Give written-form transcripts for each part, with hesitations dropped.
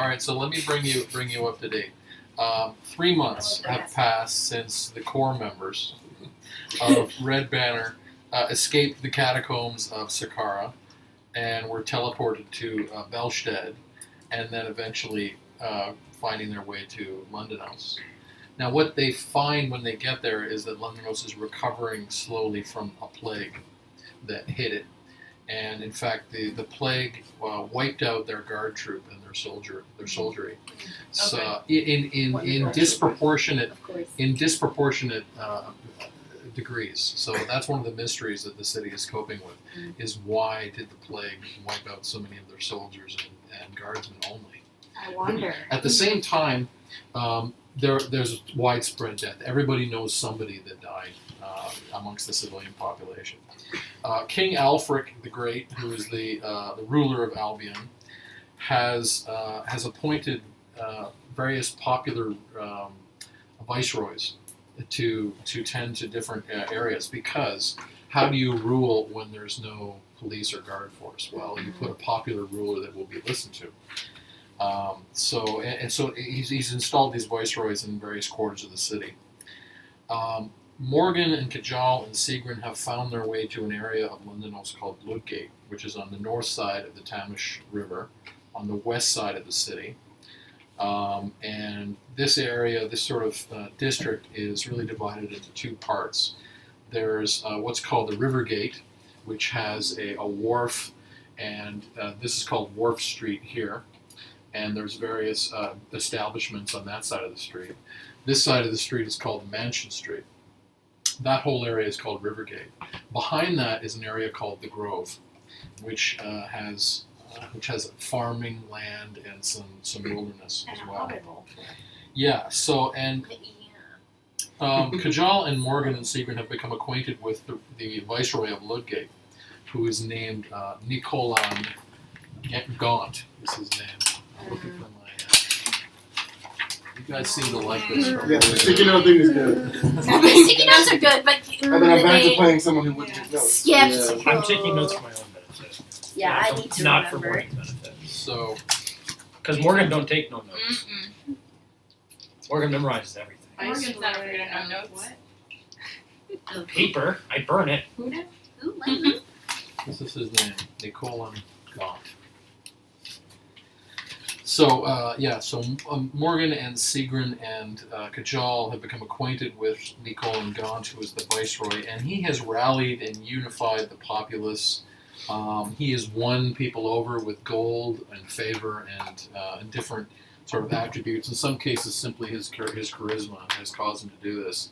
right, so let me bring you up to date. 3 months have passed since the core members of Red Banner escaped the catacombs of Saqqara and were teleported to Belstead, and then eventually finding their way to Londonhouse. Now, what they find when they get there is that Londonhouse is recovering slowly from a plague that hit it. And in fact, the plague wiped out their guard troop and their soldiery. So in disproportionate degrees. So that's one of the mysteries that the city is coping with: is why did the plague wipe out so many of their soldiers and guardsmen only? I wonder. At the same time, there's widespread death. Everybody knows somebody that died amongst the civilian population. King Alfric the Great, who is the ruler of Albion, has appointed various popular viceroys to tend to different areas, because how do you rule when there's no police or guard force? Well, you put a popular ruler that will be listened to. So he's installed these viceroys in various quarters of the city. Morgan and Kajal and Sigrin have found their way to an area of Londonhouse called Ludgate, which is on the north side of the Tamish River, on the west side of the city. And this area, this sort of district, is really divided into two parts. There's what's called the River Gate, which has a wharf, and this is called Wharf Street here. And there's various establishments on that side of the street. This side of the street is called Mansion Street. That whole area is called Rivergate. Behind that is an area called the Grove, which has farming land and some wilderness as well. Yeah. So Kajal and Morgan and Sigurd have become acquainted with the viceroy of Ludgate, who is named Nicolan Gaunt. Is his name. I'm looking for my. You guys seem to like this. Yeah, the sticky note thing is good. Sticky notes are good, but And then I'm back to playing someone who wouldn't take notes. skipped. Yeah. I'm taking notes for my own benefit. Yeah, I need to Not for remember. Morgan's benefit. So, Because Morgan don't take no notes. Mm-mm. Morgan memorizes everything. Morgan's not afraid of no notes. What? Paper, I burn it. Who did? this is his name, Nicolan Gaunt. So, Morgan and Sigrin and Kajal have become acquainted with Nicolan Gaunt, who is the viceroy, and he has rallied and unified the populace. He has won people over with gold and favor and different sort of attributes. In some cases, simply his charisma has caused him to do this.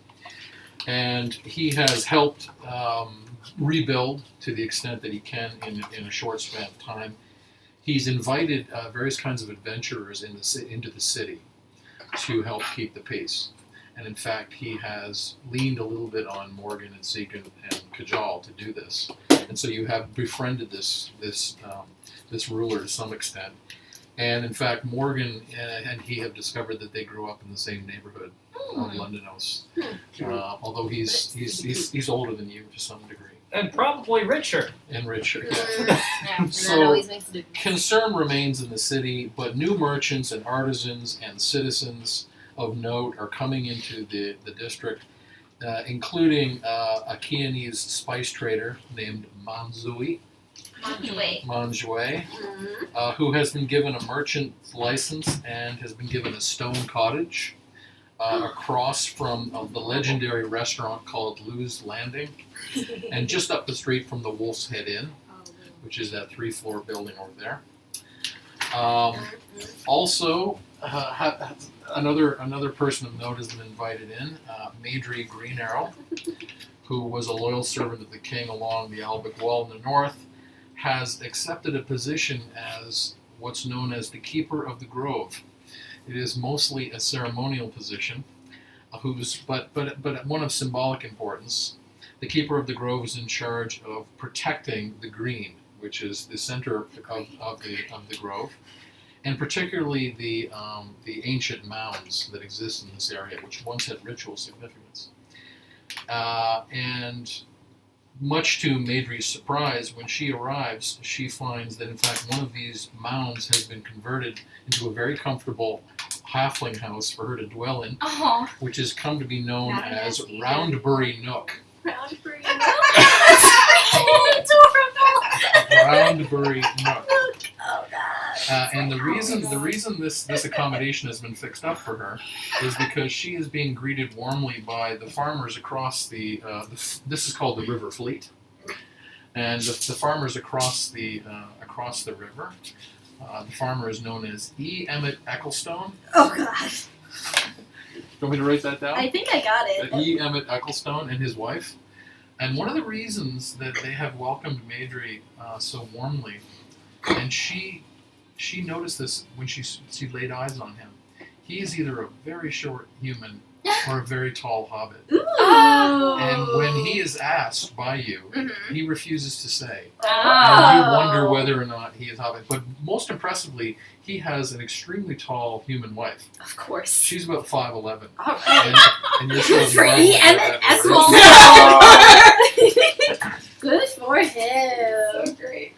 And he has helped rebuild to the extent that he can in a short span of time. He's invited various kinds of adventurers into the city to help keep the peace. And in fact, he has leaned a little bit on Morgan and Sigurd and Kajal to do this. And so you have befriended this ruler to some extent. And in fact, Morgan and he have discovered that they grew up in the same neighborhood of Londonhouse. Although he's older than you to some degree. And probably richer. And richer, yeah. Yeah, and So, that always makes a difference. Concern remains in the city, but new merchants and artisans and citizens of note are coming into the district, including a Kianese spice trader named Manjue, who has been given a merchant license and has been given a stone cottage across from the legendary restaurant called Lou's Landing, and just up the street from the Wolf's Head Inn, which is that 3-floor building over there. Also, another person of note has been invited in, Maidry Green Arrow, who was a loyal servant of the king along the Albic Wall in the north, has accepted a position as what's known as the Keeper of the Grove. It is mostly a ceremonial position, but one of symbolic importance. The Keeper of the Grove is in charge of protecting the green, which is the center of the grove, and particularly the ancient mounds that exist in this area, which once had ritual significance. And much to Maidry's surprise, when she arrives, she finds that in fact one of these mounds has been converted into a very comfortable halfling house for her to dwell in, Oh, which has come to be known Not as nasty. Roundbury Nook. round for you. That's adorable. Roundbury Nook. Oh god. And the reason this accommodation has been fixed up for her is because she is being greeted warmly by the farmers across this is called the River Fleet, and the farmers across the river. The farmer is known as E. Emmett Ecclestone. Oh god. Do you want me to write that down? I think I got it. E. Emmett Ecclestone and his wife. And one of the reasons that they have welcomed Maidry so warmly, and she noticed this when she laid eyes on him. He is either a very short human or a very tall hobbit. Ooh. And when he is asked by you, he refuses to say. Oh. And you wonder whether or not he is hobbit. But most impressively, he has an extremely tall human wife. Of course. She's about 5'11". All right. And you're sort of For marveling E. at Emmett that, right? Good for him. So great.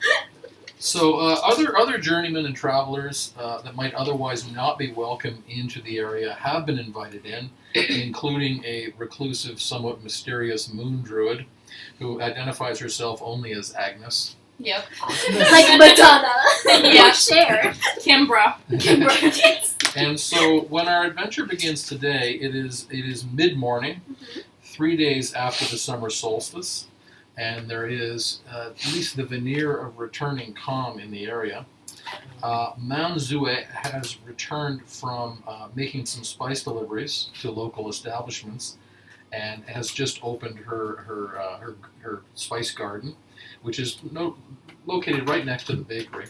So other journeymen and travelers that might otherwise not be welcome into the area have been invited in, including a reclusive, somewhat mysterious moon druid who identifies herself only as Agnes. Yep. Like Madonna. Yeah. Or Cher. Kimbra. And so when our adventure begins today, it is mid-morning, 3 days after the summer solstice, and there is at least the veneer of returning calm in the area. Manzue has returned from making some spice deliveries to local establishments, and has just opened her spice garden, which is located right next to the bakery.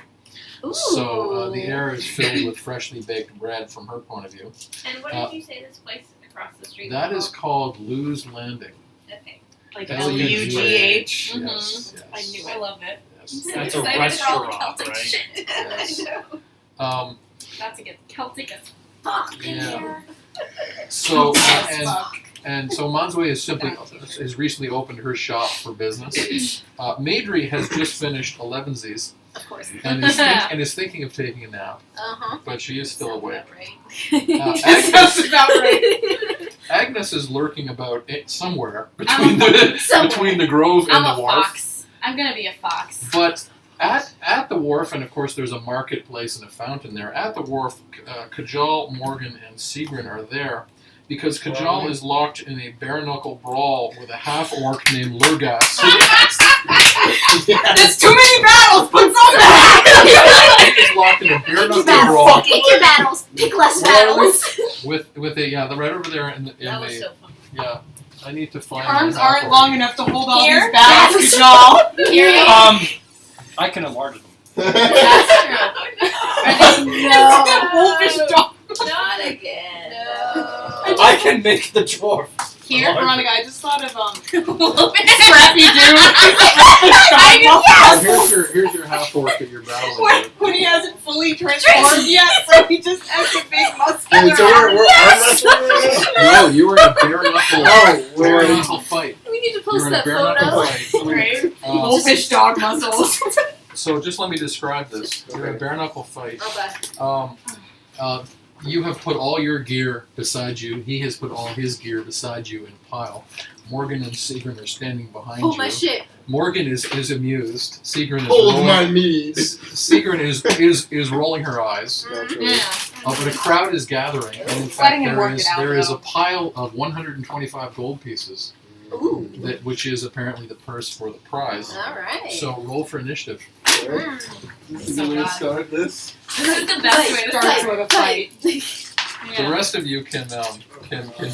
Ooh. So the air is filled with freshly baked bread from her point of view. And what did you say this place across the street That was is called Lou's Landing. Okay. Like L-U-G-H. LUGH. Yes, I yes, knew I love it. yes. That's a Excited for all the restaurant, Celtic right? shit. Yes. I know. Um, That's a good Celtic as Fuck Yeah. so and so Manzue has recently opened her shop for business. Maidry has just finished 11sies Of course. and is thinking of taking a nap, Uh-huh. but she is still awake. Right. Sounds about right. Agnes is lurking about somewhere I'm between the grove I'm and a the wharf. fox. I'm gonna be a fox. But at the wharf, and of course there's a marketplace and a fountain there. At the wharf, Kajal, Morgan, and Sigrid are there because Kajal is locked in a bare-knuckle brawl with a half-orc named Lurgas. That's too many battles. Put some back. He is locked in a bare-knuckle Pick your brawl battles. Pick your battles. Pick less battles. with a the right over there in That was the so fun. yeah. I need to find Your arms the aren't half-orc. long enough to hold all Here? these battles, y'all. Here it is. I can enlarge them. That's true. Are they No. Wolfish dog. Not again. No. I can make the dwarf. Here, Enlarge Veronica, I just thought of Scrappy Here's your half-orc that you're battling when, with. when he hasn't fully transformed yet, so he just has a big muscular Wait, so arm. we're arm wrestling? No, you were in a bare-knuckle Oh, wait. bare-knuckle fight. We need to You post were in a that bare-knuckle photo. fight. Right? Uh, Wolfish dog muscles. So just let me describe this. You're in a bare-knuckle fight. Okay. You have put all your gear beside you. He has put all his gear beside you in a pile. Morgan and Sigrid are standing behind Hold you. my shit. Morgan is amused. Sigrid is Hold rolling. my knees. Sigrid is rolling her eyes. Naturally. Yeah. But a crowd is gathering, and in fact Letting him work it out, there is though. a pile of 125 gold pieces, Ooh. which is apparently the purse for the prize. All right. So roll for initiative. Alright. This is So the way to bad. start this. This is the best way to Starts start. with a fight. The Yeah. rest of you can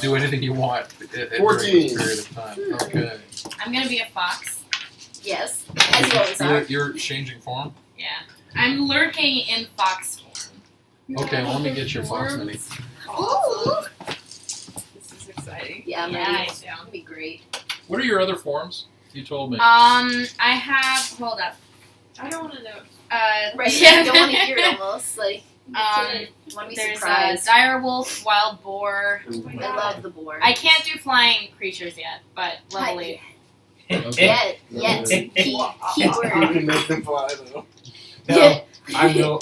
do anything you want during 14. this period of time. Okay. I'm gonna be a fox. Yes. As you always are. You're changing form? Yeah. I'm lurking in fox form. Okay, well, let me get your fox mini. Ooh. This is exciting. Yeah, Yeah, maybe. I do. That'd be great. What are your other forms? You told me. I have. Hold up. I don't want to know. Right. Yeah. I don't want to hear it almost. Like, Um, want to be there's a surprised. dire wolf, wild boar. I love the board. I can't do flying creatures yet, but level 8. Yet. Keyword. You can make them fly though. No,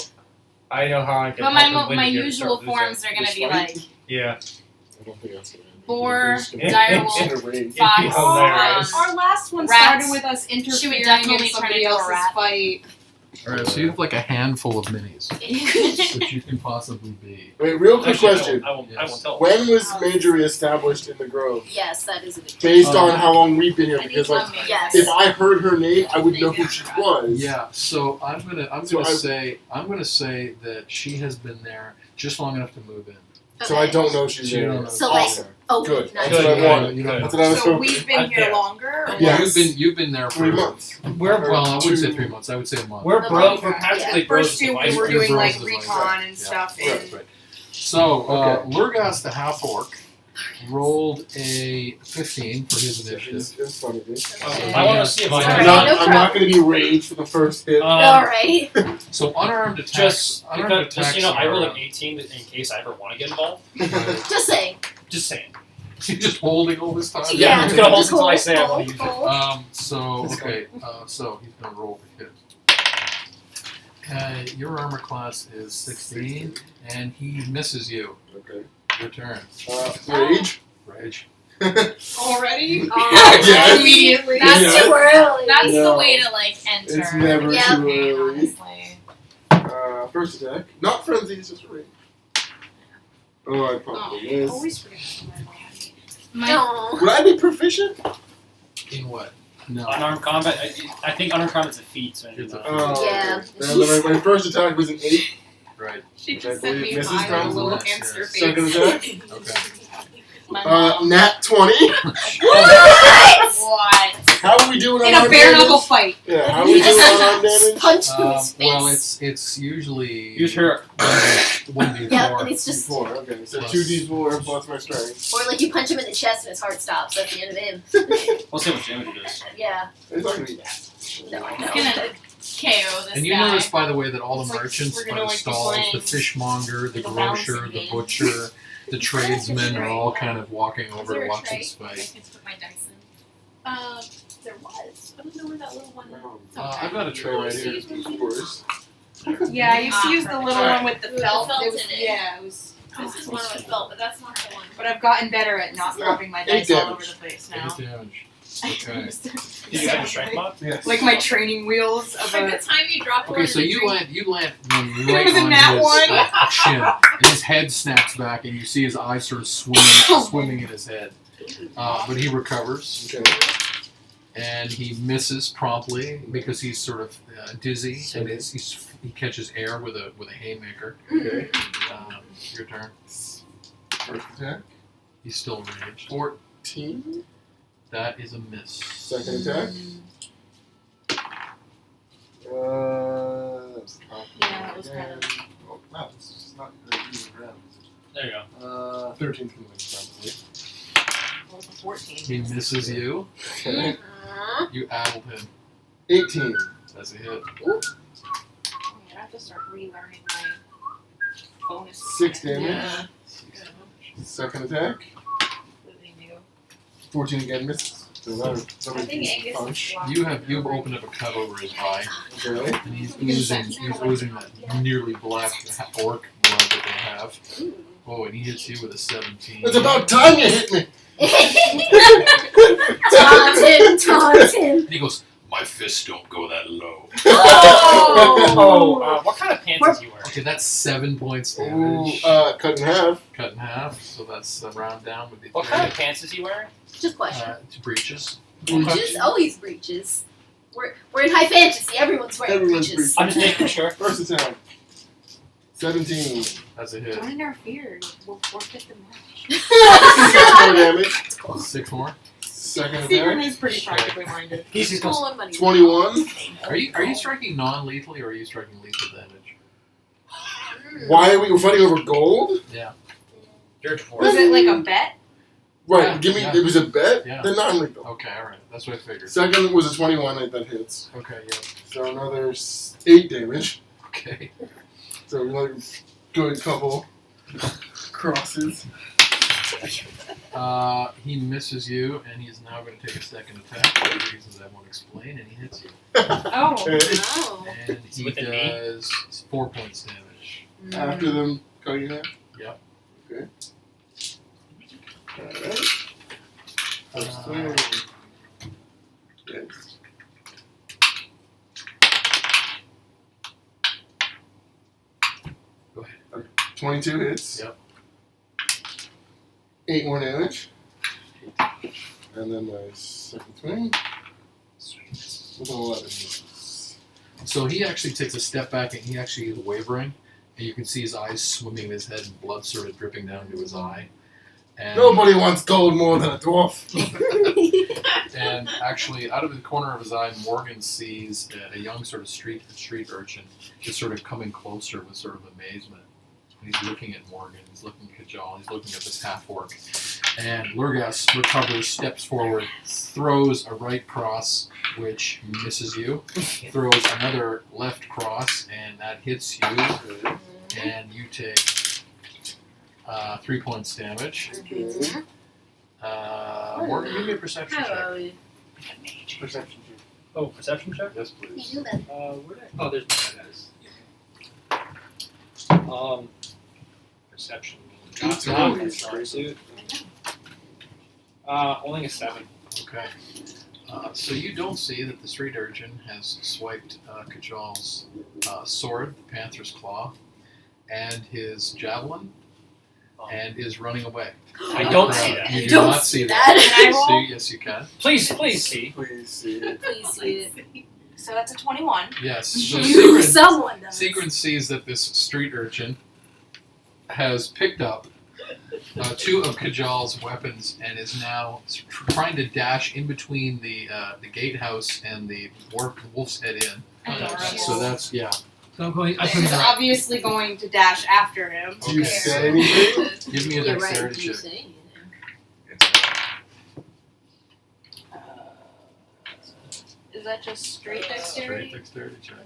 I know how I can. But help them my when you usual start losing. forms are gonna be like Yeah. I don't think that's gonna happen. boar, It's gonna be- direwolf, it's gonna rain. It'd be fox. hilarious. Our last one Rats. started with us She would interfering definitely in turn somebody into a else's rat. fight. Alright, so you have like a handful of minis that you can possibly be. Wait, real quick Actually, question. I won't tell. When was Majory established in the Grove? Yes, that is a good Based Oh. on how long we've been here, because like, Yes. if I heard her name, I would know who she was. Yeah, so I'm gonna So say that she has been there just long enough to move in. So I don't know she's So you there. don't know. So, like, Awesome. Oh, Good. nice. That's what I Yeah, wanted. you don't That's know. what I was So hoping. we've been here Yeah. longer? Or Yeah. less? You've been there for 3 months. We're Well, I wouldn't say Two- 3 months. I would say a month. we're bros. We're Yeah. practically bros. First year we with were the You're doing like bros with recon Vice. and Yeah. stuff. Right, And Right. So Okay. Lurgas the half orc rolled a 15 for his Yeah, initiative. it's funny, dude. I want to see if I Alright, I'm can. not, no I'm not going to be raged for the first hit. Alright. So unarmed attacks. Just unarmed because, attacks just I rolled are, an 18 in case I ever want to get involved. Just saying. Just saying. You're just holding all this time. Yeah. I'm just gonna hold just until I say I want to use it. hold. So okay. So he's gonna roll the hit. Your armor class is 16, and he misses you. Okay. Your turn. Rage. Rage. already? Yes. Immediately. That's Yeah. Too early. That's No. the way to like enter. It's never Yeah. too early. Honestly. First attack. Not frenzy, it's just rage. Oh, I probably miss. Always forget my body. No. Would I be proficient? In what? No. Unarmed combat. I think unarmed combat's a feat. So It's a- Oh. Yeah. My first attack was an 8. Right. She Which I just sent believe me a Mrs. smile, a Brown's little last, hamster yes. face. Second attack. Okay. My mom. Nat 20. What? How are we doing on In a our bare knuckle damage? fight. Yeah, how are we doing on our damage? Punch him in his face. Well, it's usually use her. 1d4. Yeah, and it's just, 4, okay. So Plus- 2d4 plus my strength. or like you punch him in the chest and his heart stops at the end of him. We'll see what damage it is. Yeah. It's not gonna be that. No, I He's know. gonna KO this And you guy. notice, by the way, that all the It's like merchants we're by gonna, the like, be stalls, the playing fishmonger, the like a grocer, balancing the game. butcher, the tradesmen are all kind of walking Is over there to a watch tray? this I fight. can put my dice in. There was. I don't know where that little one is. I've got a tray right here. Of course. Yeah, I used to use the little Alright. one with the With the felt. felt It was, in it. yeah, it was. This is one with felt, but that's not the one. But I've gotten better at not dropping my 8 dice all over damage. the place now. 8 damage. Okay. Did you have your strength mod? Yes. Like my training wheels of By a. the time you drop one Okay, in so the you drink- land one It right was a on nat his one. chin, and his head snaps back, and you see his eyes sort of swimming in his head. But he recovers, Okay. and he misses promptly because he's sort of dizzy, and he catches air with a haymaker. Okay. Your turn. First attack. He's still raged. 14. That is a miss. Second attack. That's tough. Yeah, that was kind of- Oh, wow, this is not very even rounds. There you go. 13 can win, probably. Well, it's a 14. He misses you. Okay. You addled him. 18. That's a hit. I have to start relearning my bonus. 6 damage. Yeah. Second attack. 14 again misses. So another decent punch. You've opened up a cut over his eye, Okay. and he's oozing that nearly black orc blood that they have. Oh, and he hits you with a 17. It's about time you hit me! Taunt him. And he goes, "My fists don't go that low." Oh, what kind of pants does he wear? Okay, that's 7 points Ooh, damage. cut in half. Cut in half, so that's a round down would be 3. What kind of pants is he wearing? Just question. 2 breaches. Breaches? Always breaches. We're in high fantasy. Everyone's wearing Everyone's breaches. I'm just making sure. First attack. 17. That's a hit. Don't interfere. We'll forfeit the match. 6 more damage. 6 more. Second Secret attack. is pretty practically minded. He's just gonna. Stolen money. 21. Are you striking non-lethally or are you striking lethal damage? Why are we fighting over gold? You're Was it like a bet? Right, Yeah, give me. yeah. It was a bet? Yeah. Then non-lethal. Okay, alright. That's what I figured. Second was a 21 that hits. Okay, yeah. So another 8 damage. Okay. So another good couple crosses. He misses you, and he's now going to take a second attack for reasons I won't explain, and he hits you. Oh. Oh. And he With an eight? does 4 points damage. After them cutting that? Yep. Okay. Alright. First thing. Yes. Go ahead. 22 hits. Yep. 8 more damage. And then my second swing. With an 11. So he actually takes a step back, and he actually is wavering, and you can see his eyes swimming in his head, and blood sort of dripping down to his eye. And, Nobody wants gold more than a dwarf. and actually, out of the corner of his eye, Morgan sees a young sort of street urchin just sort of coming closer with sort of amazement. And he's looking at Morgan, he's looking at Kajal, he's looking at this half-orc. And Lurgas recovers, steps forward, throws a right cross, which misses you, throws another left cross, and that hits you, and you take 3 points damage. Morgan, give me a perception check. Hello. Perception check. Oh, perception check? Yes, please. You bet. Where did I? Oh, there's my guys. Perception. Not sorry, suit. Only a 7. Okay. So you don't see that the street urchin has swiped Kajal's sword, the panther's claw, and his javelin, and is running away. I don't see that. You do don't not see that. that. Can I roll? See, yes, you can. Please see. Please see it. Please see it. So that's a 21. Yes. So You, someone does. Seagrin sees that this street urchin has picked up 2 of Kajal's weapons and is now trying to dash in between the gatehouse and the Wolf's Head Inn. Adorable. So that's, yeah. So I'm going. I put He's it right. obviously going to dash after him. Do you Okay. say anything? Give me a You're right. dexterity You check. say anything. Is that just straight dexterity? Straight dexterity check.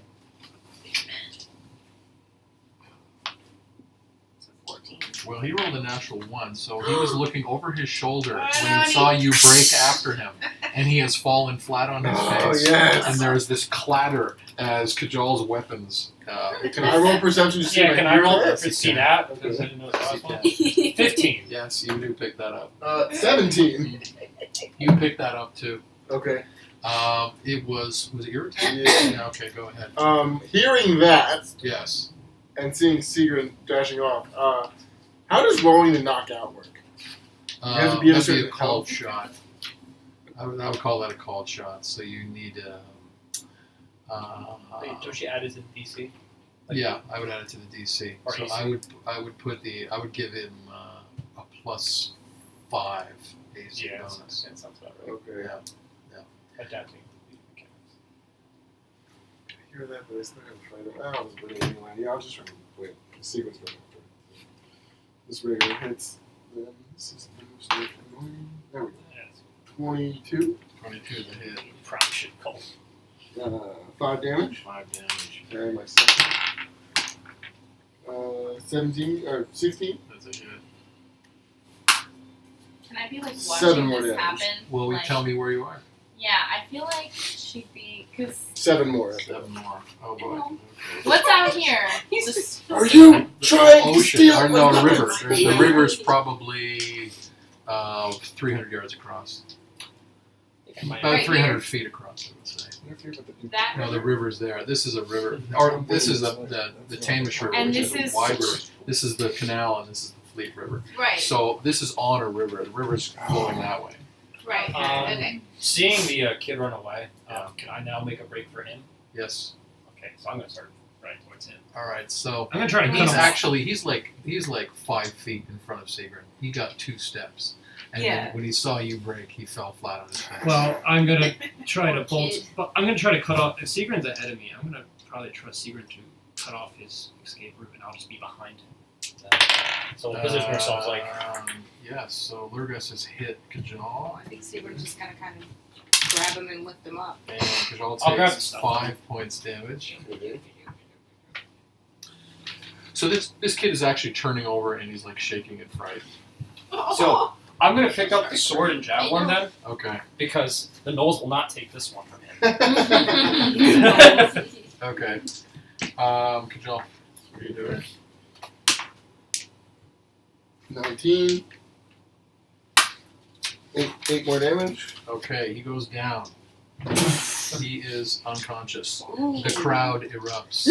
It's a 14. Well, he rolled a natural 1, so he was looking over his shoulder when Oh, he saw you break after him, and he has fallen flat on his Oh, face. yes. And there is this clatter as Kajal's weapons. Can I roll perception to see Yeah, if can I I hear roll that? to see that? Because I didn't know it was possible. 15. Yes, you do pick that up. 17. You picked that up too. Okay. It was it your turn? Yeah. Okay, go ahead. Hearing that Yes. and seeing Seagrin dashing off, how does rolling the knockout work? has to be at a That'd be certain a called health. shot. I would call that a called shot. So you need Wait, don't you add it to the DC? yeah, I would add it to the DC. Or So AC. I would give him a +5 AC Yeah, bonus. that sounds about right. Okay. Yeah. Adapting the mechanics. Hear that, but it's not going to try that. I was winning anyway. Yeah, I was just trying to wait. The sequence going after. This regular hits. Then this is the most annoying. There we go. Yeah, 22 22. to hit. you probably should call. 5 damage. 5 damage. And my second. 17 or 16. That's a hit. Can I be like 7 watching more this damage. happen? Will you like, tell me where you are? Yeah, I feel like she'd be because 7 more. 7 more. Oh boy. Okay. what's out here? Just- Are you trying to Ocean. steal Or my no, weapons? river. The river's probably 300 yards across. About Right 300 here? feet across, I would say. that No, the river's there. This is a river, or this is the Tamish River, And which this is a is- wide river. This is the canal, and this is the Fleet River. right, So this is on a river. The river's flowing that way. right. Okay. Seeing the kid run away, can I now make a break for him? Yes. Okay, so I'm going to start running towards him. All right. So I'm gonna try to cut he's him off. actually he's like 5 feet in front of Seagrin. He got 2 steps, and Yeah. when he saw you break, he fell flat on his face. Well, I'm gonna try to Poor bolt. kid. But I'm gonna try to cut off. If Sigrin's ahead of me, I'm gonna probably trust Sigrin to cut off his escape route, and I'll just be behind him. So we'll position ourselves like. Yes. So Lurgas has hit Kajal, I think Sigurd's just gonna kind of grab him and lift him up. and Kajal I'll grab the takes stuff. 5 points damage. So this kid is actually turning over, and he's like shaking in fright. So I'm gonna pick up the sword and javelin then, Okay. because the gnolls will not take this one from him. Okay. Kajal, what are you doing? 19. 8 more damage. Okay, he goes down. He is unconscious. The crowd erupts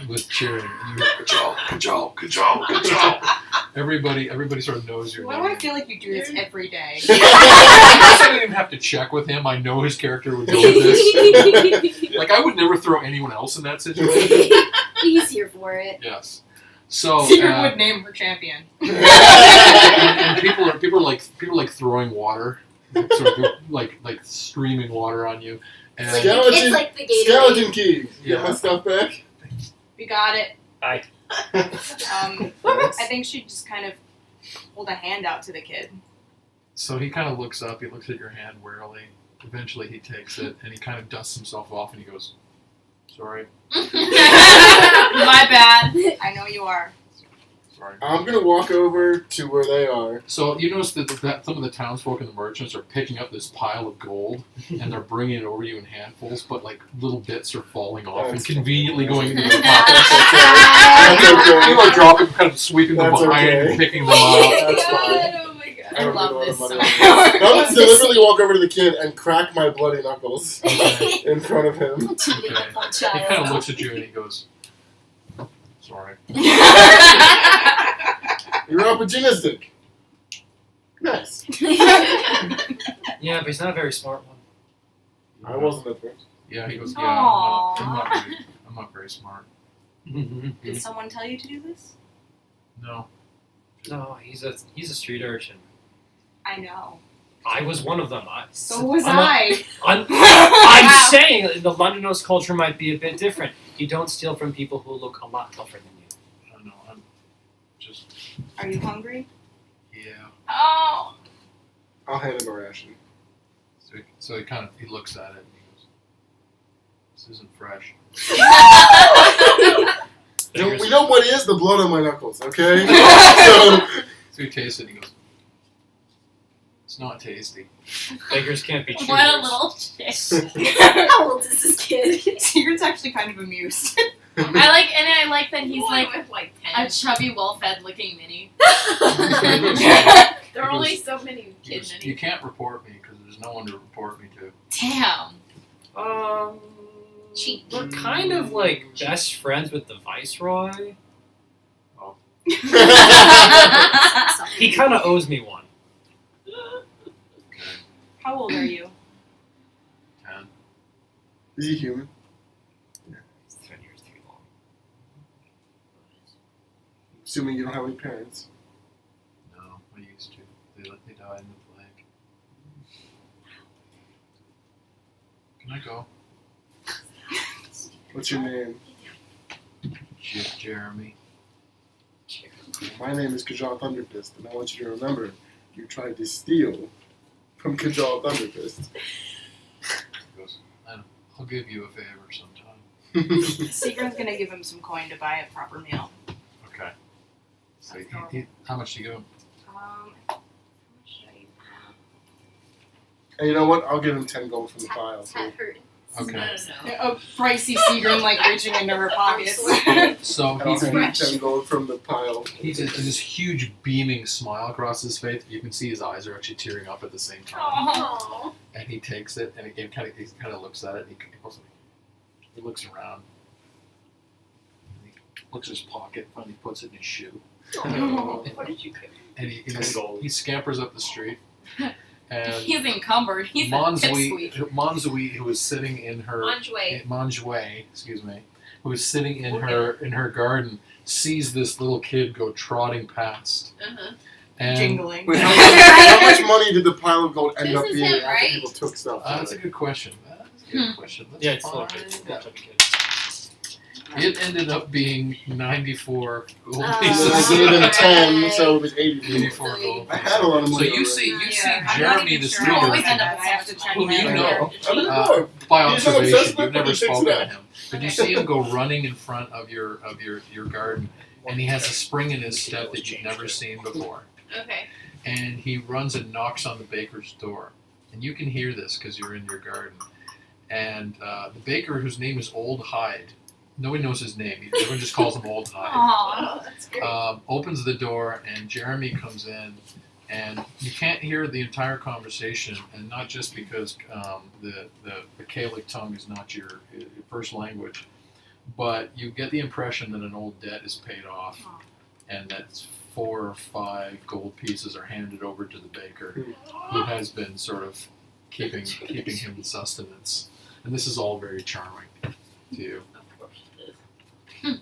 with cheering. You hear, Kajal, Kajal, Kajal, Kajal. Everybody sort of knows your Why do name. I feel like you do this every day? I don't even have to check with him. I know his character would go with this. Like, I would never throw anyone else in that situation. He's here for it. Yes. So Secret would name her champion. and people are like throwing water, sort of like streaming water on you. And Skeleton- It's like the Gatorade. Skeleton key. Yeah. Get my stuff back. We got it. Aye. I think she just kind of hold a hand out to the kid. so he kind of looks up. He looks at your hand warily. Eventually, he takes it and he kind of dusts himself off and he goes, "Sorry, My bad. I know you are. sorry." I'm gonna walk over to where they are. So you notice that some of the townsfolk and the merchants are picking up this pile of gold and they're bringing it over to you in handfuls, but like little bits are falling off and That's conveniently okay. going into their pockets. That's okay. People are dropping, kind of sweeping them That's behind okay. and picking them up. That's fine. Oh my god. I I don't love need a this lot so of much. money. I'm gonna deliberately walk over to the kid and crack my bloody knuckles Okay. in front of him. Cheating up on He kind of child. looks at you and he goes, "Sorry." You're opportunistic. Nice. Yeah, but he's not a very smart one. I wasn't at first. Yeah, he goes, "Yeah, Aw. I'm not very smart." Did someone tell you to do this? No. No, he's a street urchin. I know. I was one of them. So was I'm a- I. I'm saying the Londonos culture might be a bit different. You don't steal from people who look a lot tougher than you. I don't know. I'm just, Are you hungry? yeah. Oh. I'll hand him a ration. So he looks at it and he goes, "This isn't fresh." We know what is the blood on my knuckles, okay? So So he tastes it and he goes, "It's not tasty." Beggars can't be choosers. What a little shit. How old is this kid? Secret's actually kind of amused. I like that he's One like with like a 10. chubby, well-fed looking mini. There are only so many He kids goes, in "You it. can't report me because there's no one to report me to." Damn. Cheat. We're kind of like best friends with the Viceroy. He kind of owes me one. How old are you? 10. is he human? 10 years too long. Assuming you don't have any parents. No, I used to. They died in the plague. Can I go? What's your name? Jeremy. My name is Kajal Thunderfist, and I want you to remember you tried to steal from Kajal Thunderfist. He goes, "I'll give you a favor sometime." Secret's gonna give him some coin to buy a proper meal. Okay. So how much do you give him? And you know what? I'll give him 10 gold from the pile. So. Tat hurt. Okay. A pricey Seagrin like reaching into her pockets. So And I'll he's hand him 10 gold from the pile. He's this huge beaming smile across his face. You can see his eyes are actually tearing up at the same time. Aww. And he takes it and he kind of looks at it. And he looks around. And he looks in his pocket. Finally puts it in his shoe. What did you get? And he Gold. scampers up the street. And He's encumbered. He's a pipsqueak. Manzui, who was sitting in her Manjue, excuse me, who was sitting in her garden, sees this little kid go trotting past. Uh-huh. And Jingling. Wait, how much money did the pile of gold end This up is being him, after right? people took stuff? That's a good question. Let's Yeah, it's still a find kid. out. Still a kid. It ended up being 94 gold Oh. So pieces. they gave him 10, so it was 80. 84 gold I had a lot of So money. you already. see I'm not Jeremy even the sure. street I always urchin. end up I have to check Who my you know, I didn't know. by He's an observation, assessment, you've never but he takes spoken it to out. him, but you see him go running in front of your garden, and he has a spring in his step that you've never seen before. Okay. and he runs and knocks on the baker's door. And you can hear this because you're in your garden. And the baker, whose name is Old Hyde, nobody knows his name. Everyone just calls him Old Hyde. Aww. Oh, that's great. Opens the door, and Jeremy comes in, and you can't hear the entire conversation, and not just because the Gaelic tongue is not your first language, but you get the impression that an old debt is paid off, and that 4 or 5 gold pieces are handed over to the baker, who has been sort of keeping him sustenance. And this is all very charming to you. Of course it is.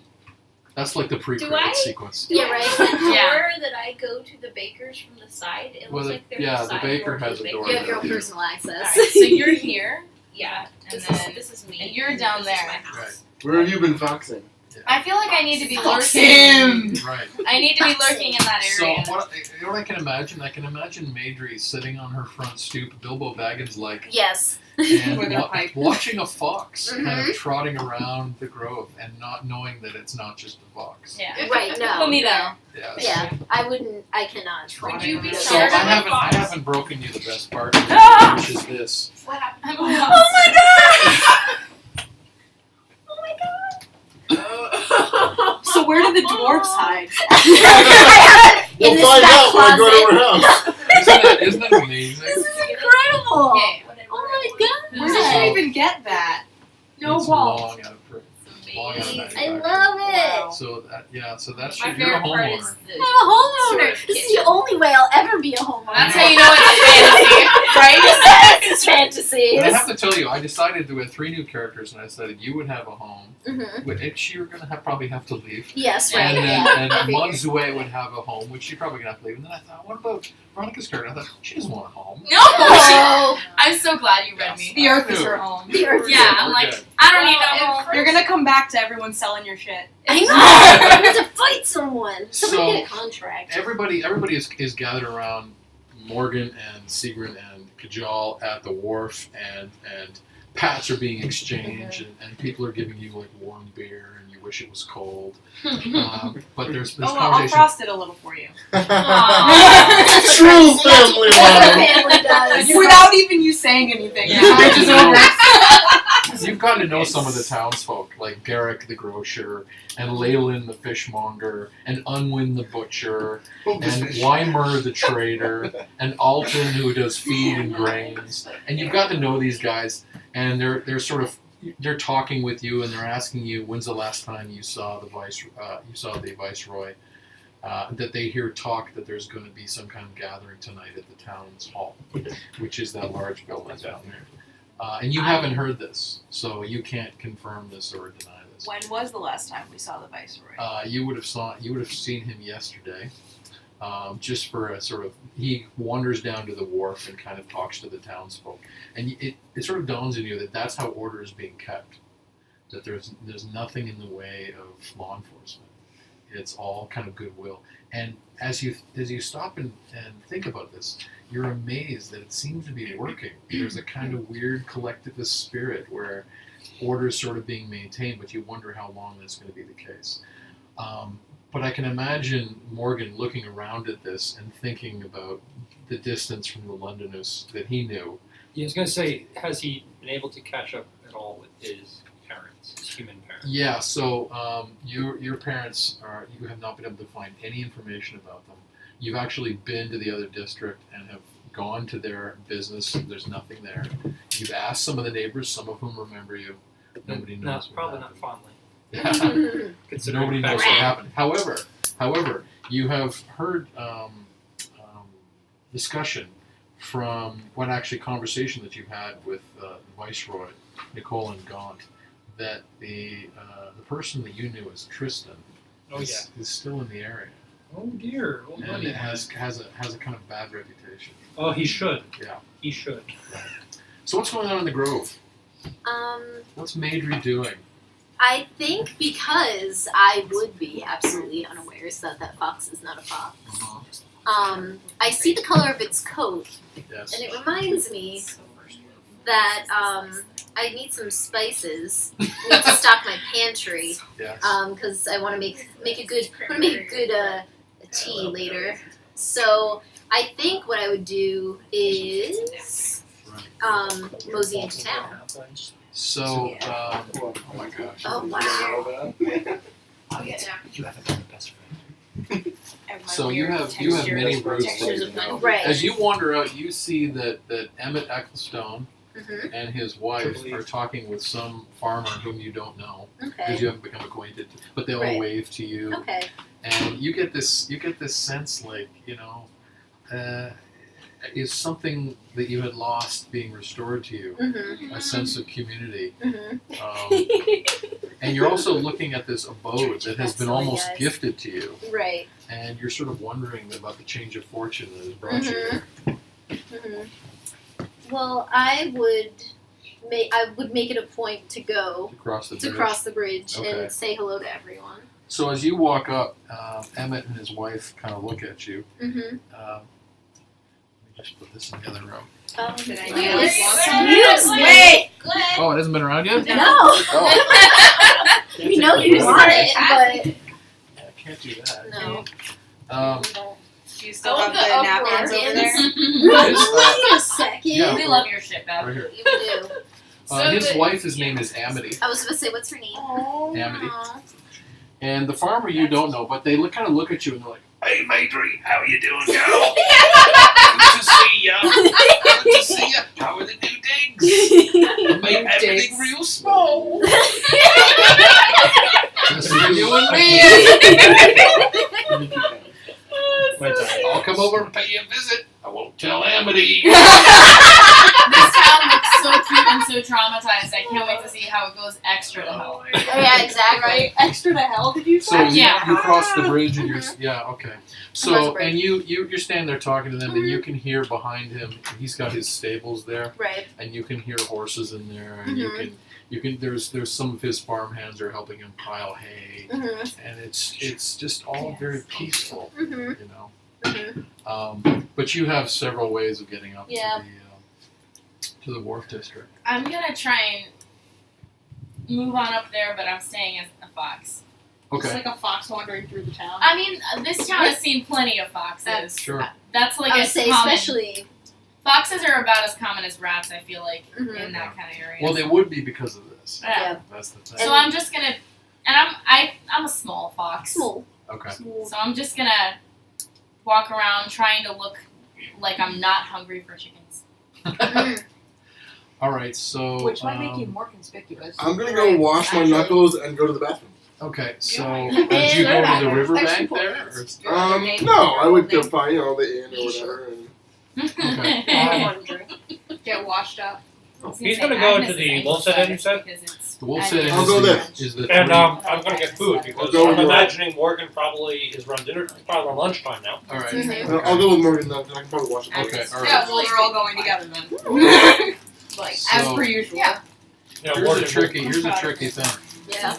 That's like the Do I- pre-credit sequence. Yeah, right. The door Yeah. that I go to the baker's from the side, it Well, looks the- like there's yeah, a the side baker door to has the a door baker. You have your own Yeah. personal access. Alright, so you're here, Yeah, and this then is me. and you're down This is there. my house. Right. Where have you been foxing? I feel like I need to be Fox lurking. Right. I need to be lurking in that So area. what I can imagine? I can imagine Maidry sitting on her front stoop, Bilbo Baggins like, Yes. and With her pipe. watching a fox kind Mhm. of trotting around the grove, and not knowing that it's not just a fox. Yeah. Right, no. Put me there. Yes. Yeah, I cannot. Would you be So scared I of a haven't fox? broken you the best part, Ah! which is this. What happened? Oh my god! So where do the dwarves hide? In We'll this find back out when I go to closet. her house. Isn't that amazing? This is incredible! Okay. Oh my god! Where did you even get that? No It's wall. long out of long out of I manufacturing. love it! Wow. So so that's My you're a favorite part homeowner. is I'm the. a homeowner! Sort of This is kitchen. the only way I'll ever be a homeowner. That's how you know it's a fantasy, right? It's fantasy. And I have to tell you, I decided we had 3 new characters, and I decided you would have a home. Mhm. Which you're going to probably have to leave. Yes, right. And yeah. then I figured. Monzue would have a home, which you're probably going to have to leave. And then I thought, what about Veronica's character? I thought, she doesn't want a home. No. Oh, I'm so glad you read me. The earth is her home. the earth. Yeah, I'm We're like, good. I don't need Well, no at home. You're gonna come back to everyone selling your shit. I know! I'm going to fight someone. Somebody So- get a contract. Everybody is gathered around Morgan and Sigrun and Kajal at the wharf, and pats are being exchanged, and people are giving you like warm beer, and you wish it was cold. But there's Oh, well, I'll conversation. frost it a little for you. Aw. True family That's what love. family does. Without even you saying anything. Yeah. It bridges over. You've gotten to know some of the townsfolk, like Garrick the grocer, and Leyland the fishmonger, and Unwin the butcher, and Weimer the trader, and Alton who does feed and grains. And you've got to know these guys, and they're sort of they're talking with you, and they're asking you when's the last time you saw the viceroy. That they hear talk that there's going to be some kind of gathering tonight at the town's hall, which is that large building down there. And you haven't heard this, so you can't confirm this or deny this. When was the last time we saw the viceroy? You would have seen him yesterday, just for a sort of he wanders down to the wharf and kind of talks to the townsfolk, and it sort of dawns on you that that's how order is being kept, that there's nothing in the way of law enforcement. It's all kind of goodwill, and as you stop and think about this, you're amazed that it seems to be working. There's a kind of weird collectivist spirit where order is sort of being maintained, but you wonder how long that's going to be the case. But I can imagine Morgan looking around at this and thinking about the distance from the Londoners that he knew. Yeah, I was going to say, has he been able to catch up at all with his parents, his human parents? Yeah, so your parents you have not been able to find any information about them. You've actually been to the other district and have gone to their business. There's nothing there. You've asked some of the neighbors, some of whom remember you. Nobody No, knows. what probably happened. not fondly. Yeah. Considering Nobody the knows fact what that- happened. However, you have heard discussion from conversation that you've had with the Viceroy, Nicole and Gaunt, that the person that you knew as Tristan Oh, is still in the area, Oh dear. Oh, and buddy. it has a kind of bad reputation. Oh, he should. Yeah. He should. So what's going on in the Grove? What's Maidry doing? I think because I would be absolutely unawares that fox is not a fox. I see the color of its coat, Yes. and it reminds me that I need some spices. I need to stock my pantry Yes. because I want to make a good tea later. So I think what I would do is mosey into town. So, Yeah. oh my gosh. Oh wow. I'll get down. You have a best friend. So you have many routes. textures of now. Right. As you wander out, you see that Emmett Ecclestone Mhm. and his wife are talking with some farmer whom you don't know because Okay. you haven't become acquainted, but they all Right. wave to you, Okay. and you get this sense like is something that you had lost being restored to you, Mhm. a sense of community. Mhm. And you're also looking at this abode that has been Excellent, almost guys. gifted to you, Right. and you're sort of wondering about the change of fortune that has brought you Mhm. here. Mhm. Well, I would make it a point to go To cross the to bridge. cross the bridge Okay. and say hello to everyone. So as you walk up, Emmett and his wife kind of look at you. Mm-hmm. Let me just put this in the other room. Did I Wait, know this excuse one? me. Oh, it hasn't been around yet? No. Oh, You know you want it, but yeah, I can't do that. no. Do you still Oh, have the the napkins over napkins. there? Wait a second. Yeah. We love your shit, Bev. Right here. You do. So His the- wife's name is Amity. I was going to say, what's her name? Amity. And the farmer you don't know, but they kind of look at you and they're like, "Hey, matey, how you doing, girl? Good to see ya. Good to see ya. How are the new digs? Make everything real small. Just for you and me. I'll come over and pay you a visit. I won't tell Amity." This town looks so cute and so traumatized. I can't wait to see how it goes extra to hell. Yeah, exactly. Right? Extra to hell, did you So say? Yeah. you cross the bridge and okay. Across the So bridge. and you're standing there talking to them and you can hear behind him. He's got his stables there, Right. and you can hear horses in there, and you can there's some of his farm hands are helping him pile hay, Mm-hmm. and it's just all very peaceful, Mm-hmm. you know. Mm-hmm. But you have several ways of getting up Yeah. to the wharf district. I'm gonna try and move on up there, but I'm staying as a fox. Just Okay. like a fox wandering through the town. I mean, this town has seen plenty of foxes. Sure. That's like I would as say, common. especially. Foxes are about as common as rats. I feel like Mhm. in that kind of area. Well, they would be because of this. Yeah. That's the thing. So I'm just gonna, and I'm a small fox. Small. Okay. So I'm just gonna walk around trying to look like I'm not hungry for chickens. Mhm. All right. So. Which might make you more conspicuous. I'm gonna go wash my Actually. knuckles and go to the bathroom. Okay. So Yeah. did you go to the riverbank Extra there? points. No, I would go find the inn or whatever. And I want to drink. Get washed up. He's gonna go to the Wolf's Inn, you said? The Wolf's Inn I'll go there. is the And three- I'm gonna get food because I'll go with I'm you. imagining Morgan probably is around dinner, probably around lunchtime now. all right. Mhm. I'll go with Morgan then. I can probably wash it. Okay. All right. Yeah, well, we're all going together then. Like, As So- per usual. Yeah. You know, Here's Morgan a tricky thing. Yeah.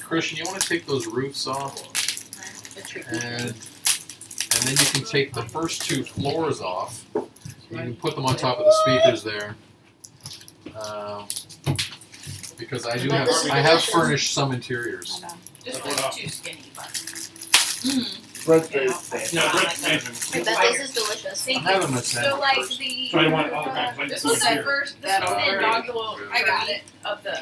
Christian, you want to take those roofs off, and then you can take the first two floors off. You can put them on top of the speakers there, because I have furnished some interiors. just like too skinny, but. Red face. No, Rick, I bet this is delicious. I'm having a So like sandwich. the So I want all the kinds of this like was the here. first this That'll was the work. inaugural I got it. of the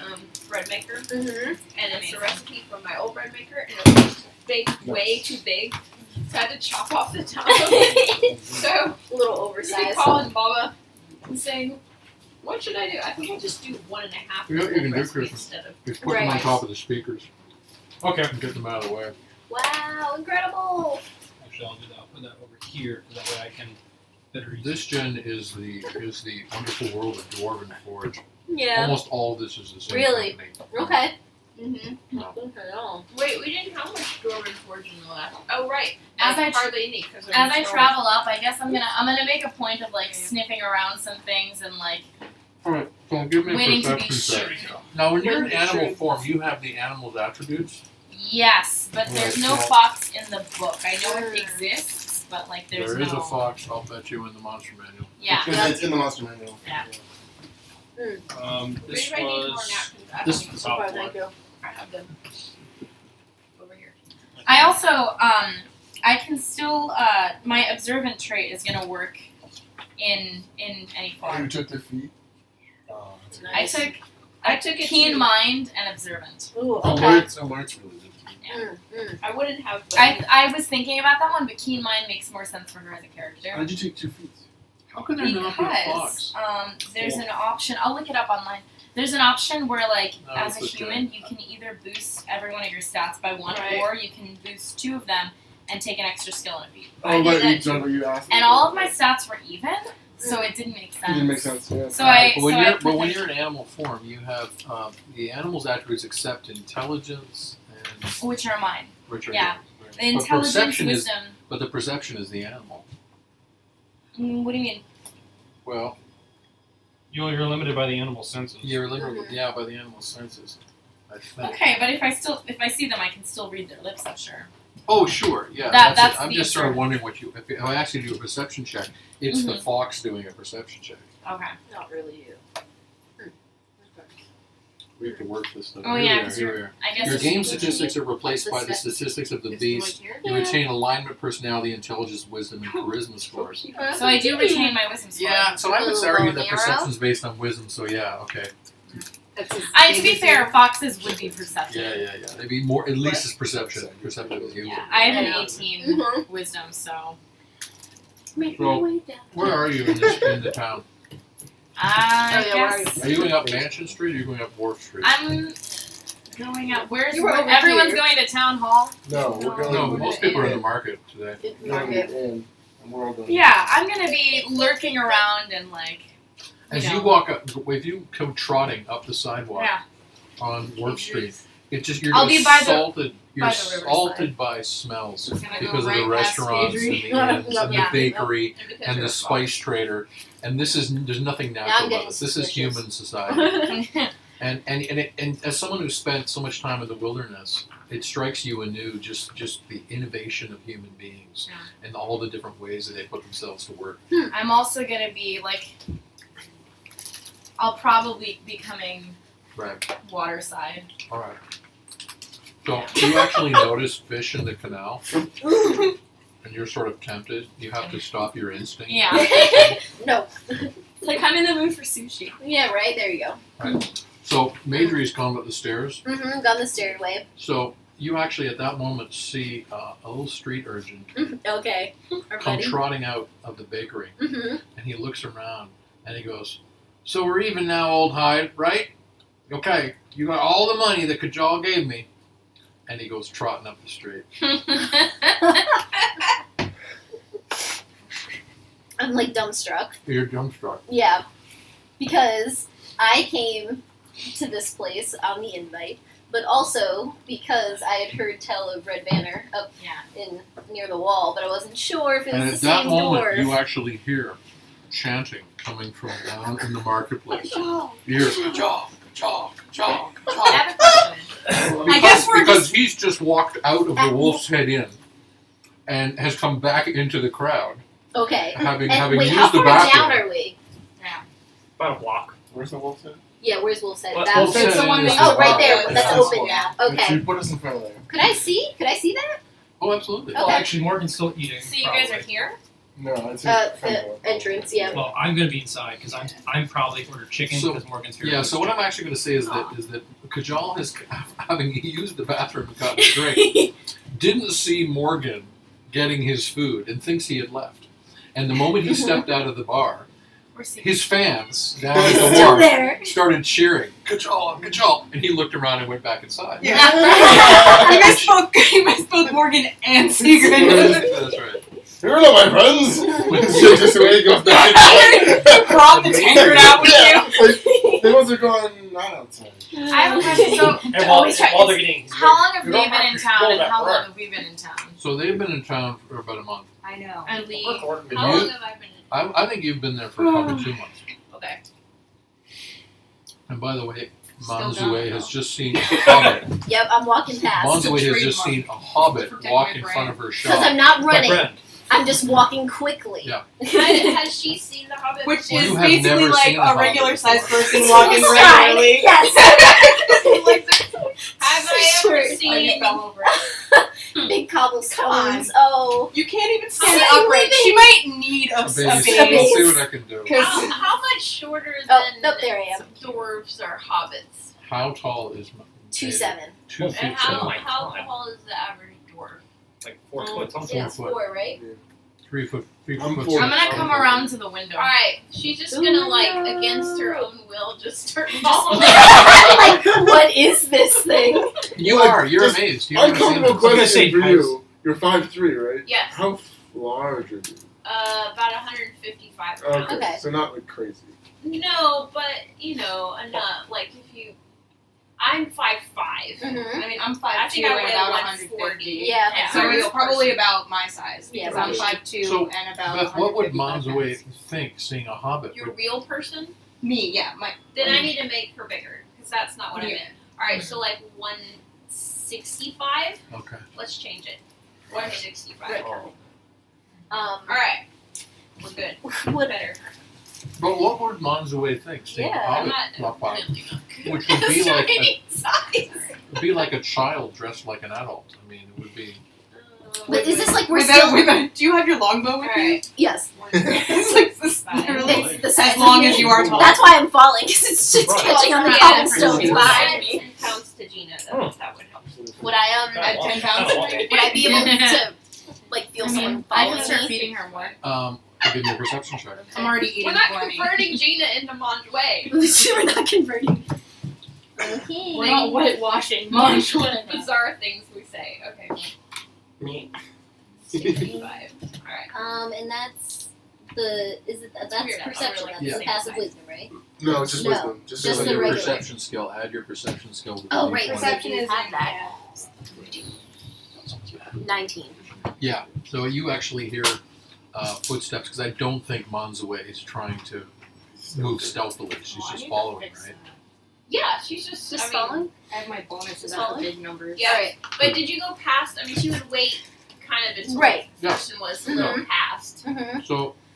bread maker, Mm-hmm. and it's the recipe from my old bread maker, and it was big, way too big, so I had to chop off the top. So A little I oversized. calling Baba and saying, "What should I do? I think I'll just do 1.5 You know what you can do, recipe Chris? instead of." Just put them on Right. top of the speakers Okay. and get them out of the way. Wow, incredible. Actually, I'll do that. I'll put that over here so that way I can better use This gen is the wonderful world of Dwarven Forge. Yeah. Almost all of this is the same Really? company. Okay. Mm-hmm. Wow. Okay. Wait, we didn't have much Dwarven Forge in the last. Oh right, As I hardly any because As I travel up, I guess I'm gonna make a point of like sniffing around some things and like All right, so give me a waiting to be perception sure. check. Now, when you're in Waiting to be animal sure. form, you have the animal's attributes. Yes, but there's no Right, so- fox in the book. I know it exists, but like there's There is no. a fox, I'll bet you, in the monster manual. Yeah. Because it's in the monster manual. Yeah. This Maybe I need more was napkins. I this don't is know. the top floor. you. I have them over here. I also I can still my observant trait is gonna work in any Oh, you form. took their feet? Oh, that's a I took I took it keen too. mind and observant. Ooh, okay. Alert's really good. I wouldn't have. I was thinking about that one, but keen mind makes more sense for her as a character. How did you take 2 feet? How can there not be a Because fox? there's an option. I'll look it up online. There's an option where, like, Oh, as a it's okay. human, you can either boost every one of your stats by 1, Right. or you can boost 2 of them and take an extra skill in a feat. I Oh, did but that you done what you asked. And all of my stats were even, so it didn't make sense. It didn't make sense, yeah. So I, But when so I you're put but when the- you're in animal form, you have the animal's attributes except intelligence and which are mine. which are Yeah. yours. The intelligence, perception is- wisdom. But the perception is the animal. What do you mean? Well, You're limited by the animal senses. you're limited, yeah, by the animal's senses. I think. Okay, but if I see them, I can still read their lips. I'm sure. Oh, sure, yeah. That's it. I'm the just sort of observant. wondering what you. If I actually do a perception check, it's the fox doing a perception check. Okay. Not really you. We have to work this stuff. Oh Here yeah, we are, because here we are. I guess Your it's- game statistics are replaced The by the stats. statistics of the It's beast. right here. You retain alignment, personality, intelligence, wisdom, and charisma scores. So I do retain my wisdom score. Yeah, so I would Little argue bow that and arrow. perception's based on wisdom, so yeah, okay. That's his To be fair, foxes would be perceptive. Yeah. They'd be more, at least as perceptive as you. Yeah, I have an Yeah. 18 Mhm. wisdom, so. Make So, my way down. Where are you in the town? I yeah, where are guess Are you going up Mansion Street or are you going up Wharf Street? I'm going out. You were over everyone's here. going to town hall? No, we're going No, to most people are in the market today. It's We're going market. to end, and we're all going Yeah, I'm gonna be lurking around and like. As know. you walk up, if you come trotting up the sidewalk Yeah. on Wharf Street, it just you're I'll just be by the- salted. You're by the riverside. salted by smells Gonna go because of the right past restaurants and Adri. the inns and Yeah. the bakery And because and you're the a spice trader. And there's nothing Now I'm natural about getting this. This is suspicious. human society. And as someone who's spent so much time in the wilderness, it strikes you anew just the innovation of human beings Yeah. and all the different ways that they put themselves to work. I'm also gonna be like. I'll probably be coming Right. waterside. All right. So you actually notice fish in the canal, and you're sort of tempted. You have to stop your instinct. Yeah. No. It's like I'm in the mood for sushi. Yeah, right, there you go. So Madry's gone up the stairs. Mm-hmm. Down the stairway. So you actually at that moment see a little street urchin Okay. Our come buddy. trotting out of the bakery, Mm-hmm. and he looks around and he goes, "So we're even now, old hide, right? Okay, you got all the money that Kajal gave me." And he goes trotting up the street. I'm like dumbstruck. You're dumbstruck. Yeah. Because I came to this place on the invite, but also because I had heard tell of Red Banner up Yeah. in near the wall, but I wasn't sure if it And was at the that same moment, door. you actually hear chanting coming from down in the marketplace. Oh. You hear Kajal, Kajal, Kajal, I Kajal. have a question. Because, I guess we're because he's just walked out of the Wolf's Head Inn and has come back into the crowd, Okay. having And wait, used how the far bathroom. down are we? About a block. Where's the wolf head? Yeah, where's Wolf's Head? Well, That Wolf's was Head the one Inn is that- Oh, the right bar. there. Yeah, That's that's open cool. now. So Okay. you put us in front of there. Could I see? Could I see that? Oh, absolutely. Well, Okay. actually, Morgan's still eating. So you guys are probably. here? No, it's in front of The entrance, yeah. Well, I'm gonna be inside because I'm probably ordered chicken So- because Morgan's here. Yeah, so what I'm actually going to say is that Kajal has, having used the bathroom and gotten a drink, didn't see Morgan getting his food and thinks he had left. And the moment he stepped out of the bar, We're seeing. his fans down at the Still bar there. started cheering, Kajal, Kajal, and he looked around and went back inside. You guys both Morgan and Sigrid. That's right. Here are my friends! Just the way he goes back. Brought the tankard out with you. Like, they must have gone not outside. I have a question. So, And while they're getting, how long have You they don't been have in to town, scroll and that how far. long have we been in town? So they've been in town for about a month. I know. And we. And How you- long have I been? I think you've been there for probably 2 months. Okay. And by the way, Still Manzue gone, has just seen a hobbit. Yep, I'm walking past. Manzue has trademark. just seen a hobbit Protect walk my in brand. front of her Because shop. I'm not my running. friend. I'm just walking quickly. Yeah. Has she seen the Hobbit? Which Well, is you have basically never like seen a a hobbit regular sized before. person walking Fine. regularly. Yes. Have I ever Sure. Oh, you seen? fell over. Big cobblestones. Oh. You can't even How stand many upright. living- She might need a Base. base. A I'll base. see what I can do. How much shorter Oh, than nope, there I am. dwarves or hobbits? How tall is 2'7". 2 feet And how 7. how tall is the average dwarf? Like 4 foot. Four Yeah, foot. 4, right? 3 foot. 3 I'm foot. 4. I'm gonna come around to the window. Alright, she's just Ooh, gonna like no. against her own will just start falling. Like, what is this thing? You Like, are. You're just amazed. You haven't seen Uncomfortable this. gonna question say for height. you. You're 5'3", right? Yes. How large are you? About 155 pounds. Okay, Okay. so not like crazy. No, but you know, enough. Like if you, I'm 5'5". Mm-hmm. I mean, I'm 5'2" I think I and weigh about 140. 150. Yeah. So I'm it's a probably person. about my size. Yeah, Because I'm right. 5'2" So, and about Beth, what would 155 Monzaway pounds. think seeing a hobbit? You're a real person? Me, yeah. Then I need to make her bigger because that's not what I Yeah. meant. All right, so like 165. Okay. Let's change it. 165. Right. All right, we're good. What? Better. But what would Monzaway think seeing Yeah, a I'm hobbit not drop by? really not good. Which would be like a, size. would be like a child dressed like an adult. I mean, it would be. But is this like we're With still? do you have your longbow with you? Alright. Yes. It's like this, Fine. literally, It's the size as long of as me. you are tall. That's why I'm falling, because it's just Right. catching on the Yeah, cobblestones yeah. behind Add me. 10 pounds to Gina. That would help. Would I At 10 pounds? would I be able to like feel someone I following can start me? feeding her more. Give me a perception check. I'm already eating We're not plenty. converting Gina into Monjway. We're not converting. Okay. We're not whitewashing Monjway. Bizarre things we say. Okay. Me. 65. Alright. And that's the that's Weird, I thought we perception. were, like, That's the the same passive size. wisdom, right? No, it's just No. wisdom. Just Just So the your regular. perception skill. Add your perception skill. To Oh, the right, D20. Perception is Have that. yeah. 19. Yeah. So you actually hear footsteps because I don't think Monzaway is trying to move stealthily. She's just following, right? Yeah, she's just. Just I mean, following? I have my bonuses Just at the following? big numbers. Yeah. Alright. But did you go past? I mean, she would wait kind of until Right. the person was to go past. Mm-hmm.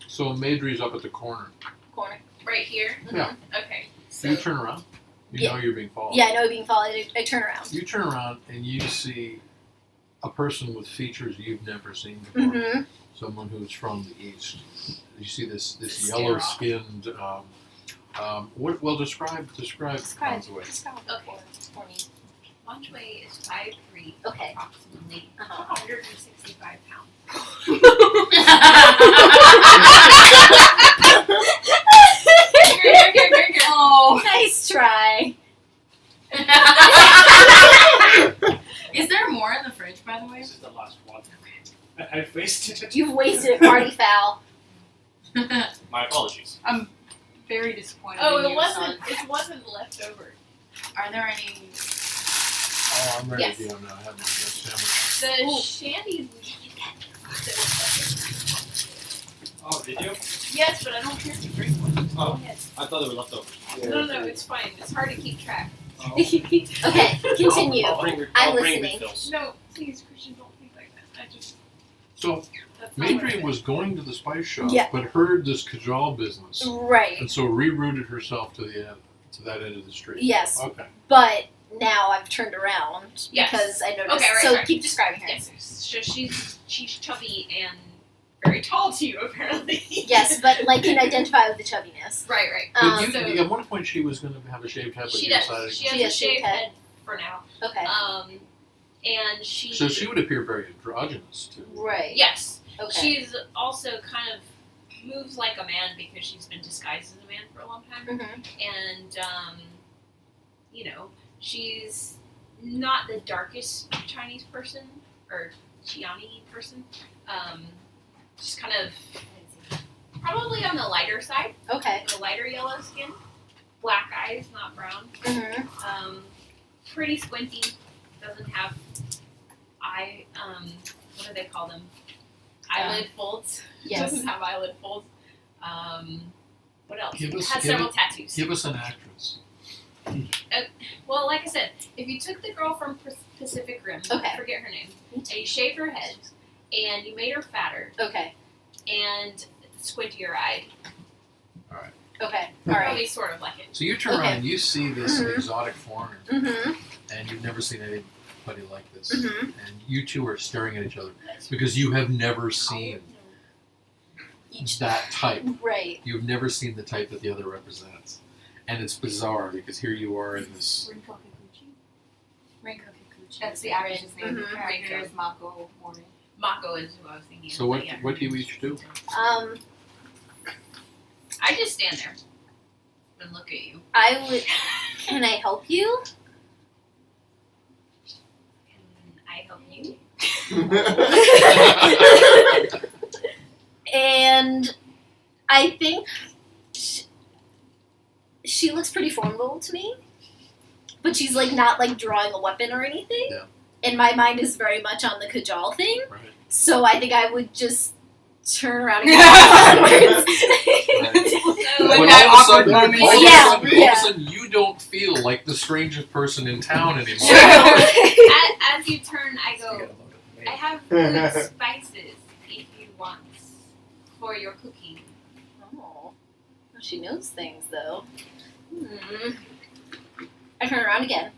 So Madry's up at the corner. Corner. Right here? Yeah. Okay. So you turn around. You know you're being followed. Yeah, I know you're being followed. I turn around. You turn around and you see a person with features you've never seen before. Mm-hmm. Someone who's from the east. You see this Stare yellow off. skinned. Well, describe Monzaway. Okay. For me. Monjway is 5'3", Okay. approximately Uh-huh. 165 pounds. Oh, nice try. Is there more in the fridge, by the way? This is the last one. I've wasted it. You've wasted a party foul. My apologies. Very disappointed Oh, in it you, wasn't. son. It wasn't left over. Are there any? Oh, I'm ready Yes. to be on that. I have my sandwich. The shandies. Oh, did you? Yes, but I don't care if you drink one. Oh. Go ahead. I thought they were leftovers. Yeah, No, it's fine. It's hard to keep track. Oh. Okay, continue. I'll bring, I'm I'll bring listening. refills. No, please, Christian, don't think like that. I just. So That's not what I Madry meant. was going to the spice shop, Yeah. but heard this cajal business, Right. and so rerouted herself to the end, to that end of the street. Yes, Okay. but now I've turned around Yes. because I noticed. Okay, right, so right. keep describing her. Yes, so she's chubby and very tall to you, apparently. Yes, but like can identify with the chubbiness. Right, right. But So at one point she was going to have a shaved head, but She you does. decided. She has She a has shaved shaved head. head for now. okay. And she. So she would appear very androgynous too. Right. Yes. Okay. She's also kind of moves like a man because she's been disguised as a man for a long time. Mhm. And, you know, she's not the darkest Chinese person or Chiani person. Just kind of probably on the lighter side, Okay. the lighter yellow skin, black eyes, not brown. Mhm. Pretty squinty, doesn't have what do they call them? Eyelid folds. Yes. Doesn't have eyelid folds. What else? Give us- Has give several it- tattoos. Give us an actress. Well, like I said, if you took the girl from Pacific Rim, Okay. I forget her name, and you shaved her head, and you made her fatter, Okay. and squintier eyed, Okay. All right. probably sort of like it. So you turn Okay. around and you see this Mhm. exotic foreigner, Mhm. and you've never seen putty like this, Mhm. and you two are staring at each other because you have never seen that type. Right. You've never seen the type that the other represents, and it's bizarre because here you are in this. Rinko Kikuchi. That's the actress's name. Mhm. The character is Mako Mori. Mako is who I was thinking. So of, what? but yeah, What her do you name each is- do? I just stand there and look at you. I would. Can I help you? Can I help you? And I think she looks pretty formidable to me, but she's like not like drawing a weapon or anything. Yeah. And my mind is very much on the Kajal thing, Right. so I think I would just turn around and go onwards. Like But that all of a awkward sudden, moment. all of a Yeah, sudden, yeah. all of a sudden, you don't feel like the strangest person in town anymore. As you turn, I go, I have good spices if you want for your cooking. Oh, she knows things though. I turn around again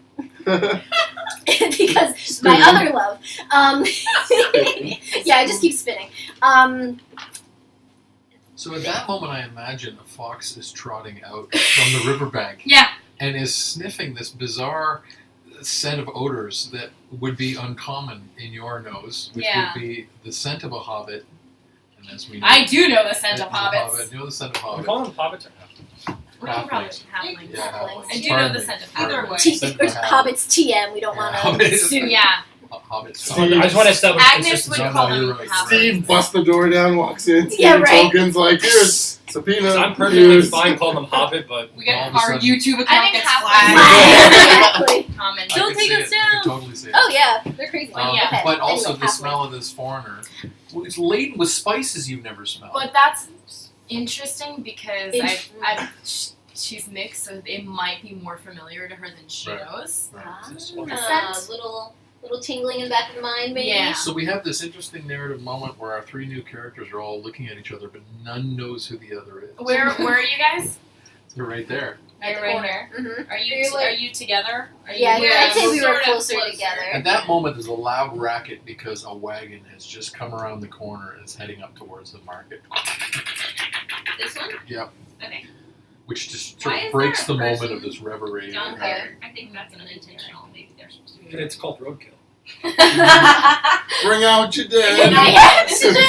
because my other love. Yeah, I just keep spinning. So at that moment, I imagine a fox is trotting out from the riverbank. Yeah. And is sniffing this bizarre scent of odors that would be uncommon in your nose, which Yeah. would be the scent of a hobbit. And as we know, I do know the scent of the hobbits. You know the scent of We hobbit. call them hobbits or half. We can probably Halflings. have like Yeah, Halflings. I do Pardon know the me. scent of Either hobbits. way. Scent Or of a habit. Hobbits TM. We don't Yeah, want Hobbit to is- sue. Yeah. Hobbits. I just want to establish Agnes consistency. would No, call no, you're them right. halflings. Steve busts the door down, walks in. Steve Yeah, right. Tolkien's like, here's subpoena. I'm perfectly here's- fine calling them hobbit, but We All get of a our sudden- YouTube I account think gets half flagged. Exactly. Comment. I Don't could take see us it. I down. could totally see it. Oh yeah, they're crazy. Yeah. Okay. But also Anyway, the halfway. smell of this foreigner, it's laden with spices you've never smelled. But that's interesting because It's- she's mixed, so it might be more familiar to her than she Right. knows. Little tingling in the back of the mind, maybe. Yeah. So we have this interesting narrative moment where our three new characters are all looking at each other, but none knows who the other is. Where are you guys? They're right there. You're right here. Mm-hmm. Are You're like- are you together? Are Yeah, you, I'd say we were sort of closer closer. together. At that moment, there's a loud racket because a wagon has just come around the corner and is heading up towards the market, This one? Yep. Okay. which just Why sort of is breaks the there a moment person of this reverie. Down here. I think that's unintentional. Maybe they're supposed to be. it's called roadkill. Bring out your dead. Yeah.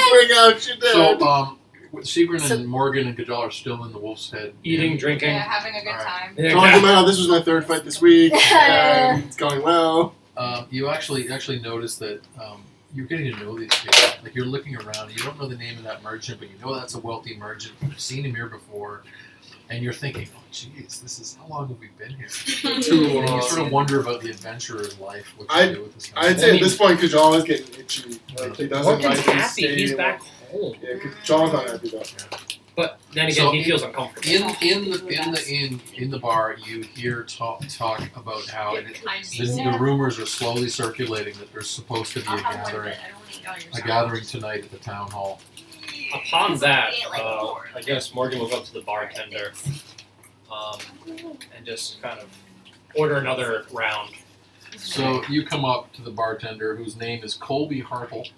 Bring out your dead. So, Seagrin So- and Morgan and Kajal are still in the Wolf's Head. Eating, drinking. Yeah, having a good Alright. time. Yeah, Talking exactly. about how this was my third fight this week. It's going well. You actually notice that you're getting to know these people. Like you're looking around, you don't know the name of that merchant, but you know that's a wealthy merchant. You've seen him here before, and you're thinking, "Oh, geez, this is how long have we been here?" Too And you long. sort of wonder about the adventurer's life. What I- you do with this guy. I'd say at this point, Kajal is getting itchy. Like, he doesn't Morgan's like to happy. stay. He's back home. Yeah, Kajal's not happy though. But then again, So he feels uncomfortable. in the bar, you hear talk about how the rumors are slowly circulating that there's supposed to be a gathering tonight at the town hall. Upon that, Yeah, like I guess Morgan will go up to the bartender and just kind of order another round. So you come up to the bartender, whose name is Colby Hartle,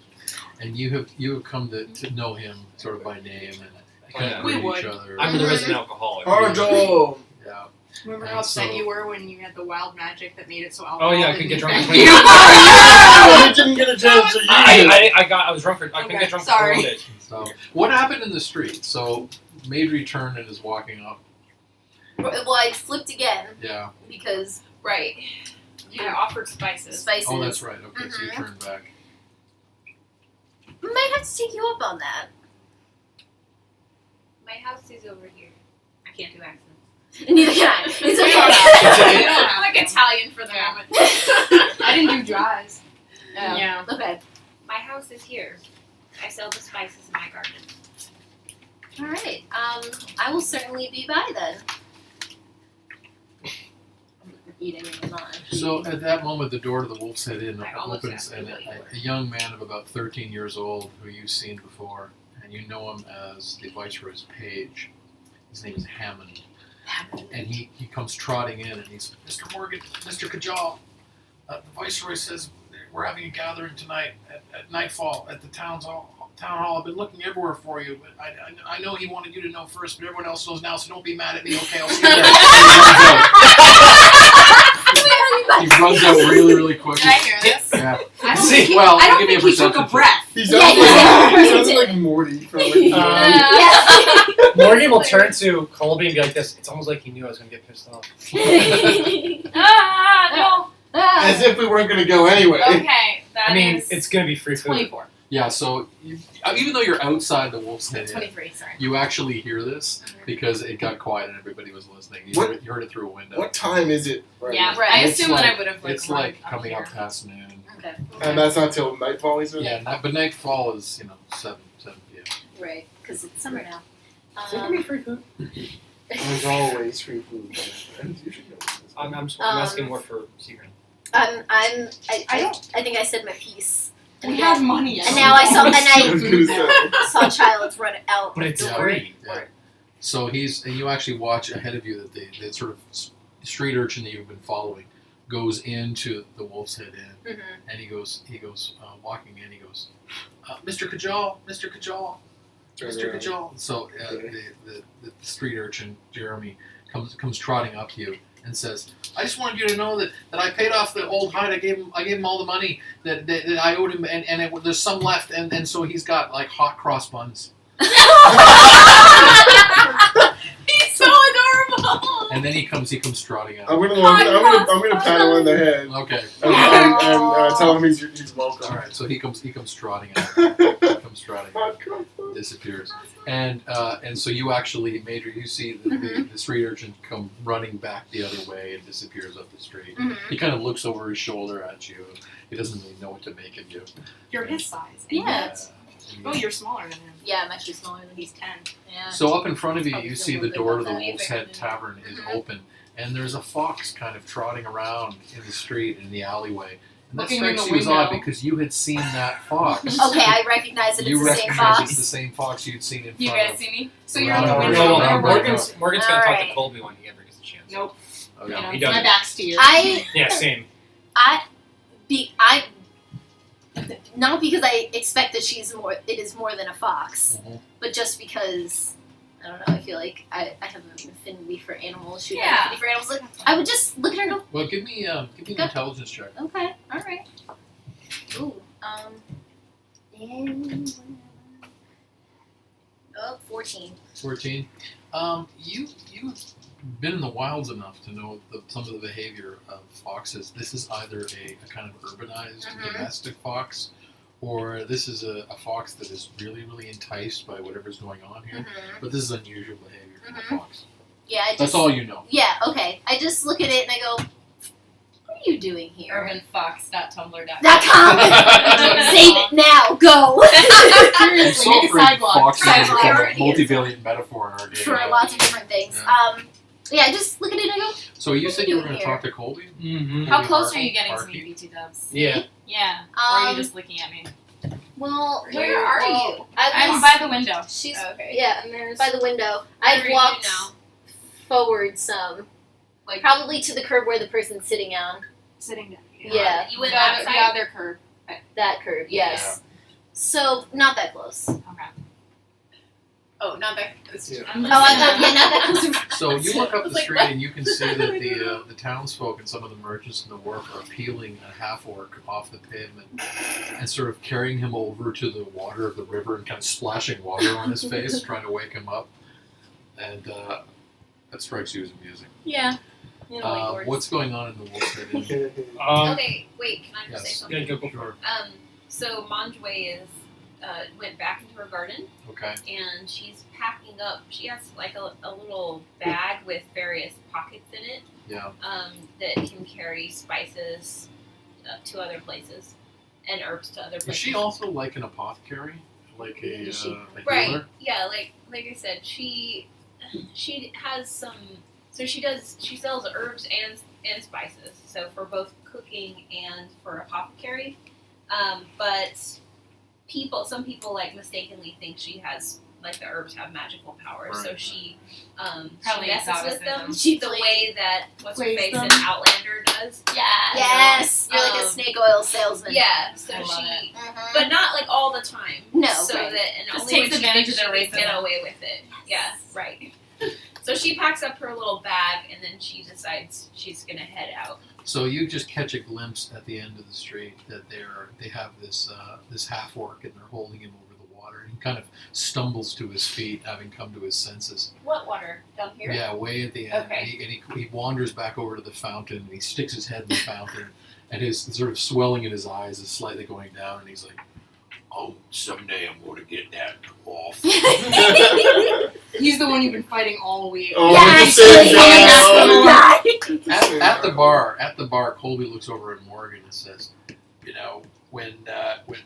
and you have come to know him sort of by name, and you kind of We greet would. each other. I'm the resident alcoholic. Harjo! Yeah. Remember And how upset so- you were when you had the wild magic that made it so Oh alcohol yeah, I could didn't get drunk. affect between- you? I didn't get a chance to use it. I was drunk. I couldn't Okay, get drunk sorry. for 1 day. So what happened in the street? So Maidry turned and is walking up. Well, I flipped again Yeah. because Right. I offered spices. spices. Oh, that's right. Okay, so you Mhm. turned back. Might have to take you up on that. My house is over here. I can't do accents. Neither can I. It's We okay. don't have We don't have I'm like to. Italian for the Yeah. moment. I didn't do dries. Yeah. Okay. My house is here. I sell the spices in my garden. All right. I will certainly be by then. I'm eating and not. So at that moment, the door to the Wolf's Head Inn I almost opens, asked and you what you a young man of about 13 years old, who you've seen before, and you know him as the Viceroy's page. His name is Hammond. And he comes trotting in, and he's, Mr. Morgan, Mr. Kajal, The Viceroy says we're having a gathering tonight at nightfall at the town hall. I've been looking everywhere for you, but I know he wanted you to know first, but everyone else knows now, so don't be mad at me. Okay, I'll see you there. He runs out really, really quickly. Did I hear this? Yeah. I don't See, think well, I don't give me a think he took a perception check. breath. He Yeah, sounds like Morty from like, Yeah. Morgan will turn to Colby and be like this. It's almost like he knew I was going to get pissed off. as if we weren't gonna go anyway. Okay, that I mean, is it's going to be free food. 24. Yeah, so even though you're outside the Wolf's Head Inn, 23, sorry. you actually hear this because it got quiet and everybody was listening. You heard it through a window. What time is it? Right Yeah, now? Right. I It's assume that like- I would have It's run like coming here. up past noon. Okay. And that's not till nightfall, is it? Yeah, but nightfall is 7 p.m. Right, because it's summer now. Is there gonna be free food? There's always free food. My friends. You should know this. I'm asking more for Seagrin. I think I said my piece. We have money. And now I saw, and I was gonna say. saw Childs run out. But it's the free. door. Yeah. So and you actually watch ahead of you that the sort of street urchin that you've been following goes into the Wolf's Head Inn, Mhm. and he goes walking in. He goes, Mr. Kajal, Mr. Kajal, Mr. Kajal. So the street urchin Jeremy comes trotting up to you and says, "I just wanted you to know that I paid off the old hide. I gave him all the money that I owed him, and there's some left, and so he's got like hot cross buns." He's so adorable! And then he comes trotting out. I'm gonna pat him on the head Okay. and tell him he's welcome. All right. So he comes trotting out. He comes trotting out. Disappears. And so you actually, Major, you see the street urchin come running back the other way and disappears up the street. Mhm. He kind of looks over his shoulder at you. He doesn't really know what to make of you. You're his size. Yeah. And- Oh, you're smaller than him. Yeah, I'm actually smaller than He's 10. Yeah. So up in front of you, Probably you feel see a the little door bit to the about that. Wolf's Head Tavern is open, and there's a fox kind of trotting around in the street in the alleyway. And that Looking in strikes the you as odd window. because you had seen that fox. Okay, I recognize it. It's You the same recognize fox. it's the same fox you'd seen in You front guys of. see me? So you're in the No, window. no, and no, we're- Morgan- Morgan's going to talk Alright. to Colby when he ever gets a chance. Nope. Okay. You know, He it's my doesn't. back's to you. Yeah, same. Not because I expect that it is more than a fox, Mhm. but just because, I don't know, I feel like I have an affinity for animals, shooting Yeah. affinity for animals. Like, I would just look at her and go, Well, give me an intelligence check. okay, alright. Ooh, and 14. 14. You've been in the wilds enough to know some of the behavior of foxes. This is either a kind of urbanized domestic fox, or this is a fox that is really, really enticed by whatever's going on here. Mhm. But this is unusual behavior from a fox. Yeah, I just, That's all you know. Yeah, okay. I just look at it and I go, what are you doing here? UrbanFox.tumblr.com. Save it now, go! I'm Seriously, so make a afraid sidewalk. foxes are Sidewalk. kind of Already a is. multivariate metaphor in our game. For lots of different things. Yeah. Yeah, I just look at it and I go, So you What said are you you were going to here? talk to Colby? Mm-hmm. How Colby close are Harkey? you getting to Harkey? me, BT Dubs? Yeah. Yeah. Or are Um, you just looking at me? well, Where are you? I'm by the window. She's Okay. yeah, And there's by the window. Where I'd are you walked now? forward some, Like probably to the curb where the person's sitting on. sitting down. Yeah, You went the outside. other curb. that curb. Yes. So not that close. Okay. Oh, not that. Yeah. I'm Oh, not listening. that close. So you look up the Like, street what? and you can see that the townsfolk and some of the merchants in the wharf are peeling a half-orc off the pavement and sort of carrying him over to the water of the river and kind of splashing water on his face, trying to wake him up. And that strikes you as amusing. Yeah. You know, like yours. What's going on in the Wolf's Head Inn? Okay, wait. Can I just say Yes. something? Go for it. So Manjway went back into her garden Okay. and she's packing up. She has like a little bag with various pockets in it Yeah. that can carry spices to other places and herbs to other places. Is she also like an apothecary? Like a Is she- a Right. healer? Yeah, like I said, she has some. So she sells herbs and spices. So for both cooking and for apothecary. But some people like mistakenly think she has like the herbs have magical powers, Right. so she Probably messes with exoticism. them She the plays- way that what's her plays face them. in Outlander does. Yes, you're like a Um, snake oil salesman. Yeah, so I love she, Mhm. but not like all the time. No, so right. that and Just only takes when she advantage thinks of their she can get racism. away with it. Yeah, right. So she packs up her little bag and then she decides she's gonna head out. So you just catch a glimpse at the end of the street that they have this half orc and they're holding him over the water. He kind of stumbles to his feet, having come to his senses. What water down here? Yeah, way at the end. Okay. And he wanders back over to the fountain and he sticks his head in the fountain, and his sort of swelling in his eyes is slightly going down, and he's like, "Oh, someday I'm going to get that off." He's the one you've been fighting all week. Oh, Yes, the same yes, guy. At the bar, Colby looks over at Morgan and says, "You know, when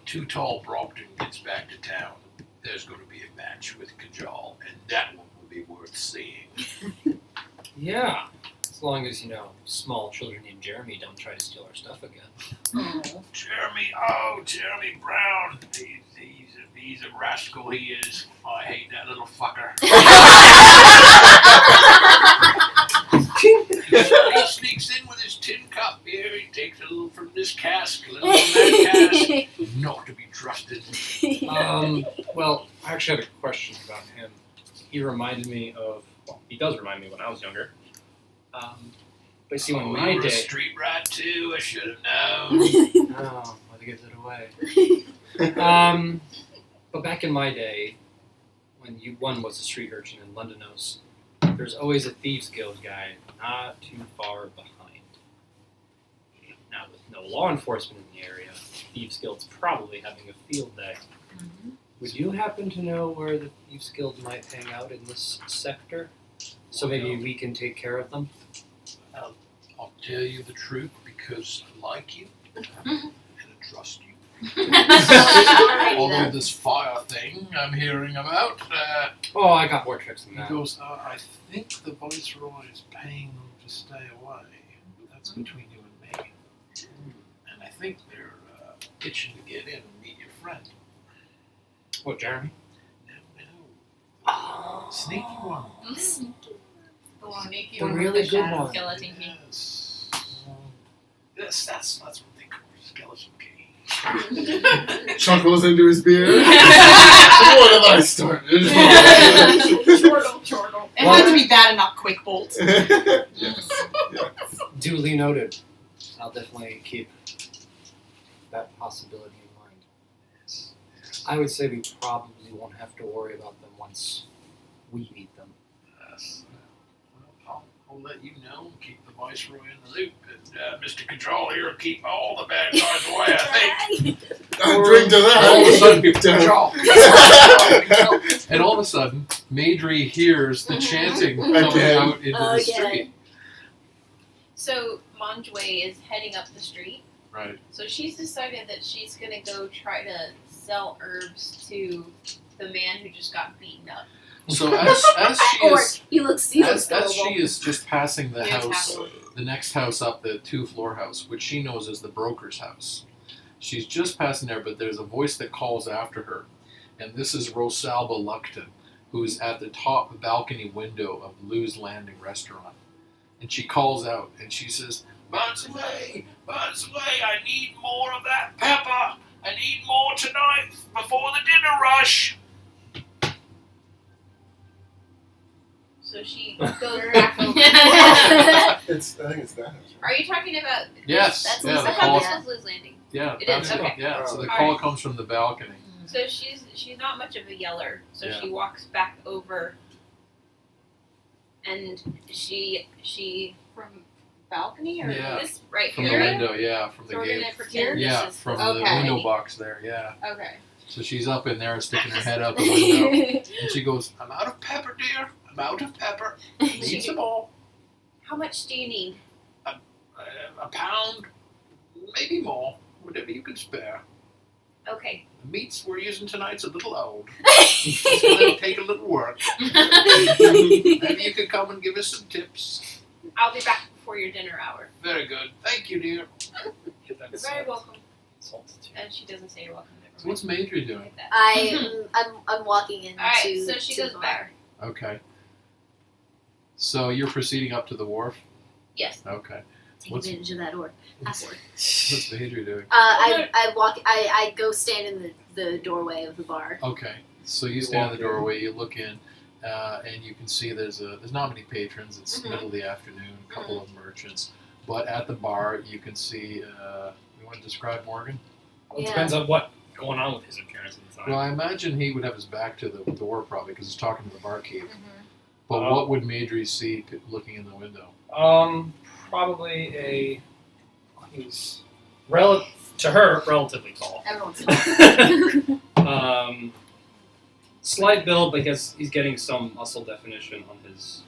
Too Tall Brompton gets back to town, there's going to be a match with Kajal, and that one will be worth seeing." Yeah. As long as, small children named Jeremy don't try to steal our stuff again. Jeremy Brown, he's a rascal. He is. I hate that little fucker. He sneaks in with his tin cup here. He takes a little from this cask, a little from that cask. Not to be trusted. Well, I actually had a question about him. He reminded me of, he does remind me when I was younger. But see, when my you were day... a street rat too. I should have known. Oh, why they give it away? But back in my day, when one was a street urchin in Londonos, there's always a Thieves Guild guy not too far behind. Now, with no law enforcement in the area, Thieves Guild's probably having a field day. Would you happen to know where the Thieves Guild might hang out in this sector? So maybe we can take care of them? I'll tell you the truth because I like you and I trust you. Although this fire thing I'm hearing about, Oh, I got more tricks than he that. goes, I think the Viceroy is paying them to stay away. That's between you and me. And I think they're itching to get in and meet your friend. What, Jeremy? No. Sneaky one. Sneaky The one with really the good shadow one. skeleton key. Yes, that's what they call skeleton key. Chuckles into his beard. What have I started? Chortle. It had to be that and not Quick Bolt. Yes. Duly noted. I'll definitely keep that possibility in mind. I would say we probably won't have to worry about them once we meet them. Yes. Well, I'll let you know and keep the Viceroy in the loop. And Mr. Control here will keep all the bad guys away, I think. I'll drink to that. All of a sudden, people Damn. Control. And all of a sudden, Madry hears the chanting coming Again. out into the street. So Monjway is heading up the street. Right. So she's decided that she's gonna go try to sell herbs to the man who just got beaten up. So as she Or is he looks as gullible. she is just passing the He is house, happy. the next house up, the 2-floor house, which she knows is the broker's house. She's just passing there, but there's a voice that calls after her, and this is Rosalba Luckton, who's at the top balcony window of Lou's Landing restaurant, and she calls out and she says, "Buzzway, Buzzway, I need more of that pepper. I need more tonight before the dinner rush." So she goes back over. I think it's that. Are you talking about? Yes, That's yeah, Lou's the I call. thought this was Lou's Landing. Yeah, It that's is, okay. yeah. So the All call right. comes from the balcony. So she's not much of a yeller. So Yeah. she walks back over, and she From balcony or Yeah. this right From the here. window, yeah, from the So we're gate. gonna pretend Yeah, this is from Okay. the window box there, yeah. Okay. So she's up in there sticking her head out the window. And she goes, "I'm out of pepper, dear. I'm out of pepper. Need some more. How much do you need? A pound, maybe more. Whatever you can spare. Okay. The meats we're using tonight's a little old. It's gonna take a little work. Maybe you could come and give us some tips." I'll be back before your dinner hour. Very good. Thank you, dear. Get that You're very salt. welcome. Salt too. And she doesn't say you're welcome. So what's Madry doing? I'm walking into. Alright, so she to goes the back. bar. Okay. So you're proceeding up to the wharf? Yes. Okay. Take What's- advantage of that or password. What's Madry doing? I go stand in the doorway of the bar. Okay. So you You stand in walk the doorway, you look in, and you can see there's not many patrons. It's Mhm. middle of the afternoon, a couple of merchants. But at the bar, you can see, you want to describe Morgan? Well, it Yeah. depends on what going on with his appearance at the time. Well, I imagine he would have his back to the door probably because he's talking to the barkeep. Mm-hmm. But Oh. what would Madry see looking in the window? Probably he's to her relatively tall. Everyone's Slight build because he's getting some muscle definition on his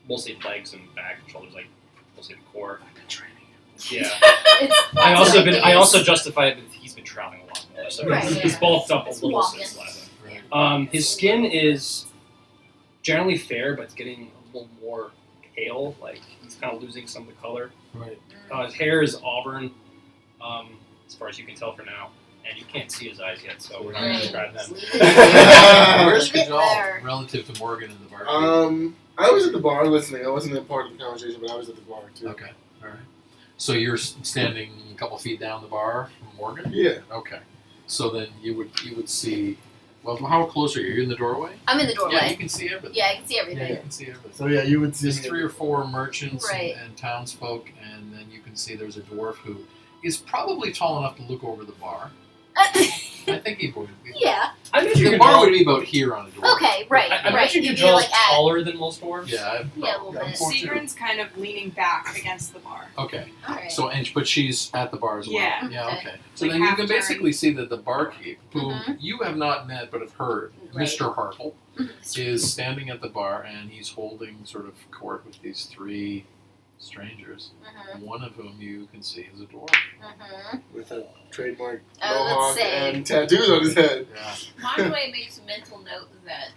mostly legs and back, shoulders, like mostly the core. I've been training. Yeah. It's I also justify it that he's been traveling a lot more, so Right, he's yeah. bulked up a It's little walking. since last time. Right. His skin is generally fair, but it's getting a little more pale. Like he's kind of losing some of the color. Right. His hair is auburn, as far as you can tell for now, and you can't see his eyes yet, so we're not going Right. to describe them. Where's Leave it Kajal there. relative to Morgan and the barkeep? I was at the bar listening. I wasn't a part of the conversation, but I was at the bar too. Okay. All right. So you're standing a couple feet down the bar from Morgan? Yeah. Okay. So then you would see. Well, how close are you? You're in the doorway. I'm in the Yeah, doorway. you can see everything. Yeah, I can see Yeah, everything. you can see everything. So yeah, you would see There's me. 3 or 4 merchants Right. and townsfolk, and then you can see there's a dwarf who is probably tall enough to look over the bar. I think he would be. Yeah. I imagine The bar would be about here on a door. Okay. Right. I right. imagine You'd be Kajal's like at. taller than most dwarves. Yeah. Yeah, a little bit. Unfortunately. Seagrin's kind of leaning back against the bar. Okay. All right. So, but she's at the bar as well. Yeah. Yeah. Okay. Okay. So Like then you half can turn. basically see that the barkeep, who Mhm. you have not met but have heard, Right. Mr. Hartle, Mhm. is standing at the bar and he's holding sort of court with these 3 strangers. Mhm. One of whom you can see is a dwarf. Mhm. with a trademark Oh, let's mohawk say. and tattoos on his head. Yeah. Monway makes a mental note that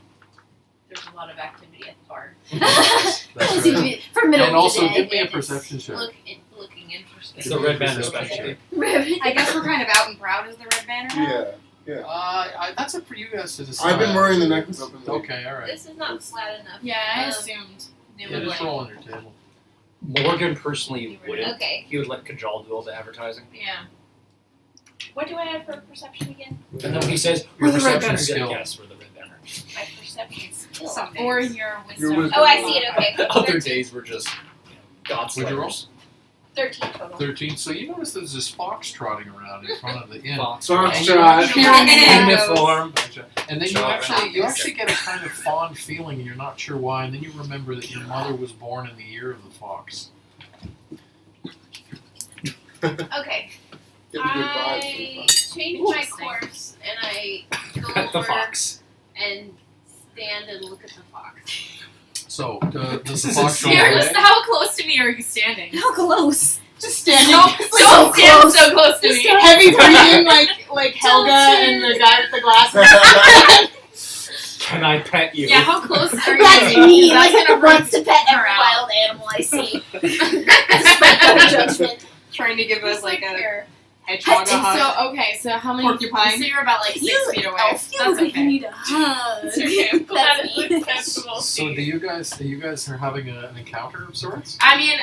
there's a lot of activity at the bar. That's Seems to right. be for middle And of also, the day. give me a It's perception check. Looking interesting. It's the red banner Perception specialty. check. I guess we're kind of out and proud as the red banner now. Yeah. That's up for you guys to decide. I've been wearing the necklace up in the Okay, all right. This is not flat enough. Yeah, I Um, assumed they Yeah, would just like. roll on your table. Morgan personally wouldn't. Okay. He would let Kajal do all the advertising. Yeah. What do I have for perception again? And then when he says, Your "We're the red perception banner," skill. yes, we're the red banner. My perception skill. Some Or days. your wisdom. wisdom. Oh, I see it. Okay. Other days were just God What'd you roll? slayers. 13 total. 13. So you notice there's this fox trotting around in front of the inn. Foxtrot. And you actually- Uniform. And then Shot. you actually get a kind of fond feeling, and you're not sure why. And then you remember that your mother was born in the year of the fox. Okay. Get the good vibes I from the fox. change my Interesting. course and I go The over fox. and stand and look at the fox. So does This the is fox run You're away? just how close to me are you standing? How close? Just standing. So stand so close to me. Heavy breathing like Helga and the guy with the glasses. Can I pet you? Yeah, how close are you? That's to me. That's Like gonna wants to pet every her out. wild animal I see. No judgment. Trying to give us Just like a here. hedgehog a hug. So okay, so how many? Porcupine. So you're about like 6 You feet away. elf, you That's look like you okay. need a hug. It's okay. I'm glad That's it me. looks acceptable. So do you guys are having an encounter of sorts? I mean,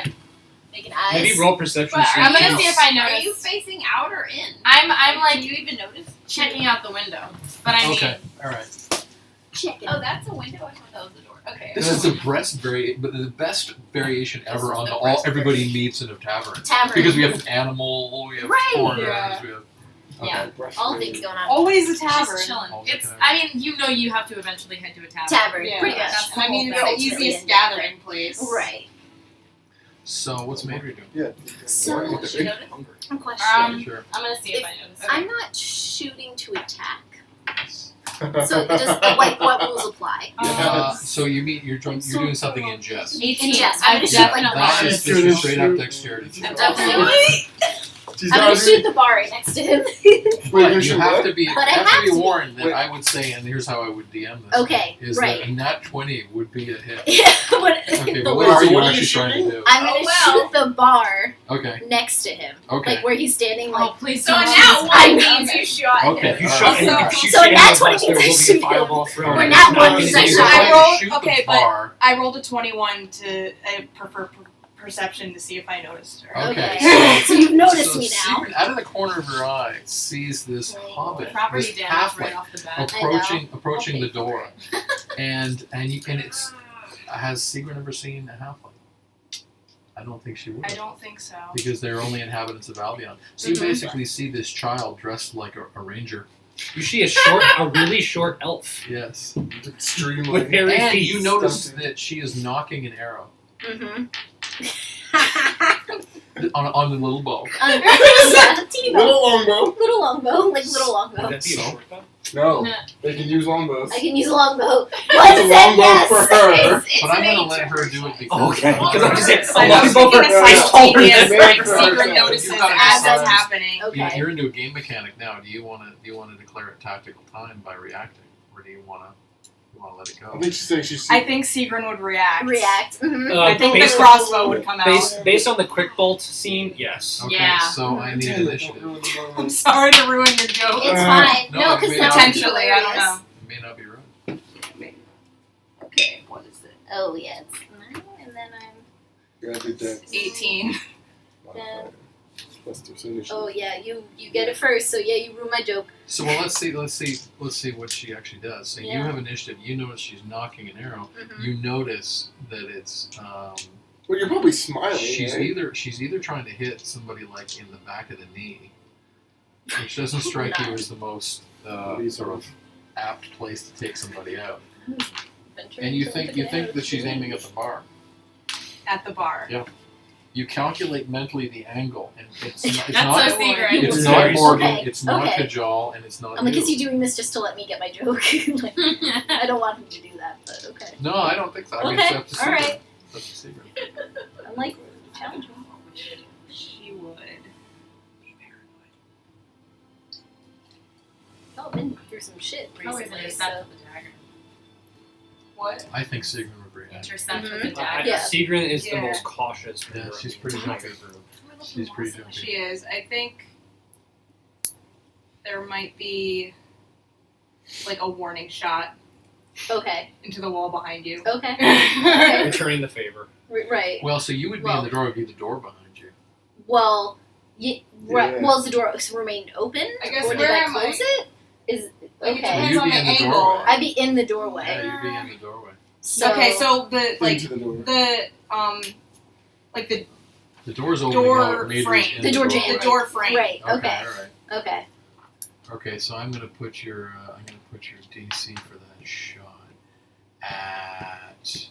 Making eyes. Maybe roll perception. But I'm check. gonna see if I Are you notice. facing out or in? I'm Can like you even notice? checking out the window, but I mean, Okay, all right. Check it. Oh, that's a window. I thought that was the door. Okay. This is the best variation This ever is on the the all breast everybody meets in a tavern. Tavern. Because we have an animal, we have Right. foreigners, Yeah. we have. Yeah. All things going on. Always a just tavern. chilling. All the It's. time. I mean, you know, you have to eventually head to a tavern. Tavern. Yeah. Pretty much. That's the I mean, it's whole the thing. Ultimately easiest a gathering place. Right. So what's Madry doing? Yeah. So- What? Did you notice? One question. Sure. I'm gonna see if I notice. I'm not shooting to attack. So what rules apply? So you're doing something in jest. 18. In jest. I'm I've gonna shoot like definitely. That is just a straight up dexterity. I'm definitely. She's I'm not gonna shoot the bar right next to him. Wait, But you're you sure have what? to be But I have to be. warned that Wait. I would say, and here's how I would DM this. Okay, Is right. that a nat 20 would be a hit. Yeah, but Okay, the but wait, what are so you what are you actually trying to shooting? do? I'm gonna shoot the bar Okay. next to him, Okay. like where he's standing. Oh, Like please So don't. now shoot one this. means you shot Okay. him. If you All shot right. him, So- if you so shoot him that's in the what bus, it there means will to be a shoot him. fireball thrown. We're and not it's one gonna section. be So you're I trying rolled- to shoot okay, the but- bar. I rolled a 21 to prefer perception to see if I noticed her. Okay. Okay. So you've noticed so me now. Secret, out of the corner of her eye, sees this hobbit, Property this damage halfling, right off the bat. approaching I'll the pay for door, and it's has Sigrun ever seen a halfling? I don't think she would. I don't think so. Because they're only inhabitants of Albion. So you Mhm. basically see this child dressed like a ranger. You see a really short elf Yes. Extremely. with hairy And feet. you notice Something. that she is knocking an arrow Mm-hmm. on the little bow. Yeah, teeny bow. Little longbow. Little longbow, like little Would longbow. that be a So- short bow? No, No. they can use longbows. I can use a longbow. One It's a said longbow yes. for her. It's But I'm made going to let to her do it because Oh, okay. Because I was saying, I a was longbow thinking for a Yeah. simultaneous, Yeah. like, Yeah. secret Yeah. notices You've got as to it's decide. happening. Okay. You're into a game mechanic now. Do you want to declare a tactical time by reacting, or do you want to let it I go? think she's saying she's. I think Sigrun would react. React. Mm-hmm. I think the based, crossbow would come out. based on the quick bolt scene, yes. Okay, Yeah. so I need Damn it, don't initiative. ruin the I'm moment. sorry to ruin your joke. It's fine. No, No, it because may now not it's be. Potentially, I don't hilarious. know. It may not be right. Okay, what is it? Oh yeah, it's 9, and then I'm. Yeah, I did that. 18. Modifier. Plus 2, so initiative. Oh yeah, you get it first. So yeah, you ruined my joke. So well, let's see what she actually does. So you Yeah. have initiative. You notice she's knocking an arrow. Mm-hmm. You notice that it's Well, you're probably smiling. she's right? either trying to hit somebody like in the back of the knee, which doesn't strike you as the most sort of apt place to take somebody out. And you think that she's aiming at the bar. At the bar. Yeah. You calculate mentally the angle, and it's That's not so secret. it's It's not very Morgan, okay, it's not okay. Kajal, and it's not I'm like, you. is he doing this just to let me get my joke? Like, I don't want him to do that, but okay. No, I don't think so. I mean, it's Okay, up to all Secret. right. It's up to Secret. I'm like, challenge me. She would. Oh, I've been through some shit Always recently. intercept So. with the dagger. What? I think Sigmund would react. Intercept with Mhm. the dagger. Yeah. Sigrun is the Yeah. most cautious. Yeah, member. she's pretty jumpy. She's pretty jumpy. She is. I think there might be like a warning shot Okay. into the wall behind you. Okay. Returning the favor. Right. Well, so you would be in the door. Would be the door behind you. Well, right. Yeah. Well, is the door remain open? I guess or did where I am I? close it? Is Like, it okay. depends You'd on be the in the angle. doorway. I'd be in the doorway. Yeah, you'd be in the doorway. So, Okay, so the like Into the door. the like the The door's open. Door Mater's frame. in The door doorway. jamb. the door frame. right. Okay. Okay. All right. Okay. Okay. So I'm gonna put your DC for that shot at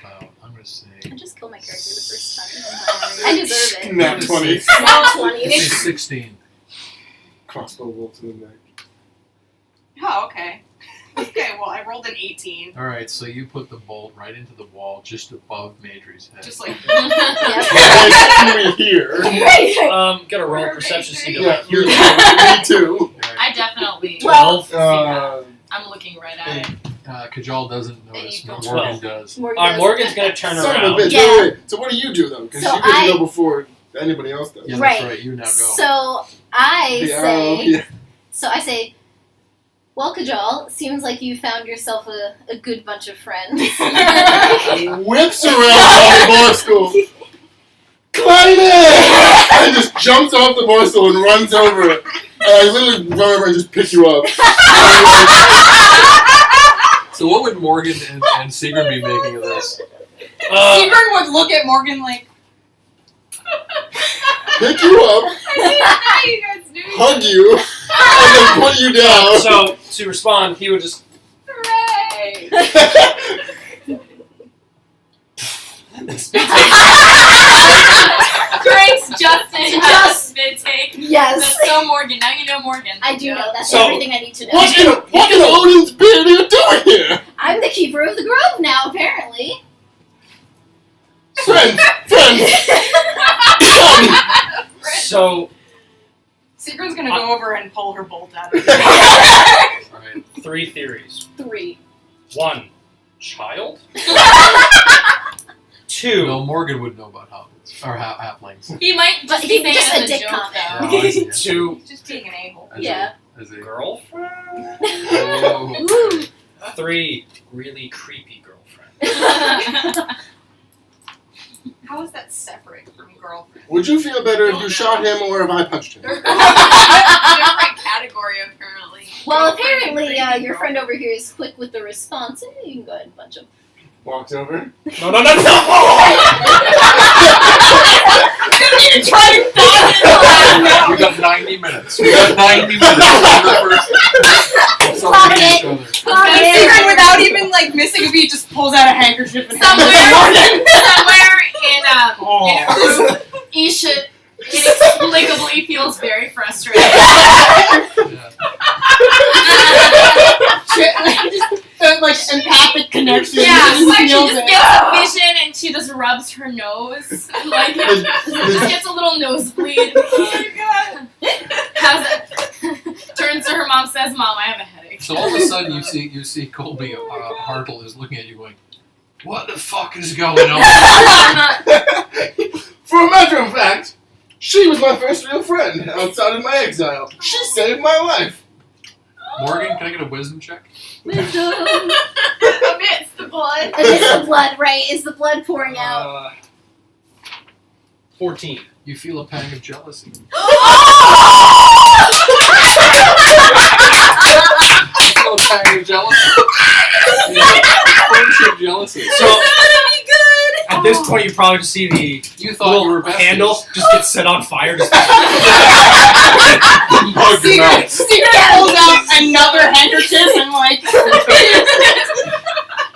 about. I'm gonna say. I just killed my character the first time. I deserve it. Nat 20. Not 20. Let's say 16. Crossbow bolt to the neck. Oh, okay. Okay, well I rolled an 18. All right. So you put the bolt right into the wall, just above Madry's head. Just like Right here. Right. Get a roll Her perception so you Yeah, can you hear me too. I definitely Well- see that. 12. I'm looking right at it. Kajal doesn't notice, but April Morgan 12. does. Morgan Alright, does. Morgan's gonna turn Son of a around. bitch. Yeah. Wait. So what do you do though? Because So you get I- to go before anybody else does. Yeah, Right. that's right. You now go. So I The say. arrow, yeah. So I say. Well, Kajal, seems like you found yourself a good bunch of friends. Whips around the bar stool. Climb it! And just jumps off the bar stool and runs over it. And I literally run over and just pick you up. So what would Morgan and Sigrun be making of this? Secret would look at Morgan like, Pick you up, How you guys do hug you, and then put you down. So to respond, he would just Hooray! Grace, Justin, Just- mid take. Yes. That's so Morgan. Now you know Morgan. I do know. That's So- everything I need to know. What in Odin's beard are you doing here? I'm the keeper of the grove now, apparently. Friends! Son! So, Secret's gonna go over and pull her bolt out of it. All right. 3 theories. 3. 1, child. Well, 2, Morgan would know about hobbits or halflings. He might But just he be just saying a as dick joke, comment. though. Yeah, I see. 2, Just being an a-hole. As Yeah. As a girlfriend. oh, 3, really creepy girlfriend. How is that separate from girlfriend? Would you feel better if you shot him or if I punched him? Different category, apparently. Well, Girlfriend and apparently, creepy your girlfriend. friend over here is quick with the response, and you can go ahead and punch him. Walked over. No, no, no, no! You're trying to dodge we got 90 minutes. We got 90 minutes. We're Clock each it. other. Secret, without even like missing a beat, just pulls out a handkerchief and somewhere in Oh. Isha inexplicably feels very frustrated. Yeah. like empathic connection. Yeah, She like she feels just it. gets a vision and she just rubs her nose. Like just gets a little nosebleed. Oh my god. How's it? Turns to her mom, says, "Mom, I have a headache." So all of a sudden you see Colby Hartle is looking at you going, "What the fuck is going on?" For a matter of fact, she was my first real friend outside of my exile. She saved my life. Morgan, can I get a wisdom check? Wisdom. Amidst the blood. It's the blood, right? Is the blood pouring out? 14. You feel a pang of jealousy. You feel a pang of jealousy. Friendship jealousy. So, at this point, you probably just see the You thought you were besties. handle just get set on fire. Just Mug your mouth. Secret pulls out another handkerchief and like.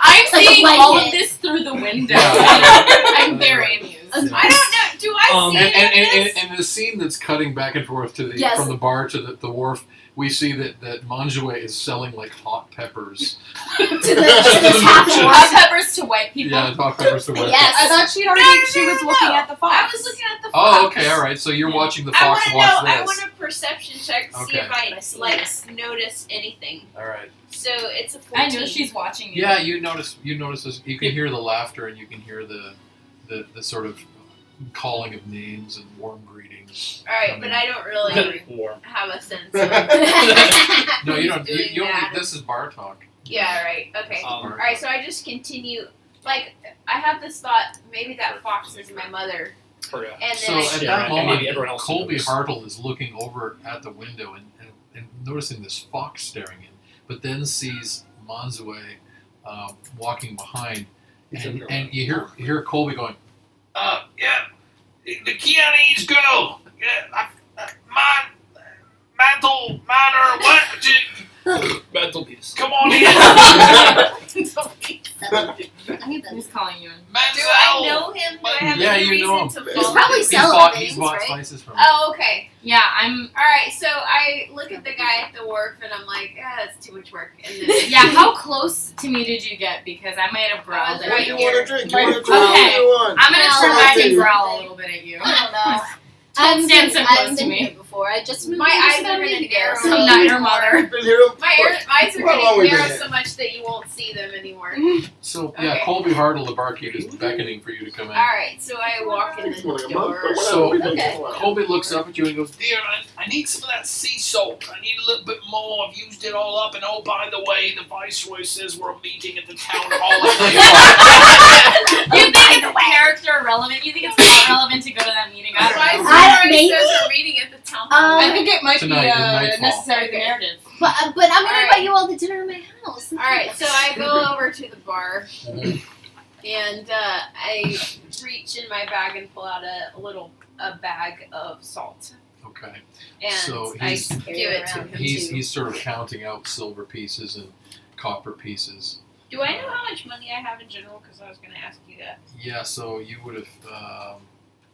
I'm Like a seeing all of blanket. this through the window. Yeah. I'm very amused. I don't know. Do I see any of this? And the scene that's cutting back and forth to the Yes. from the bar to the wharf, we see that Manjue is selling like hot peppers. To the tap Hot peppers to white people. Yeah, hot peppers to white. Yes. I thought she'd already. She was looking at the fox. I was looking at the fox. Oh, okay, all right. So you're watching the I fox want to watch know. I this. want a perception check to see Okay. if I I see like this. notice anything. All right. So it's a 14. I know she's watching you. Yeah, you notice this. You can hear the laughter and you can hear the sort of calling of names and warm greetings. All right, but I don't really warm. have a sense of. No, you who's don't. doing You only. that. This is bar talk. Yeah. Right. Okay. Um, All right. So I just continue. Like I have this thought. Maybe that fox is my mother, and then So I at Yeah, that and moment, maybe everyone else Colby knows. Hartle is looking over at the window and noticing this fox staring in, but then sees Manzue walking behind, and you hear Colby going, "Yeah, the Kianese girl, yeah, mantle, manor, what? Mantelpiece. Come on in, Who's calling you? do I know him? Do I have Yeah, any you know reason to He's follow probably him? selling He's things, bought right? spices from. Oh, okay. Yeah, I'm. All right. So I look at the guy at the wharf, and I'm like, that's too much work. And then Yeah, how close to me did you get? Because I might have growled I was at What right do you. you want to drink? You want to drink? Okay. What do you want? I'm gonna Well, turn I'll back take and growl a something. little bit at you. I don't know. Don't stand so I close haven't to been me. here before. I just moved My here eyes about are a gonna week narrow. ago, I'm so- not your mother. Been here my eyes are How long getting we been narrow here? so much that you won't see them anymore. So yeah, Okay. Colby Hartle, the barkeep, is beckoning for you to come in. All right. So I walk in It's the only a month, door. but whatever. So- We've been Okay. here a while. Colby looks up at you and goes, "Dear, I need some of that sea salt. I need a little bit more. I've used it all up. And oh, by the way, the viceroy says we're meeting at the town hall at 3 o'clock." You think it's character relevant? You think it's not relevant to go to that meeting? I Why don't is know. I don't- it maybe. says we're meeting at the town hall? I think it might Tonight, be in Nightfall. necessary to the Okay. narrative. But I'm gonna Alright. invite you all to dinner at my house. All right. So I go over to the bar, Mhm. and I reach in my bag and pull out a bag of salt, Okay. and So I he's- give it to him He's too. he's sort of counting out silver pieces and copper pieces. Do I know how much money I have in general? Because I was going to ask you that. Yeah. So you would have.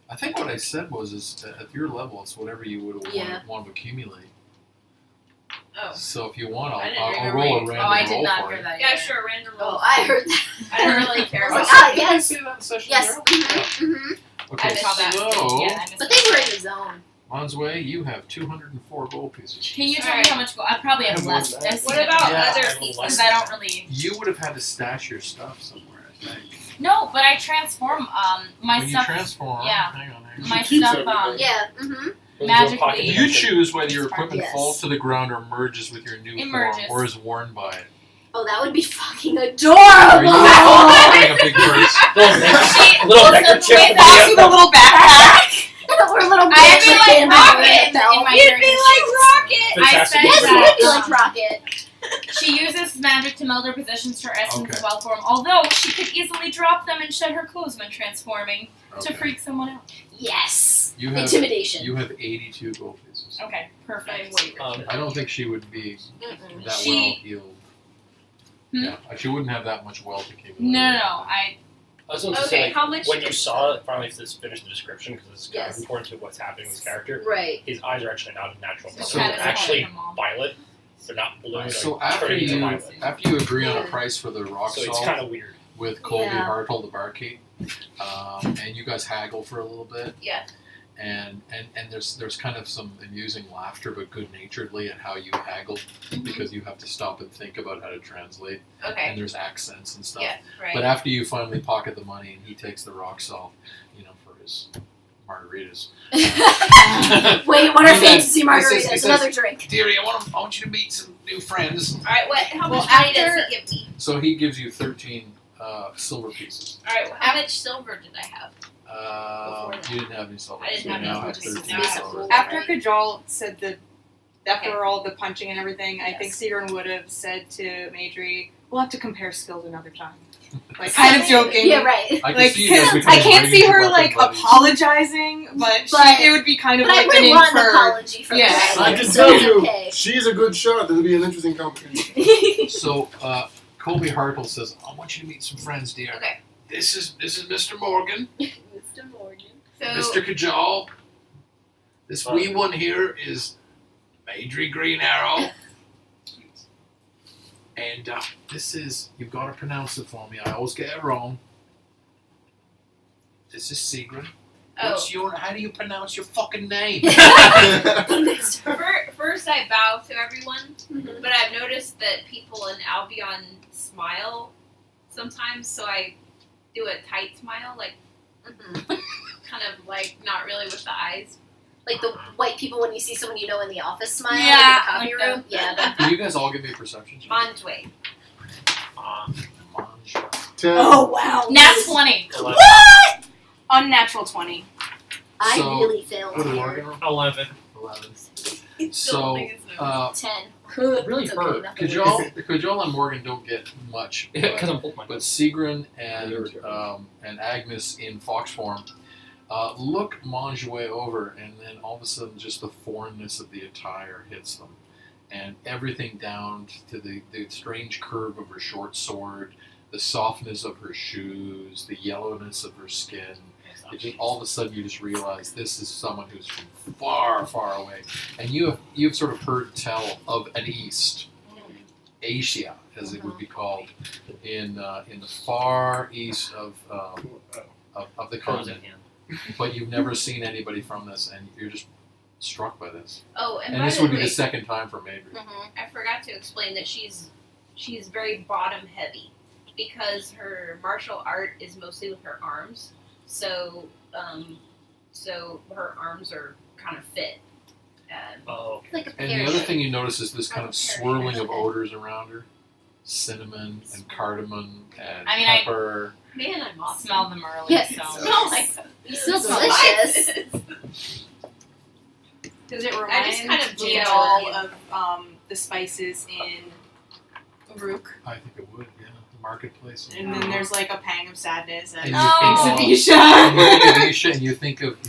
I think what I said is at your level, it's whatever you would Yeah. want to accumulate. Oh. So if you want, I didn't I'll remember roll a you- random Oh, I roll did not for hear you. that. Yeah, either. sure, random roll. Oh, I heard that. I don't really care I was about like, that. oh, yes. See that in session Yes. zero? Mm-hmm. Okay. I saw that. So Yeah, I missed But that. they were in the zone. Mansway, you have 204 gold pieces. Can you tell me how much gold? I probably have less. More than that. What about Yeah, other I have pieces? Because I don't really. You would have had to stash your stuff somewhere, I think. No, but I transform my when stuff. you transform, yeah. hang on. My She keeps stuff. everything. Yeah. Mm-hmm. Magically. You choose whether your equipment Yes. falls to the ground or merges with your new It form merges. or is worn by it. Oh, that would be fucking Are you adorable. wearing a big purse? Little neckerchief. with Pass me the little backpack. Or a little I'd be bitch like in Rocket my in my You'd character be like sheets. Rocket. I Fantastic. said Yes, that. it would be like Rocket. She uses magic to meld her possessions to her essence Okay. of well form, although she could easily drop them and shed her clothes when transforming to freak someone out. Yes. You have Intimidation. You have 82 gold pieces. Okay, perfect. I don't think she would be Mm-mm. that She- well healed. Hmm? Yeah, she wouldn't have that much wealth accumulated. No, I was going to Okay, say, like, how much when you does saw it, finally just finish the description because it's kind Yes. of important to what's happening with this character. Right. His eyes are actually not a natural color. So- They're actually Like a mom. violet. They're not blue. They're So after turning into you violet. agree on a Yeah. price for the rock So it's salt kind of weird. with Colby Yeah. Hartle, the barkeep, and you guys haggle for a little bit, Yeah. and there's kind of some amusing laughter, but good naturedly at how you haggle because you have to stop and think about how to translate, Okay. and there's accents and stuff. Yeah. Right. But after you finally pocket the money and he takes the rock salt, for his margaritas. Wait, what are He says- fantasy he margaritas? says- Another drink. Dearie, I want you to meet some new friends. All right. What? How Well, much money does after- he give me? So he gives you 13 silver pieces. All right. How much silver did I have? Before that. You didn't have any silver. I didn't so have you any now have silver. 13 Now silver. After Right. Kajal said after Okay. all the punching and everything, I think Yes. Sigrun would have said to Maedry, "We'll have to compare skills another time." Like kind of joking. Yeah, right. I can Like, see you guys I becoming can't very see her weapon like buddies. apologizing, but, But- it would be kind of But I like an would want an inferred. apology for Yeah. that. I can So tell it's you, okay. she's a good shot. That'll be an interesting competition. So Colby Hartle says, "I want you to meet some friends, dear. Okay. This is Mr. Morgan, Mr. Morgan. So. Mr. Kajal. This wee one here is Maedry Green Arrow." And this is, you've got to pronounce it for me. I always get it wrong. This is Sigrun. Oh. How do you pronounce your fucking name? First, I bow to everyone, Mhm. but I've noticed that people in Albion smile sometimes, so I do a tight smile, like Mhm. kind of like not really with the eyes. Like the white people when you see someone you know in the office smile Yeah, in the copy like room. Yeah, that. Can you guys all give me a perception check? Manjway. Manj. 10. Oh wow. Nat 20. 11. Unnatural 20. I So- really failed What did here. Morgan roll? 11. 11. Still So, think it's no. 10. Really It's hurt. okay, nothing worse. Kajal and Morgan don't get much, Because but, I'm both my but Sigrun and Agnes in fox form look Manjway over, and then all of a sudden just the foreignness of the attire hits them. And everything down to the strange curve of her short sword, the softness of her shoes, the yellowness of her skin. It just, all of a sudden you just realize this is someone who's from far, far away. And you've sort of heard tell of an East, Asia, as it would be called, in the far east of the continent. But you've never seen anybody from this, and you're just struck by this. Oh, and And by this the would be way, the second time for Maedry. Mhm. I forgot to explain that she's very bottom heavy because her martial art is mostly with her arms. So her arms are kind of fit. Oh, okay. Like a And the other thing you notice is this kind of Like a swirling of parachute. odors around her. Cinnamon and cardamom and I mean, I- pepper. Man, I'm awesome. Smell them early, Yes. so. Smell like You smell smell delicious. Does it I remind just kind of you do at it all already. of the spices in Rook? I think it would, yeah. The marketplace. And then there's like a pang of sadness And and you Oh. think Isha. and you think of Isha, and you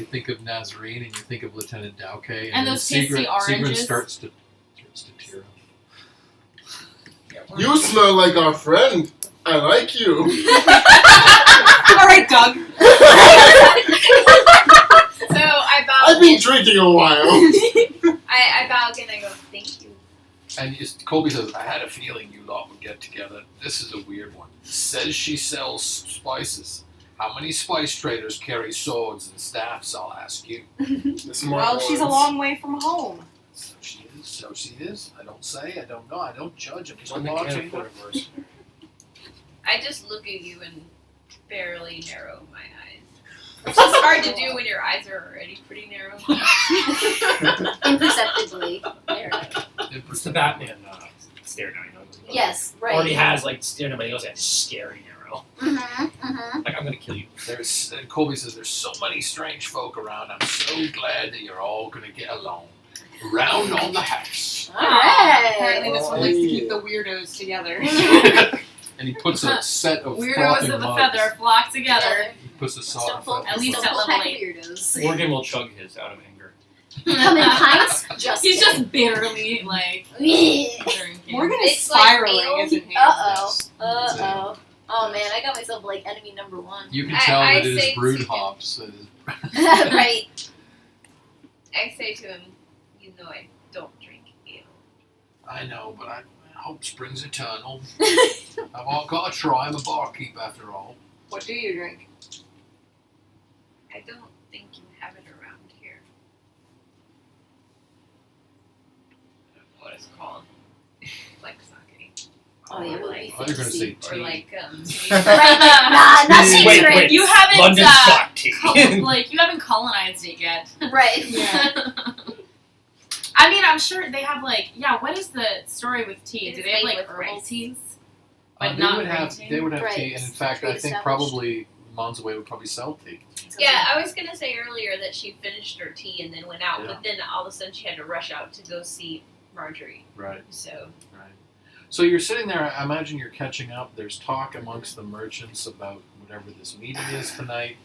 think of Nazarene, and you think of Lieutenant Dauke, and then those tasty Sigrun oranges. starts to tear up. You smell like our friend. I like you. All right, Doug. So I bow. I've been drinking a while. I bow again. I go, thank you. And Colby says, "I had a feeling you lot would get together. This is a weird one. Says she sells spices. How many spice traders carry swords and staffs, I'll ask you. The smart Well, she's a ones. long way from home. So she is, so she is. I don't say, I don't know, I don't judge. I'm just a One that can't bartender. afford a mercy. I just look at you and barely narrow my eyes. Which is hard to do when your eyes are already pretty narrow. Imperceptibly. It's the Batman stare down. You know, Yes, right. Already has like stare down, but he also has scary narrow. Mm-hmm. Like I'm gonna kill you. There's Colby says there's so many strange folk around. I'm so glad that you're all gonna get along. Round on the house. Alright. Apparently, this one likes to keep the weirdos together. And he puts a set of Weirdos frothing of a mugs. feather flock together. He puts a salt Stuff full, of At least stuff at full level pack of 8. weirdos. Morgan will chug his out of anger. Come in pints, just He's kidding. just bitterly like Yeah. drinking. Morgan is It's like spiraling, ale. isn't he? Uh-oh. Yes. Uh-oh. Oh man, I got myself like enemy number 1. You can I- tell I that it say is brewed to him- hops. It is Right. I say to him, you know I don't drink ale. I know, but I hope spring's eternal. I've all got to try. I'm a barkeep after all. What do you drink? I don't think you have it around here. I don't know what it's called. Like sake. Oh, yeah, Or we'll like, be Oh, you're gonna say fancy. or tea. like Right, like, not Wait, secret. wait. You haven't London stock tea. like you haven't colonized it yet. Right. Yeah. I mean, I'm sure they have like what is the story with tea? Do It's they have made like with herbal rice. teas? But They not would have green tea? they would have Right. tea, and in fact, I think Pre-established. probably Monzaway would probably sell tea. Yeah, I was gonna say earlier that she finished her tea and then went out, Yeah. but then all of a sudden she had to rush out to go see Marjorie. Right. So Right. So you're sitting there. I imagine you're catching up. There's talk amongst the merchants about whatever this meeting is tonight.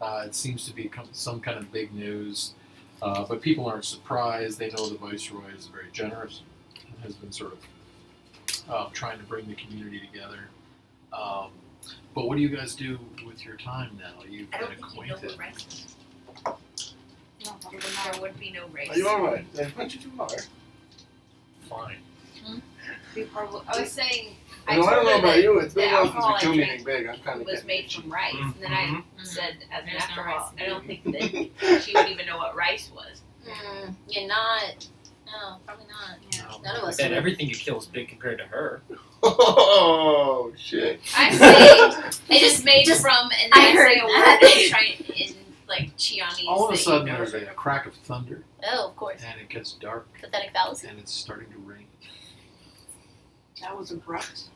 It seems to be some kind of big news, but people aren't surprised. They know the viceroy is very generous and has been sort of trying to bring the community together. But what do you guys do with your time now? You've I been don't think you know acquainted. what rice is. No, probably There not. would be no race. Are you alright? What you do alright? Fine. We probably. I was saying, I don't told know her about that you. It's been the a while since alcohol we I killed drank anything big. I'm kind of was made from rice, and then I said as an There's no afterthought, rice. I don't think that she would even know what rice was. You're not. No, probably not. Yeah. None of us And would. everything you kill is big compared to her. Oh shit! I say it is made from, and then I I, heard say a that. word in, in like Chianese. All of a that sudden, you know there's a crack of thunder, Oh, of course. and it gets dark, Pathetic fallacy. and it's starting to rain. That was abrupt.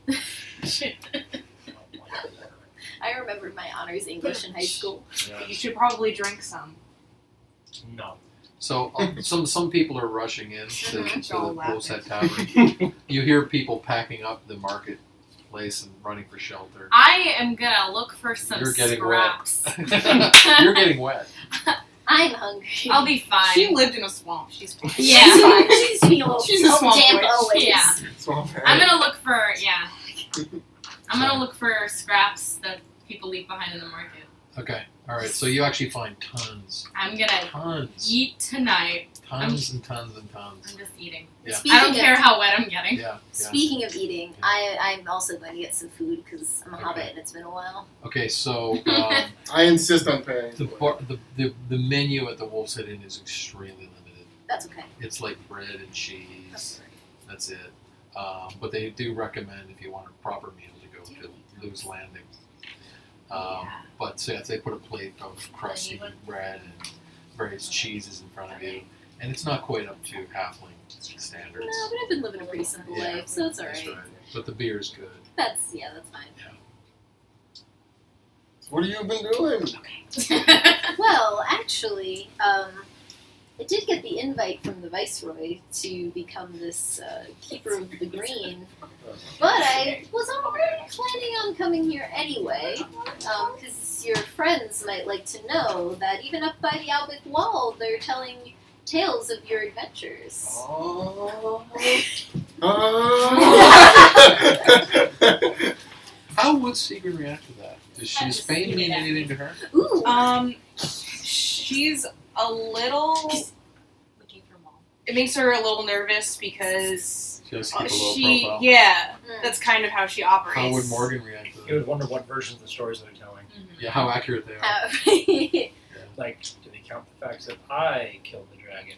I remember my honors English in high school. You should probably drink some. No. So some people are rushing in to All the Bull's laughing. Head Tavern. You hear people packing up the marketplace and running for shelter. I am gonna look for some You're getting scraps. You're getting wet. I'm hungry. I'll be fine. She lived in a swamp. She's fine. Yeah. She's fine. She's being a little She's a swamp damp witch. always. Yeah. Swamp I'm gonna look for I'm gonna look for scraps that people leave behind in the market. Okay. All right. So you actually find tons, I'm gonna tons, eat tonight. tons and tons and tons. I'm just eating. Yeah. Speaking I don't of, care how wet I'm getting. Yeah. Yeah. Speaking of eating, I'm also going to get some food because I'm a hobbit and it's been a while. Okay. So I insist on paying. the menu at the Wolf's Head Inn is extremely limited. That's okay. It's like bread and cheese. That's it. But they do recommend if you want a proper meal to go to Lou's Landing. But so if they put a plate of crusty bread and various cheeses in front of you, and it's not quite up to halfling standards. No, but I've been living a pretty simple Yeah, life, so it's That's alright. right. But the beer is good. That's fine. What have you been doing? Well, actually, I did get the invite from the Viceroy to become this Keeper of the Green, but I was already planning on coming here anyway, because your friends might like to know that even up by the Albic Wall, they're telling tales of your adventures. Oh. How would Sigrid react to that? Does I'm Does just Spain mean seeing it. anything to her? Ooh. She's a little. Looking for mom. It makes her a little nervous because She has to keep a low She, profile. yeah, Mm. that's kind of how she operates. How would Morgan react to You that? would wonder what versions of the stories they're telling. Yeah, how accurate they are. Like, do they count the facts that I killed the dragon?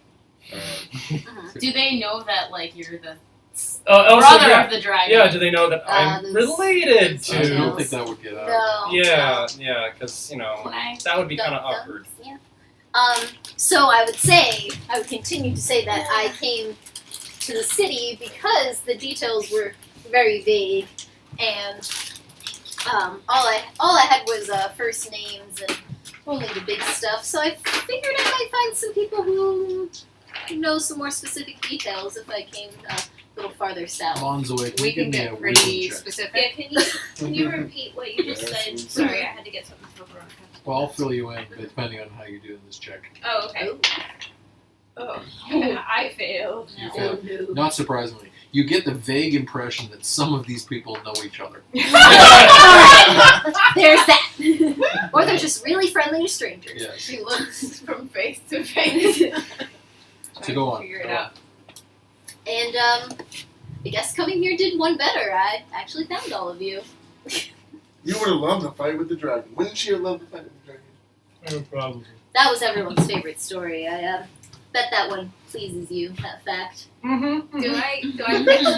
Do they know that like you're the Also, brother of the dragon? yeah, do they know that I'm there's- related I don't to? think that would get out. No. Yeah, because Why? that would be kind of Dum-dums, awkward. Yeah. So I would continue to say that I came to the city because the details were very vague, and all I had was first names and only the big stuff. So I figured I might find some people who know some more specific details if I came a little farther south. Monzoe, can We you give can me get a pretty wisdom check? specific. Yeah, can you repeat what you just said? Sorry, I had to get something for Veronica. Well, I'll fill you in, depending on how you do in this check. Oh, okay. Ooh. Oh, I failed. You Oh, failed. no. Not surprisingly, you get the vague impression that some of these people know each other. There's that. Or they're just really friendly to strangers. Yes. She looks from face to face. So go on. Figure it Go on. out. And I guess coming here did one better. I actually found all of you. You would have loved the fight with the dragon. Wouldn't she have loved the fight with the dragon? No problem. That was everyone's favorite story. I bet that one pleases you, that fact. Mm-hmm. Do I pitch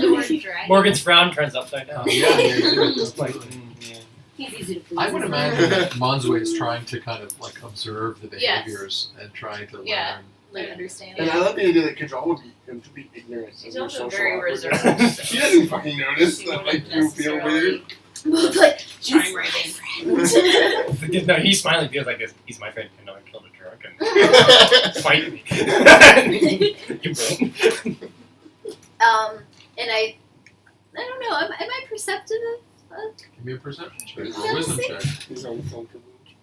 the word dragon? Morgan's frown turns upside down. Yeah, It's like, yeah. He's easy to please. I would isn't imagine that Monzoe is trying to kind of like observe the Yes. behaviors and trying to Yeah. learn. he? Like, understand. And I love the idea that Kajal would be him to be ignorant. She's of your also social very awkwardness. reserved, so- She doesn't fucking notice She that wouldn't like you feel weird. But Chime right in. no, he's smiling because like this. He's my friend. I know I killed a drunk and fight me. You won't. And I don't know. Am I perceptive of? Give me a perception check Yeah, or a wisdom see? check. He's on phone privilege.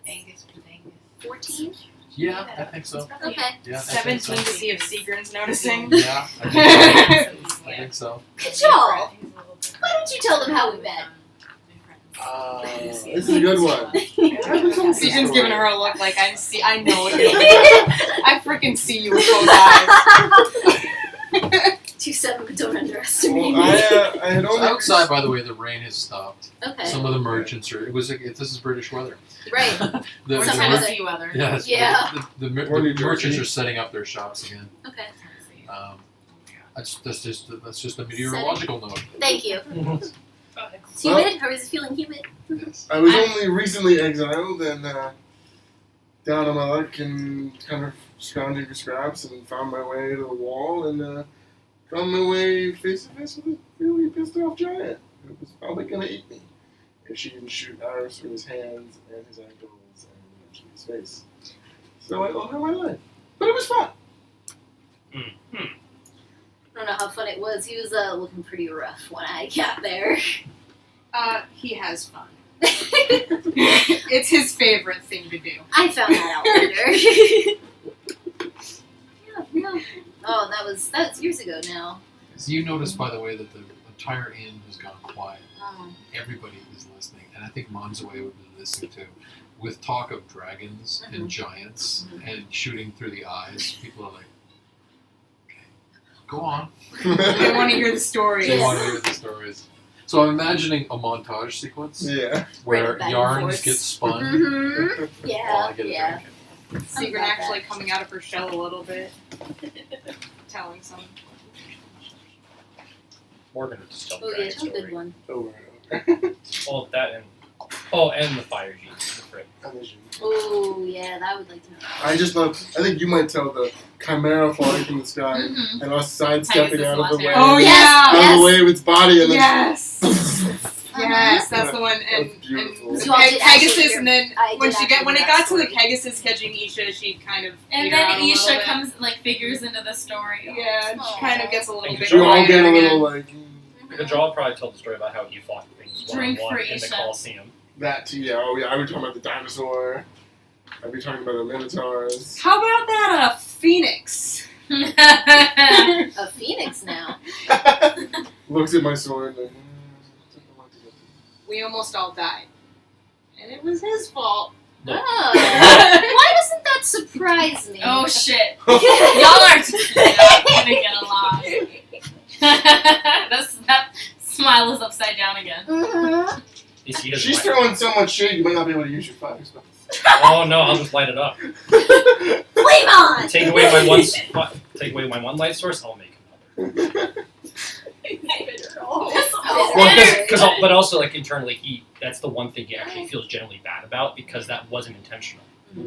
Angus with Angus. 14. Yeah, I think so. Okay. Yeah, I think 17 to see if Seagrin's noticing. Yeah, I think so. Good job. Why don't you tell them how we met? This is a good one. Seagrin's giving her a look like I know what you're doing. I freaking see you with both eyes. 2-7, but don't underestimate Well, me. I had only Outside, by the way, the rain has stopped. Okay. Some of the merchants are. This is British weather. Right. The, Or the some mer- sea weather. yeah, it's- Yeah. Or New the merchants Jersey. are setting up their shops again. Okay. That's just a meteorological note. Thank you. Yes. It's humid, or is it feeling humid? Yes. I was only recently exiled and down on my luck and kind of scrounging for scraps and found my way to the wall and found my way face to face with a really pissed off giant who was probably gonna eat me if she didn't shoot arrows through his hands and his ankles and eventually his face. So I owe her my life, but it was fun. I don't know how fun it was. He was looking pretty rough when I got there. He has fun. It's his favorite thing to do. I found that out later. Yeah. Oh, that was years ago now. So you notice, by the way, that the entire inn has gone quiet. Um, Everybody is listening, and I think Monzoe would be listening too. With talk of dragons and giants and shooting through the eyes, people are like, "Okay, go on." They want to hear the stories. They want to hear the stories. So I'm imagining a montage sequence Yeah. where Back and yarns forth. get spun. Mm-hmm. while Yeah. I get a Yeah. drink. Seagrin actually coming out of her shell a little bit. Telling some. Morgan would just tell Oh the yeah, dragon it's a good story. one. Over and over. All of that and the fire jeans. The frick. Oh yeah, that I would like to know. I just love. I think you might tell the chimera falling from the sky Mhm. and us sidestepping out of the way, Oh Yes, yeah! out of the way of its body, and then Yes! Yes, that's the one. And, That's beautiful. and So I did actually Pegasus, hear- and then I when did she actually when hear it that got to the story. Pegasus catching Isha, she kind of And figured out then a little Isha bit. comes figures into the story. Yeah, she kind of gets a little And bit you all get a quieter little again. like The Jaw probably told the story about how he fought things Drink one-on-one for in the Isha. Coliseum. that too. Yeah. Oh yeah. I would talking about the dinosaur. I'd be talking about the minotaurs. How about that phoenix? A phoenix now. Looks at my sword and. We almost all died, and it was his fault. Look. Oh. Why doesn't that not surprise me. Oh shit! Y'all are not gonna get along. That smile is upside down again. Mhm. She's throwing so much shade, you might not be able to use your fire spells. Oh no, I'll just light it up. Flame on! Take away my one. Take away my one light source. I'll make another. Well, but also like internally, that's the one thing he actually feels generally bad about because that wasn't intentional.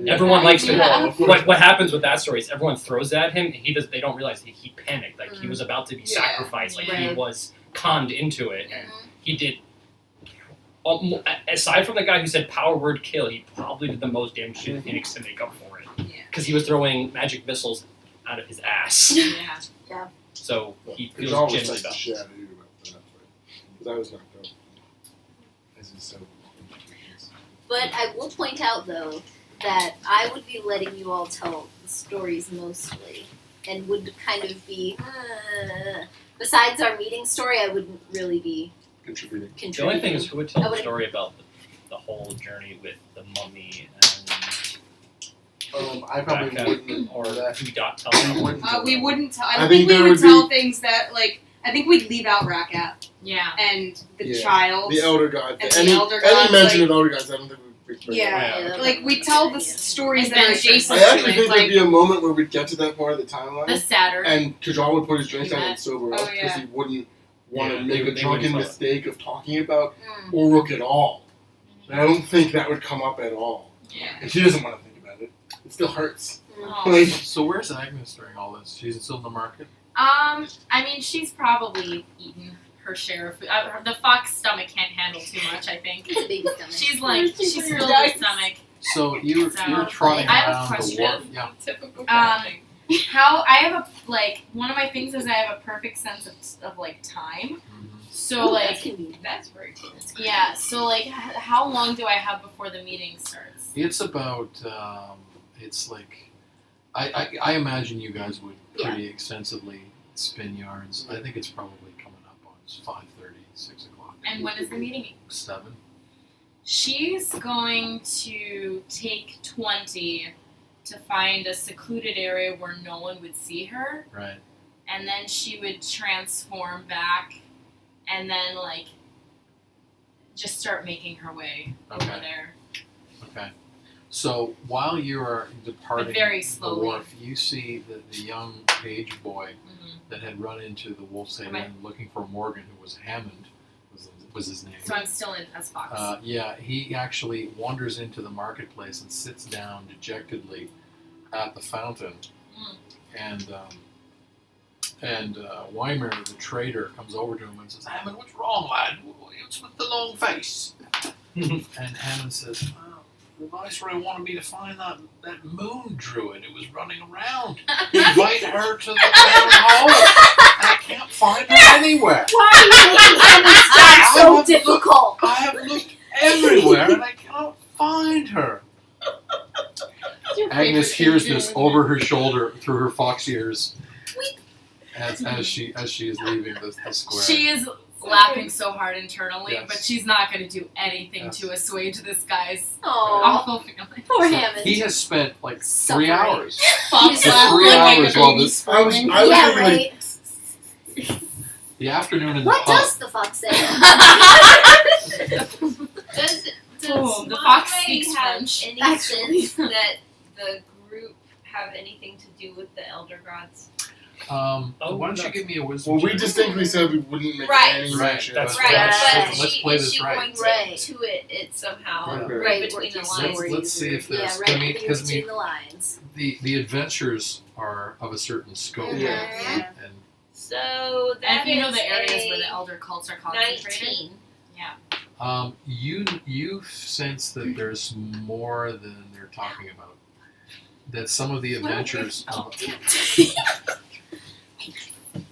Everyone likes to. Yeah. What happens with that story is everyone throws at him, and they don't realize he panicked, like he was about to be sacrificed, like he Right. was conned into it, and he did. Aside from the guy who said power word kill, he probably did the most damage to the Phoenix to make up for it, because he was throwing magic missiles out of his ass. Yeah. So he feels Kajal was genuinely like the bad. shit out of you about that, because I was knocked out. As is so. But I will point out, though, that I would be letting you all tell the stories mostly, and would kind of be, besides our meeting story, I wouldn't really be Contributing. The only contributing. thing is, who would I tell the would've- story about the whole journey with the mummy I probably and wouldn't. or that. who not tell We them? wouldn't. tell We them. wouldn't tell. I I don't think think we there would would tell be- things that like. I think we'd leave out Rakat Yeah. and the Yeah. child. The elder god. And the Any elder any gods, mention like- of elder gods, I don't think we'd bring Yeah. that up. that Like we wouldn't tell be the a good idea. stories that are Adventures. adjacent I actually to think it. there'd Like, be a moment where we'd get to that part of the The timeline, Saturn. and Kajal would put his drink down and sober up Oh, because yeah. he wouldn't want Yeah, to they make a wouldn't drunken tell it. mistake of talking about Mm. Uruk at all. And I don't think that would come up at all. Yeah. And she doesn't want to think about it. It still hurts. Oh. Like, So where's Agnes during all this? She's still in the market. I mean, she's probably eaten her share of food. The fox stomach can't handle too much, I think. It's a baby stomach. She's like, She's she's your filled dice. with stomach. So you're So, trotting I have a around the question. wharf. Yeah. typical How I have one of my things is I have a perfect sense of like time. So Ooh, like, that's convenient. That's very cool. yeah. So like, how long do I have before the meeting starts? It's about. It's like. I imagine you guys would pretty extensively spin yards. I think it's probably coming up on 5:30, 6 o'clock. And when is the meeting? 7. She's going to take 20 to find a secluded area where no one would see her, Right. and then she would transform back, and then like just start making her way over Okay. there. Okay. So while you are departing But very the slowly. wharf, you see the young page boy Mhm. that had run into the Wolf's Head Okay. Inn looking for Morgan, who was Hammond, was his name. So I'm still in as Fox. Yeah, he actually wanders into the marketplace and sits down dejectedly at the fountain, Mm. and Weimer, the trader, comes over to him and says, "Hammond, what's wrong, lad? What's with the long face?" And Hammond says, "Well, the viceroy wanted me to find that moon druid who was running around. Invite her to the town hall. I can't find her anywhere. Why are you making Hammond's job so have difficult? I have looked everywhere and I cannot find her." Agnes hears this over her shoulder through her fox ears as she is leaving the square. She is laughing so hard internally, Yes. but she's not going to do anything Yes. to assuage this guy's Oh, awful feeling. poor So Hammond. he has spent like 3 Suffering. hours. Fox For laughing 3 like hours a while baby this I was squirming. Yeah, thinking, right. the afternoon in the What pub. does the fox say? Does Oh, the fox Monterey speaks have French. any Actually. sense that the group have anything to do with the elder gods? Why don't you no. give me a wisdom Well, we check? distinctly said we wouldn't make Right. any Right, mention. that's of Right, right. but Let's she, play is this she right. going to Right. intuit it somehow Right. right Right, between the working lines? stories. Let's see if there's. Yeah, right I mean, between because the lines. the adventures are of a certain scope, Mhm. and So And that if you know is the areas where the a elder cults are concentrated. 19. you sense that there's more than they're talking about. That some of the adventures.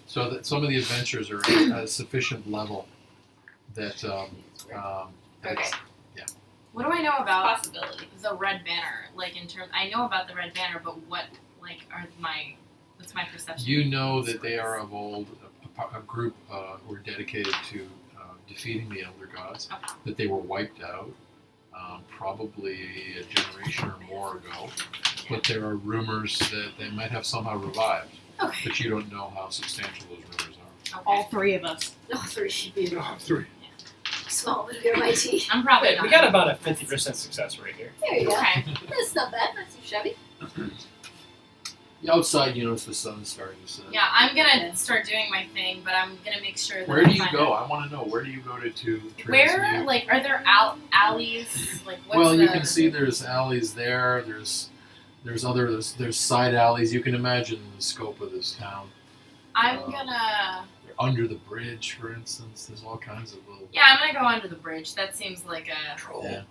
So that some of the adventures are at a sufficient level that. Okay. What do I know about Possibility. the Red Banner? Like in terms, I know about the Red Banner, but what like are what's my perception? You know that they are of old a group who are dedicated to defeating the elder gods. Okay. That they were wiped out, probably a generation or more ago. but there are rumors that they might have somehow revived. Okay. But you don't know how substantial those rumors are. All three of us. All three should be Oh, 3. small but they're mighty. I'm probably Wait, not. we got about a 50% success rate here. There you go. Okay. That's not bad. Not too shabby. Outside, you notice the sun's starting to set. Yeah, I'm gonna start doing my thing, but I'm gonna make sure that Where I do you find go? out- I want to know. Where do you go to Where, transmute? like, are there alleys? Like, what's Well, you the- can see there's alleys there. There's side alleys. You can imagine the scope of this town. I'm gonna. Under the bridge, for instance, there's all kinds of little. Yeah, I'm gonna go under the bridge. That seems like a. Yeah.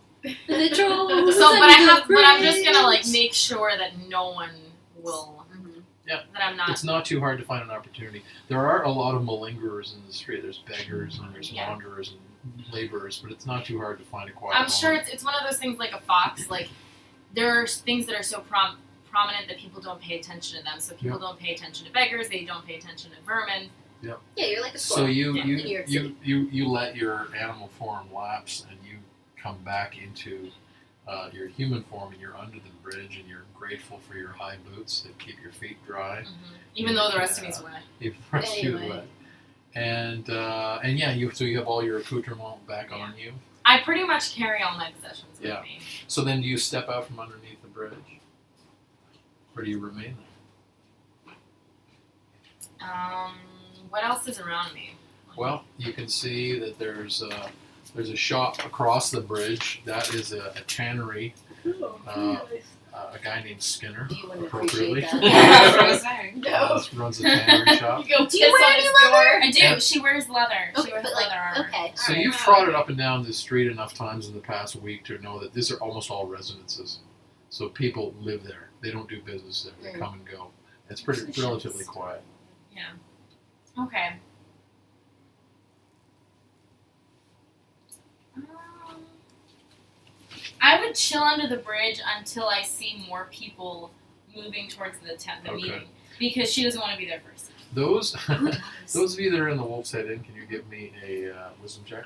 The trolls. So, but I'm just bridge. gonna like make sure that no one will. Mhm. Yeah. That I'm not. It's not too hard to find an opportunity. There are a lot of malingerers in the street. There's beggars and there's Yeah. wanderers and laborers, but it's not too hard to find a quiet. I'm sure moment. it's one of those things like a fox. Like there are things that are so prominent that people don't pay attention to them. So people don't pay attention to beggars. They don't pay attention to vermin. Yeah, you're like a So squirrel. you Yeah. you, In New York you, you you let your animal form lapse and you come back into your human form and you're under the bridge and you're grateful for your high boots that keep your feet dry. Even though the rest of me's wet. If the rest of you Anyway. wet. And yeah, you have all your accoutrement back on you. I pretty much carry all my possessions with Yeah. me. So then do you step out from underneath the bridge? Or do you remain there? What else is around me? Well, you can see that there's a shop across the bridge. That is a tannery. A guy named Skinner, You wouldn't appropriately, appreciate That's what I was saying. runs a tannery shop. You go Do you piss wear on any his leather? door. I do. Yeah. She wears leather. Oh, She wears but like, leather armor. okay. So alright. you've trotted up and down this street enough times in the past week to know that these are almost all residences. So people live there. They don't do business there. They come and go. It's pretty relatively quiet. Okay. I would chill under the bridge until I see more people moving towards the Okay. meeting because she doesn't want to be there first. Those those of you that are in the Wolf's Head Inn, can you give me a wisdom check?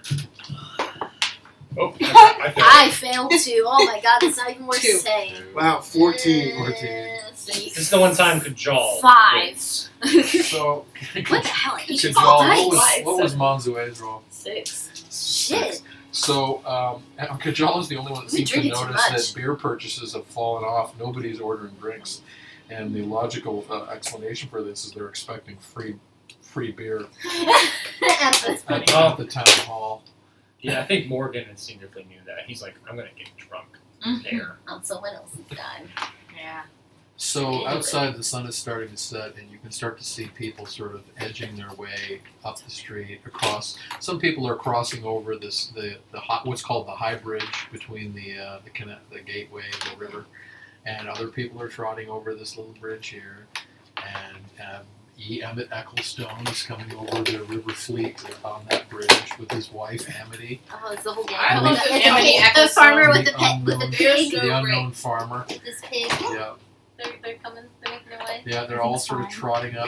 Oh, I failed. I failed too. Oh my god, that's not even worth Two. saying. Wow, 14. 14. This is the one time Kajal. 5. So, What the hell? I Kajal, all what was Manzue's roll? 6. Shit. So, Kajal is the only one that We seems to drink it too notice much. that beer purchases have fallen off. Nobody's ordering drinks. And the logical explanation for this is they're expecting free beer That's funny. at the town hall. Yeah, I think Morgan instinctively knew that. He's like, I'm gonna get drunk there. On someone else's dime. Yeah. So Anyway. outside the sun is starting to set, and you can start to see people sort of edging their way up the street across. Some people are crossing over the what's called the high bridge between the gateway and the river, and other people are trotting over this little bridge here. And E. Emmett Ecclestone is coming over the river fleet on that bridge with his wife Amity, Oh, it's the whole gang. I love the, the Emily the farmer Ecclestone. with the pet, with the The pig. So the unknown farmer. This pig. Yeah. They're coming. They're making their way. Yeah, they're all sort of fine. trotting up.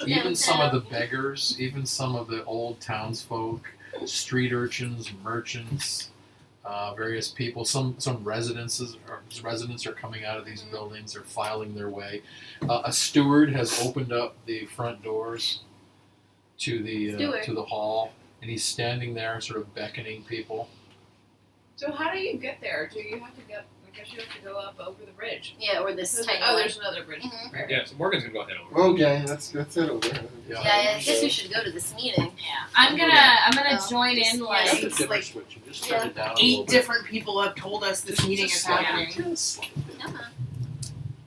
Even some of the beggars, even some of the old townsfolk, street urchins, merchants, various people. Some residents are coming out of these buildings. They're filing their way. A steward has opened up the front doors to the hall, and he's standing there, sort of beckoning people. So how do you get there? Do you have to go? I guess you have to go up over the bridge. Yeah, or this tiny Oh, one. there's another bridge. Mhm. Right. Yeah, so Morgan's gonna go ahead over. Okay, that's it over there. Yeah. Yeah, I guess we should go to this meeting. Yeah. I'm gonna Oh, join just- in yeah. like. It's like switch. You just turn it down a little 8 bit. different people have told us this meeting is happening.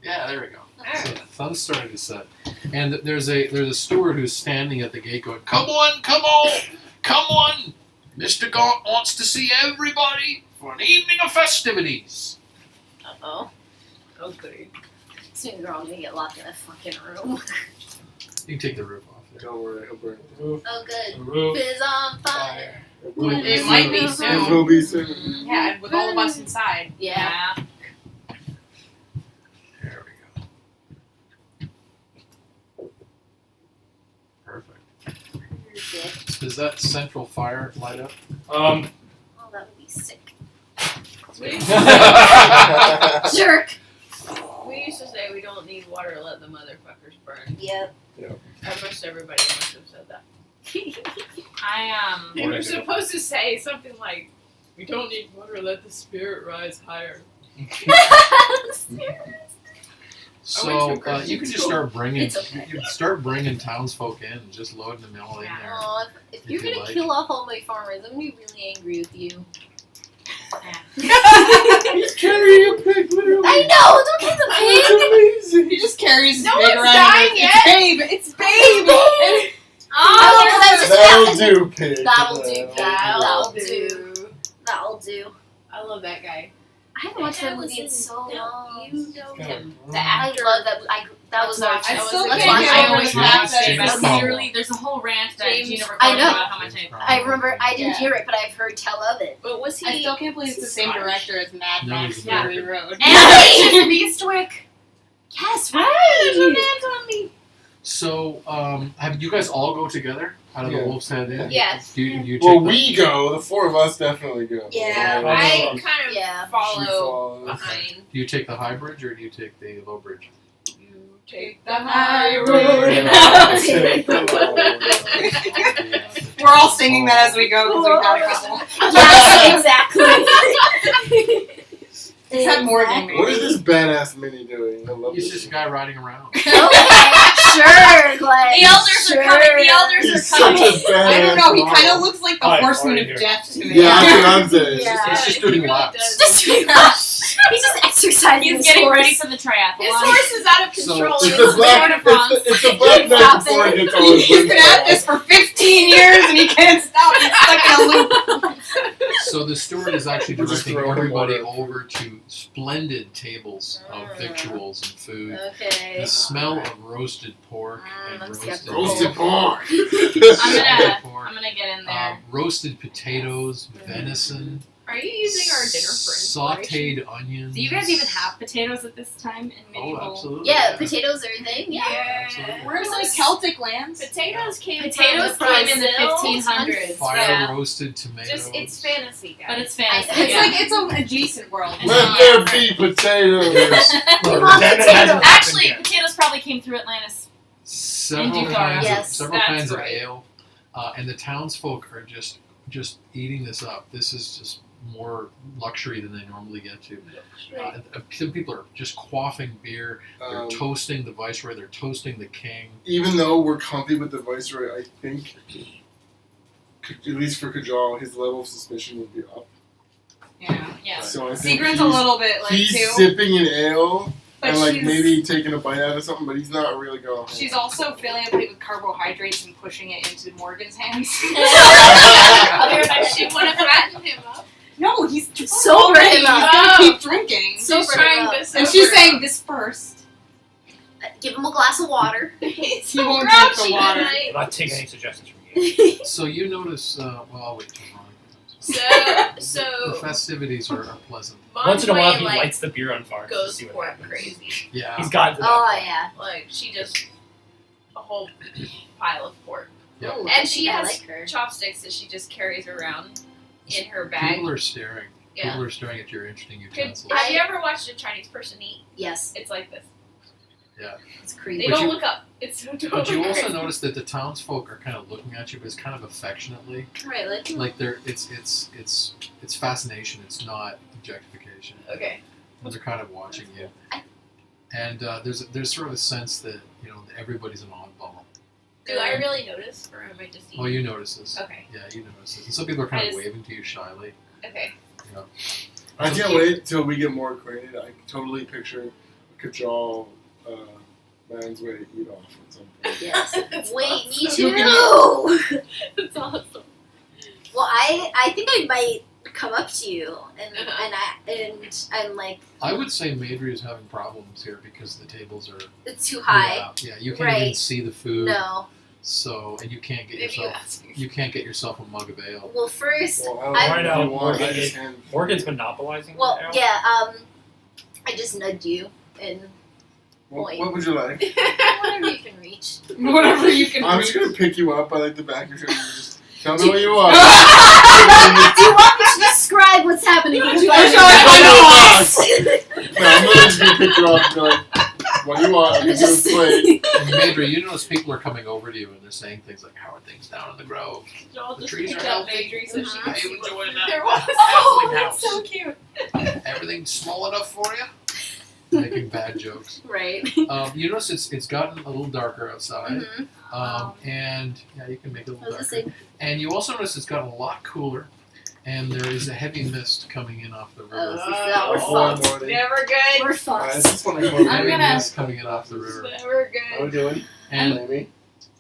Yeah, there we go. Uh-huh. So the sun's starting to set, and there's a steward who's standing at the gate going, "Come on, come on, come on! Mr. Gaunt wants to see everybody for an evening of festivities." Uh-oh. Okay. Soon we're all gonna get locked in a fucking room. You can take the roof off there. Don't worry, I'll burn Roof, Oh, good. roof, Fizz on fire. it. will be It might soon. be It soon. will be soon. Yeah, and with all of us inside. Yeah. There we go. Perfect. Does that central fire light up? Oh, that would be sick. We Jerk. we need water, let the motherfuckers burn. Yep. Almost everybody must have said that. I They were supposed to say something like, "We don't need water, let the spirit rise higher." So you can just start bringing It's okay. you can start bringing townsfolk in, and just loading them all in there. Aw, if you're If you gonna like. kill off all my farmers, I'm gonna be really angry with you. He's carrying a pig, literally. I know! Don't kill the pig! It's amazing. He just carries No his big one's around. dying It's yet. babe. It's babe. Oh, That'll do, pig. That'll do, That'll That'll do. That'll do. I love that guy. I haven't watched that movie in so No, long. you know him. The actor. I love that. That was our. I still let's can't watch get it. over always the James- fact that James that's Cromwell. literally there's a whole rant that James- Gina I recorded know. about how much I remember. I didn't Yeah. hear it, but I've heard tell of it. But was he? I still can't believe it's the same Scottish? director as Mad No, Max he's Fury American. Road. And she's Beastwick. Yes, There's a right. man on me. So have you guys all go together out of the Yeah. Wolf's Head Inn? Yes. Do you Well, take the- we go. The four of us definitely go. Yeah. I kind of Yeah. She follow follows. behind. Do you take the high bridge or do you take the low bridge? You take The high road. We're all singing that as we go because we've had a couple. Yes, exactly. Except Morgan. What is this badass mini doing? I love He's this. just a guy riding around. Okay, sure, Glenn. The elders sure. are coming. The elders He's are such coming. a badass. I don't know. He model. kind of looks like the Hi, Horseman how are of you Death to me. Yeah, that's what I'm saying. Yeah. It's just he doing really laps. does. He's just exercising. He's his getting horse. ready for the triathlon. His horse is out of So- control. It's He's the black. Tour de France. It's the black knight Stop before it. he gets all his He's wings been at off. this for 15 years and he can't stop. He's stuck in a loop. So the steward is actually We'll just directing throw him everybody water. over to splendid tables of victuals and food. Okay. The smell of roasted pork and I'm roasted, skeptical. Roasted pork. I'm gonna get in there. roasted potatoes, venison, Are you using our dinner for inspiration? sautéed onions. Do you guys even have potatoes at this time in medieval? Oh, absolutely. Yeah, potatoes are a thing. Yeah. Absolutely. Where's like Celtic lands? Potatoes came Potatoes from came in the Brazil. 1500s. Fire Yeah. roasted tomatoes. Just it's fantasy, guys. But it's fantasy. I- It's yeah. like it's an adjacent world. Let there be potatoes. We want That potatoes. hasn't Actually, happened potatoes probably came through Atlantis. several And Düthara. kinds Yes, of several that's kinds of right. ale, and the townsfolk are just eating this up. This is just more luxury than they normally get to. Some people are just quaffing beer. They're toasting the viceroy. They're toasting the king. Even though we're comfy with the viceroy, I think, at least for Kajal, his level of suspicion would be up. Yeah. Yeah. So I think Seagram's a little bit like he's too. sipping an ale But and like she's, maybe taking a bite out of something, but he's not really going. she's also filling a plate with carbohydrates and pushing it into Morgan's hands. I'll be right back. She want to fatten him up. No, he's Sober already. him He's up. gonna keep drinking. Sober She's him trying up. to And sober she's him saying up. this first. Give him a glass of water. He's He so won't drink the grouchy water. tonight. I'm not taking any suggestions from you. So you notice. Well, I'll wait till Ron comes. The So festivities are pleasant. Once in a while, he like, lights the beer on fire to goes see what for it happens. crazy. Yeah. He's gotten to that Oh point. yeah. Like she just a whole pile of pork, Yep. Ooh, I and she think I has like her. chopsticks that she just carries around in her bag. People are staring. Yeah. People are staring at your interesting Could, utensils. have you ever watched a Chinese person eat? Yes, It's like this. it's They creepy. But don't you- look up. It's so But you also crazy. notice that the townsfolk are kind of looking at you, but it's kind of affectionately. Right, like Like they're it's fascination. It's not objectification. Okay. They're kind of watching you. And there's sort of a sense that everybody's an oddball. Do I really notice, or am I just eating? Oh, you notice this. Okay. Yeah, you notice this. And some people are kind I of just- waving to you shyly. Okay. I can't wait till we get more acquainted. I totally picture Kajal man's way to eat off at some point. yes. Wait, me awesome. too. That's awesome. Well, I think I might come up to you and Uh-huh. and I'm like, I would say Madry is having problems here because the tables are it's too high. Yeah, you can't even Right. see the food. No. So and you can't get Maybe you yourself ask me. you can't get yourself a mug of ale. Well, first, Well, I don't I- know Right if you now, want. I Morgan just is- hand. Morgan's monopolizing well, now. yeah. I just nudged you and What would you like? whatever you can reach. Whatever you can. I'm just gonna pick you up by like the back of your shirt and just tell me what you want. Do you want me to describe what's happening? Would you like I'm to sorry, know? No, I'm literally just gonna pick you up and be like, What do you want? I'm Just- gonna play. And Madra, you notice people are coming over to you and they're saying things like, "How are things down in the grove? I'll The just trees pick are up healthy. Adri so she Mhm. can I see would what join that. there was. Oh, Halfling that's so cute. Everything small enough for you?" Making bad jokes. Right. You notice it's gotten a little darker outside, Mm-hmm. and yeah, you can make it a I little was darker. gonna say, And you also notice it's gotten a lot cooler, and there is a heavy mist coming in off the river. now we're One fucked. morning. Never good. We're This fucked. is what I call I'm Heavy gonna- mist coming in off the river. Never How we good. doing? And Amy?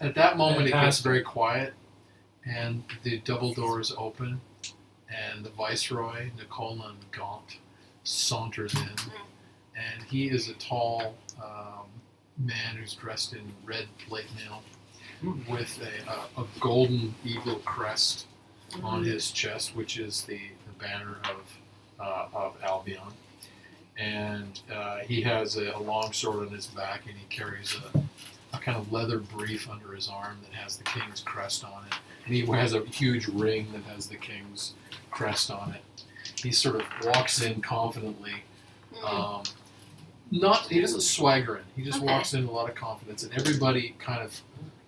at that moment, it gets Fantastic. very quiet, and the double doors open, and the Viceroy, Nicola and Gaunt, saunters in, and he is a tall man who's dressed in red plate mail with a golden eagle crest on his chest, which is the banner of Albion. And he has a long sword on his back, and he carries a kind of leather brief under his arm that has the king's crest on it. And he has a huge ring that has the king's crest on it. He sort of walks in confidently. He doesn't swagger in. He just Okay. walks in with a lot of confidence, and everybody kind of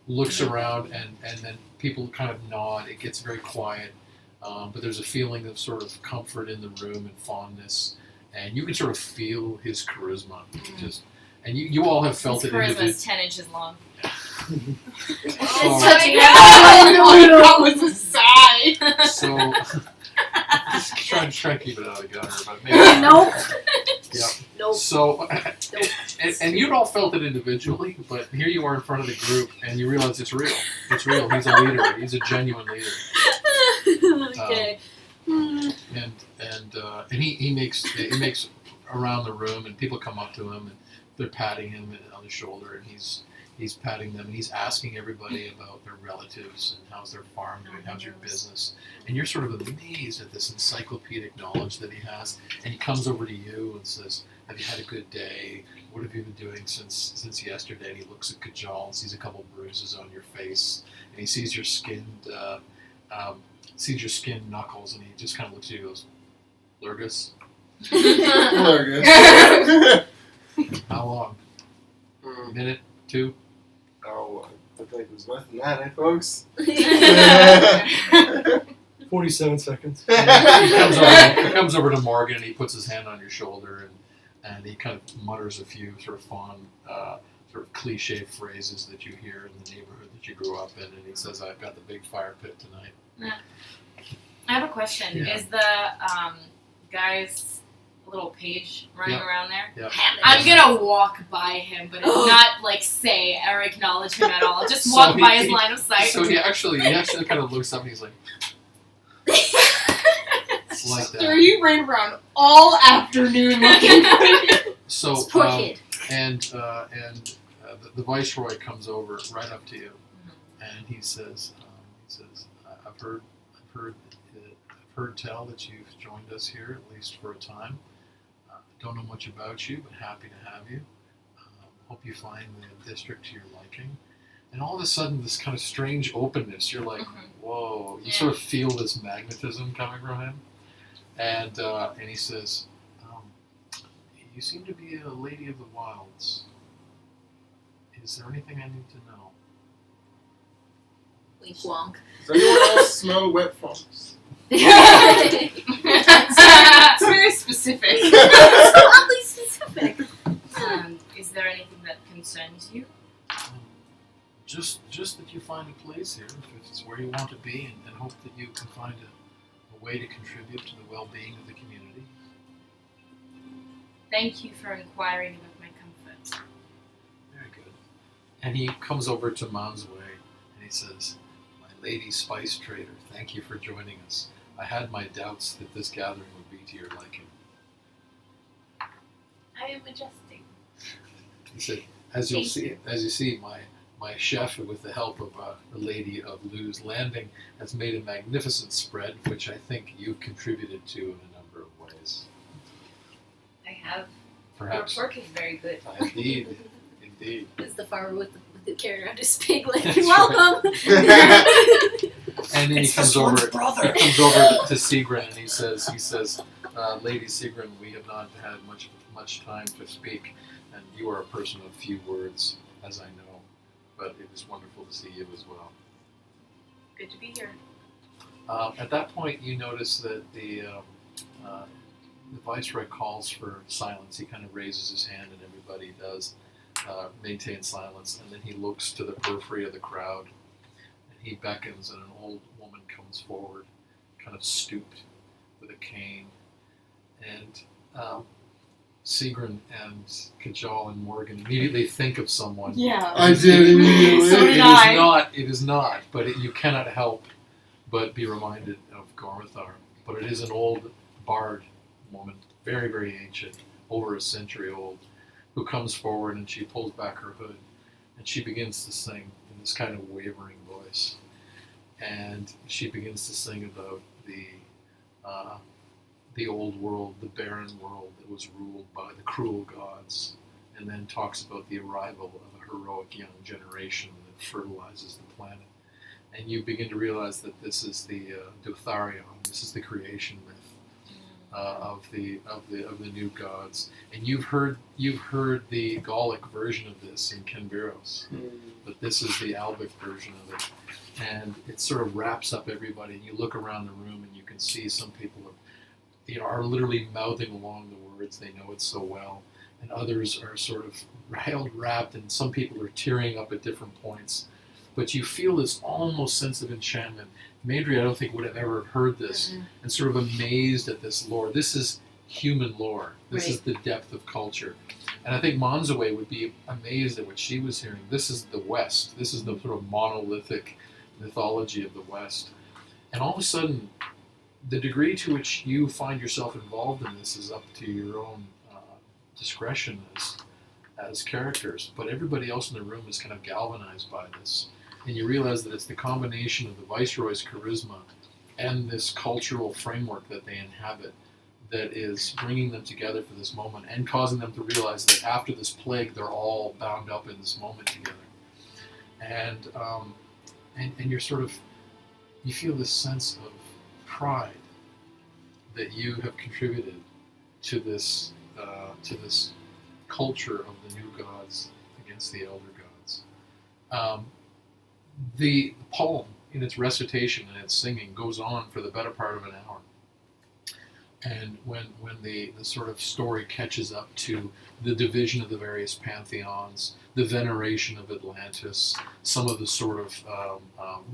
looks around, and then people kind of nod. It gets very quiet, but there's a feeling of sort of comfort in the room and fondness, and you can sort of feel his charisma. Just, and you all have felt His it charisma individually. is 10 inches long. It's So- touching That was a sigh. So just try and keep it out of gutter, but maybe Nope. Yeah. Nope. So, and you'd all felt it individually, but here you are in front of the group, and you realize it's real. It's real. He's a leader. He's a genuine leader. Okay. And he makes around the room, and people come up to him, and they're patting him on the shoulder, and he's patting them, and he's asking everybody about their relatives and how's their farm doing, how's your business, and you're sort of amazed at this encyclopedic knowledge that he has, and he comes over to you and says, "Have you had a good day? What have you been doing since yesterday?" And he looks at Kajal and sees a couple bruises on your face, and he sees your skinned knuckles, and he just kind of looks at you and goes, "Lurgus, Hilarious. how long? A minute, two?" Oh, I think it was less than that, eh, folks? 47 seconds. He comes over to Morgan, and he puts his hand on your shoulder, and he kind of mutters a few sort of fond, sort of cliche phrases that you hear in the neighborhood that you grew up in, and he says, "I've got the big fire pit tonight." I have a question. Yeah. Is the guy's little page running Yeah. around there? Yeah. I'm gonna walk by him, but not like say or acknowledge him at all. Just So walk he- by his line of sight. So he actually kind of looks up, and he's like, like So that. you ran around all afternoon looking for him. So This poor kid. and the viceroy comes over right up to you, and he says, I've heard tell that you've joined us here, at least for a time. Don't know much about you, but happy to have you. Hope you find the district to your liking." And all of a sudden, this kind of strange openness. You're like, whoa! You sort of feel this magnetism coming from him, and he says, "You seem to be a lady of the wilds. Is there anything I need to know?" Wink wonk. Does anyone else smell wet farms? It's very specific. Oddly specific. Is there anything that concerns you? Just that you find a place here, if it's where you want to be, and hope that you can find a way to contribute to the well-being of the community. Thank you for inquiring about my comfort. Very good. And he comes over to Mansway, and he says, "My lady spice trader, thank you for joining us. I had my doubts that this gathering would be to your liking." I am adjusting. He said, as you see, my chef, with the help of the lady of Lou's Landing, has made a magnificent spread, which I think you've contributed to in a number of ways. I have. Perhaps. Your pork is very good. Indeed. Is the farmer with the carrying around his pig like, That's "You're welcome." And then he comes over to Sigrid, and he says, "Lady Sigrid, we have not had much time to speak, and you are a person of few words, as I know, but it is wonderful to see you as well. Good to be here. At that point, you notice that the Viceroy calls for silence. He kind of raises his hand, and everybody does maintain silence, and then he looks to the periphery of the crowd, and he beckons, and an old woman comes forward, kind of stooped, with a cane, and Sigrun and Kajal and Morgan immediately think of someone. Yeah. I did immediately. So did It I. is not. It is not. But you cannot help but be reminded of Gormathar. But it is an old bard woman, very, very ancient, over a century old, who comes forward and she pulls back her hood and she begins to sing in this kind of wavering voice. And she begins to sing about the old world, the barren world that was ruled by the cruel gods, and then talks about the arrival of a heroic young generation that fertilizes the planet. And you begin to realize that this is the Düthara, this is the creation myth of the new gods. And you've heard the Gallic version of this in Kenbiros, but this is the Albic version of it. And it sort of wraps up everybody. And you look around the room and you can see some people are literally mouthing along the words. They know it so well. And others are sort of held wrapped, and some people are tearing up at different points. But you feel this almost sense of enchantment. Maindri, I don't think, would have ever heard this, and sort of amazed at this lore. This is human lore. This is the depth of culture. And I think Manzaway would be amazed at what she was hearing. This is the West. This is the sort of monolithic mythology of the West. And all of a sudden, the degree to which you find yourself involved in this is up to your own discretion as characters. But everybody else in the room is kind of galvanized by this. And you realize that it's the combination of the Viceroy's charisma and this cultural framework that they inhabit that is bringing them together for this moment and causing them to realize that after this plague, they're all bound up in this moment together. And you're sort of, you feel this sense of pride that you have contributed to this culture of the new gods against the elder gods. The poem, in its recitation and its singing, goes on for the better part of an hour. And when the sort of story catches up to the division of the various pantheons, the veneration of Atlantis, some of the sort of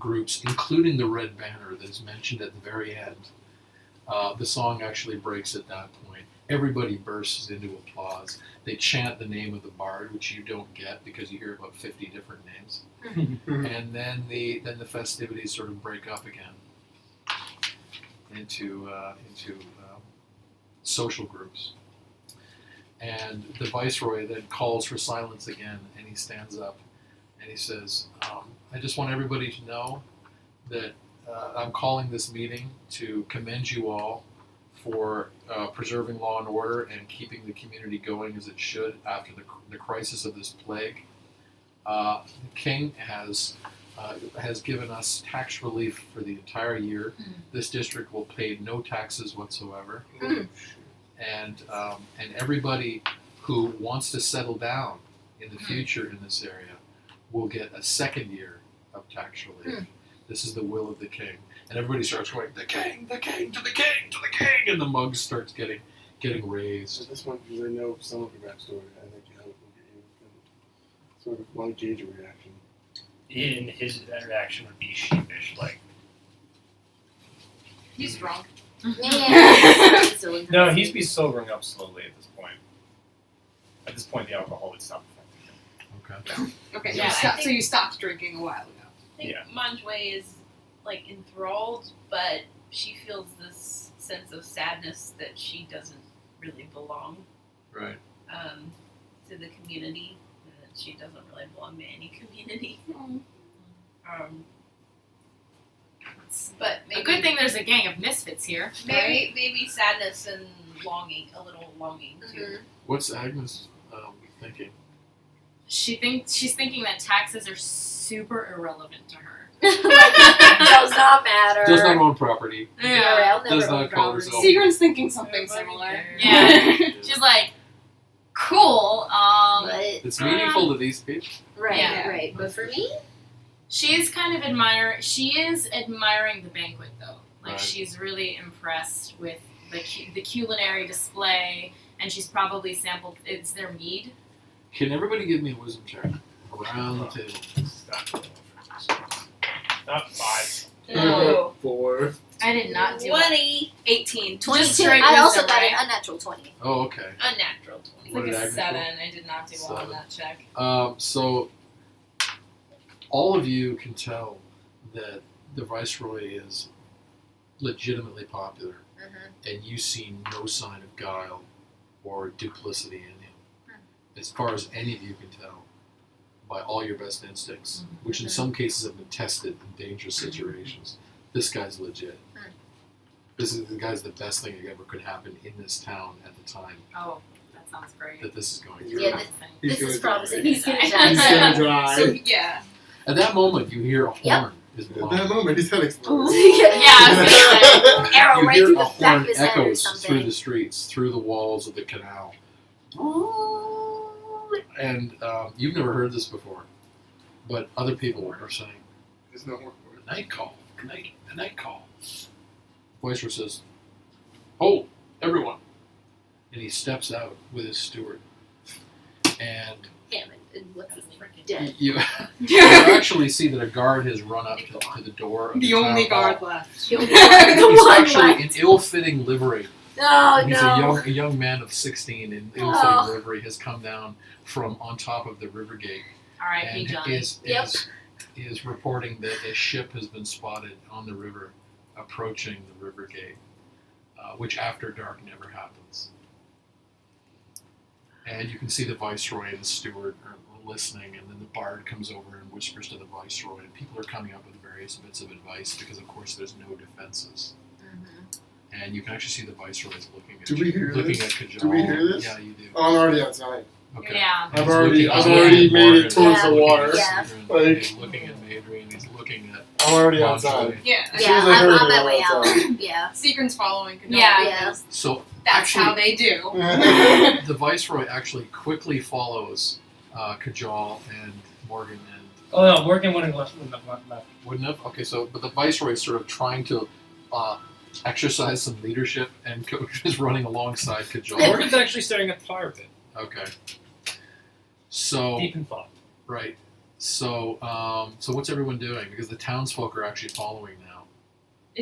groups, including the Red Banner that is mentioned at the very end, the song actually breaks at that point. Everybody bursts into applause. They chant the name of the bard, which you don't get because you hear about 50 different names. And then the festivities sort of break up again into social groups. And the Viceroy then calls for silence again, and he stands up and he says, I just want everybody to know that I'm calling this meeting to commend you all for preserving law and order and keeping the community going as it should after the crisis of this plague. The king has given us tax relief for the entire year. This district will pay no taxes whatsoever. And everybody who wants to settle down in the future in this area will get a second year of tax relief. This is the will of the king. And everybody starts going, the king, to the king, to the king, and the mug starts getting raised. At this point, because I know some of the backstory, I think I will get you can sort of want to gauge a reaction. In his reaction would be sheepish, like. He's drunk. No, he'd be sobering up slowly at this point. At this point, the alcohol would stop affecting him. Okay. Okay, Yeah, so you stopped drinking a while ago. I think Manjway is like enthralled, but she feels this sense of sadness that she doesn't really belong Right. to the community. That she doesn't really belong to any community. But maybe, A good thing there's a gang of misfits here. maybe sadness and longing, a little longing too. What's Agnes thinking? She's thinking that taxes are super irrelevant to her. Does not matter. Does not own property. I'll never Does own not call property. herself. Sigrun's thinking something similar. Yeah. She's like, cool. But It's meaningful to these people. right, Yeah. right. But for me, She's kind of admiring the banquet though. Like Right. she's really impressed with the culinary display, and she's probably sampled. It's their mead. Can everybody give me a wisdom check around the table? Not 5. No, 4. I did not do it. 20. 18. 22. straight I also wisdom, got right? an unnatural 20. Oh, okay. Unnatural 20. What Like did a Agnes 7. roll? I did not do well on 7. that check. So all of you can tell that the Viceroy is legitimately popular, and you see no sign of guile or duplicity in him, as far as any of you can tell, by all your best instincts, which in some cases have been tested in dangerous situations. This guy's legit. This is the guy's the best thing that ever could happen in this town at the time Oh, that sounds great. that this is going through. Yeah, He's this is gonna promising. die. He's gonna He's die. gonna die. So yeah. At that moment, you hear a horn is At blown. that moment, he's head explodes. Yeah, I was gonna say. Arrow You right hear through a the back horn of his head or echoes through something. the streets, through the walls of the canal. Ooh. And you've never heard this before, but other people are saying, There's no more. "The night call, the night call." Voicer says, "Hold, everyone!" And he steps out with his steward, and Hammond and what's his name? Dead. you actually see that a guard has run up to the door of the The only town hall. guard left. The He's one actually left. in ill-fitting livery. Oh He's no. a young man of 16 in ill-fitting Oh. livery has come down from on top of the river gate R.I.P. and Johnny. is reporting that a ship has been spotted on the river approaching the river gate, which after dark never happens. And you can see the viceroy and the steward are listening, and then the bard comes over and whispers to the viceroy, and people are coming up with various bits of advice because, of course, there's no defenses. And you can actually see the viceroy is looking at Do we hear looking this? at Kajal. Do we hear this? Yeah, you do. Oh, I'm already outside. Okay. Yeah. And I've he's already looking- made it Morgan, towards Yeah. the water. Yeah. Like- He's looking at Madry, and he's looking at I'm already Monjoy. outside. Yeah. As Yeah, soon as I I'm heard on it, my I'm way out. outside. Yeah. Seagram's following. Kadar Yeah. because So That's actually, how they do. the viceroy actually quickly follows Kajal and Morgan and Oh no, Morgan wouldn't left. wouldn't have. Okay, so but the viceroy is sort of trying to exercise some leadership and is running alongside Kajal. Morgan's actually staring at the fire pit, Okay. So deep in thought. right. So so what's everyone doing? Because the townsfolk are actually following now.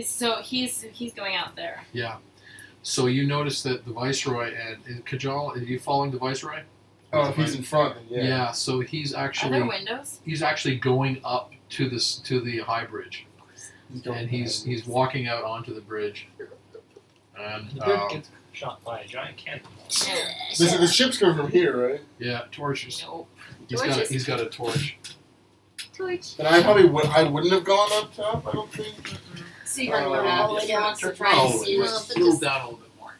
So he's going out there. Yeah. So you notice that the viceroy and Kajal, are you following the viceroy? Oh, if he's in front, then yeah. So he's Are there actually windows? going up to the high bridge, He's going and he's walking out onto the bridge, and The bird gets shot by a giant cannonball. The ship's coming from here, right? yeah, torches. Nope. Torches? He's got a torch. Torch. And I wouldn't have gone up top, I don't think. Seagram Oh, would all the have way down. to try and Oh, see. just move down a little bit more.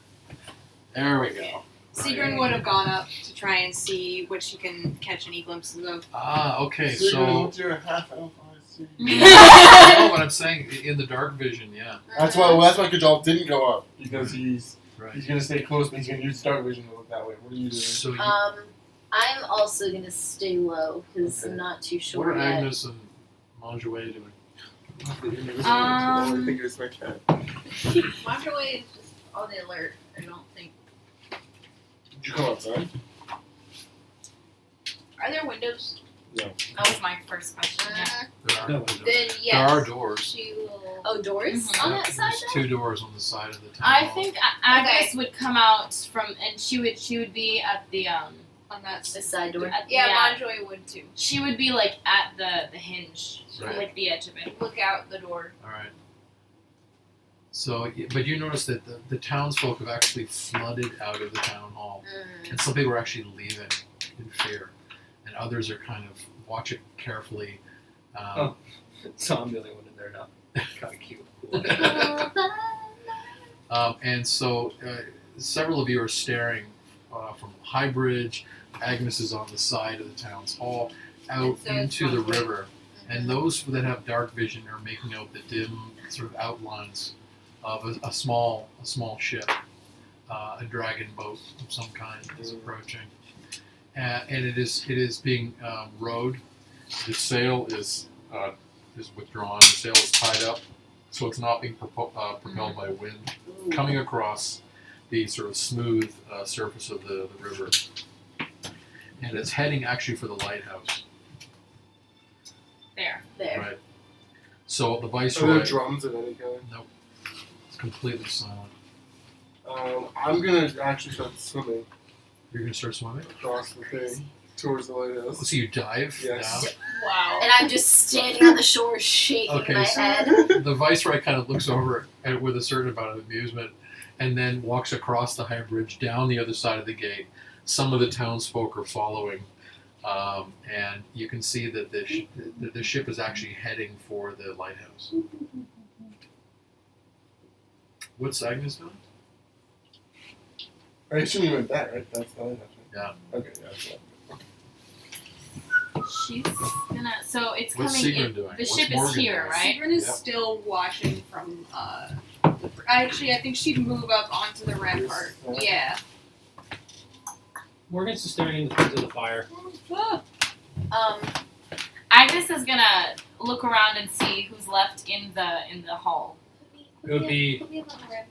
There we go. Seagram would have gone up to try and see what she can catch any glimpses of. Okay, Seagram, so what's your half elf eyes see? no, what I'm saying in the dark vision, yeah, That's why Kajal didn't go up because he's right. gonna stay close, but he's gonna use dark vision to look that way. What are you doing? So you, I'm also gonna stay low because Okay. I'm not too what sure are yet. Agnes and Monjoy doing? I think it's my cat. Monjoy is just on the alert. I don't think. Did you come outside? Are there windows? That was my first question. Yeah. There are No. windows. Then There yes. are doors. She will. Oh, doors Mhm. on Yeah, that side. there's two doors on the side of the town I hall. think Agnes would come out from, and she would be at the On that The side door. Yeah, Monjoy would too. She would be like at the hinge, Right. like the edge of it. Look out the door. All right. So, but you notice that the townsfolk have actually flooded out of the town hall, and some people are actually leaving in fear, and others are kind of watch it carefully. So I'm the only one in there now. Kind of cute. And so several of you are staring from High Bridge. Agnes is on the side of the town's hall, out And so it's into the Monjoy. river. And those that have dark vision are making out the dim sort of outlines of a small ship, a dragon boat of some kind is approaching. and it is being rowed. The sail is withdrawn. The sail is tied up, so it's not being propelled by wind, coming across the sort of smooth surface of the river. And it's heading actually for the lighthouse. There. Right. So the Are Viceroy. there drums of any kind? Nope. It's completely silent. I'm gonna actually start swimming You're gonna start swimming. across the thing towards the lighthouse. So you dive Yes. down. Wow. And I'm just standing on the shore shaking Okay, my so- head. The Viceroy kind of looks over at it with a certain amount of amusement, and then walks across the high bridge down the other side of the gate. Some of the townsfolk are following, and you can see that the ship is actually heading for the lighthouse. What's Agnes doing? I assume you meant that, right? That's the lighthouse, right? Yeah. Okay, yeah. That's that. She's gonna. So it's What's coming. Seagrin doing? The What's ship Morgan is here, doing? right? Sigrid is Yep. still watching from. Actually, I think she'd move up onto the rampart. This, Yeah. Morgan's just staring in the front of the fire. Agnes is gonna look around and see who's left in the hall. It would be.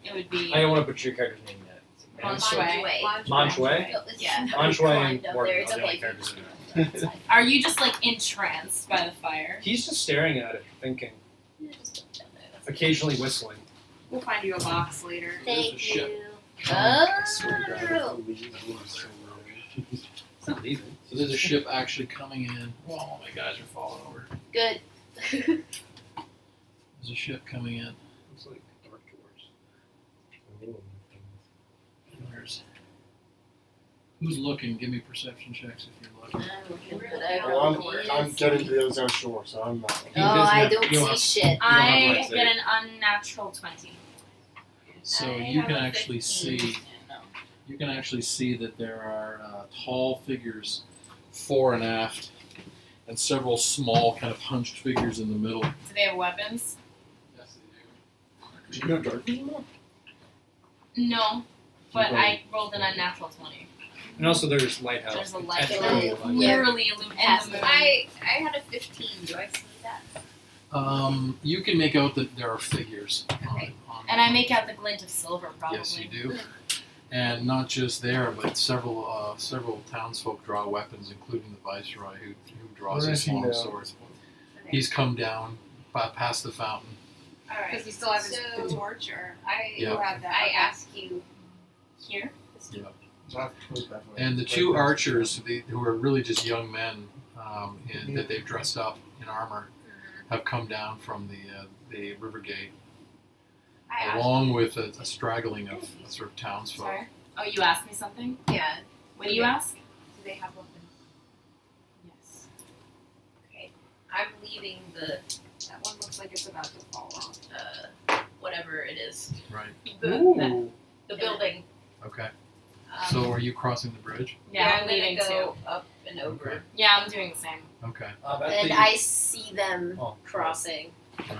It would be. I don't want to butcher your character's name yet. Manchway. Manchway? Yeah. Manchway and Up Morgan there, are it's the up only like characters in it. Are you just like entranced by the fire? He's just staring at it, thinking, Yeah, just don't down there. That's occasionally whistling. We'll find you a box later. Thank There's a ship. you. I swear to God, if Oh. we leave, I'm so worried. It's not leaving. So there's a ship actually coming in. Well, all my guys are falling over. Good. There's a ship coming in. Looks like dark doors. And there's. Who's looking? Give me perception checks if you're looking. I'm looking, but I Well, don't I'm getting to the other side of the shore, so I'm not. Oh, I have- don't you see have- shit. don't have I lights get an unnatural 20. So I you have can a actually 15. see. You can actually see that there are tall figures fore and aft, and several small, kind of hunched figures in the middle. Do they have weapons? Yes, Do you know dark vision? No, but Okay. I rolled an unnatural 20. And also there's lighthouse. There's a light That's that really Yeah. light. literally illuminates the moon. I had a 15. Do I see that? You can make out that there are figures. Okay. On And I make out the glint of silver, probably. Yes, you do. And not just there, but several townsfolk draw weapons, including the Viceroy, who draws Where his is he long now? sword. Okay. He's come down past the fountain. All right. Does he still have his So, the torch, or I Yeah. have that? I ask you Here? Not that way. And the two archers, who are really just young men, that they've dressed up in armor, have come down from the river gate, I ask along with a straggling of sort of townsfolk. Sorry. Oh, you asked me something? Yeah. What do you ask? Do they have weapons? Yes. Okay. I'm leaving That one looks like it's about to fall off. whatever it is. Right. Ooh. The building. Okay. So are you crossing the bridge? Yeah, I'm gonna leaving go too. up and over. Okay. Yeah, I'm doing the same. Okay. And I see them Oh, crossing.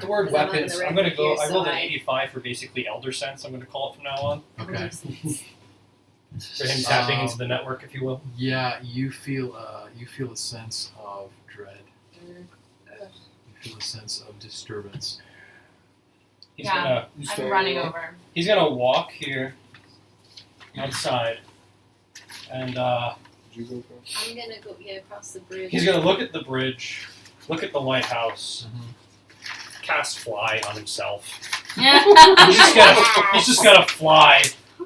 The word Because I'm on weapons, the I'm gonna right go. here, I rolled so an I- 85 for basically elder sense. I'm gonna call it from now on. Okay. For him tapping into the network, if you will. Yeah, you feel a sense of dread. Mm. You feel a sense of disturbance. He's Yeah. gonna You I'm stay running away. over. he's gonna walk here outside, and Did you go first? I'm gonna go across the bridge. he's gonna look at the bridge, look at the lighthouse, Mm-hmm. cast fly on himself. Yeah. He's just gonna fly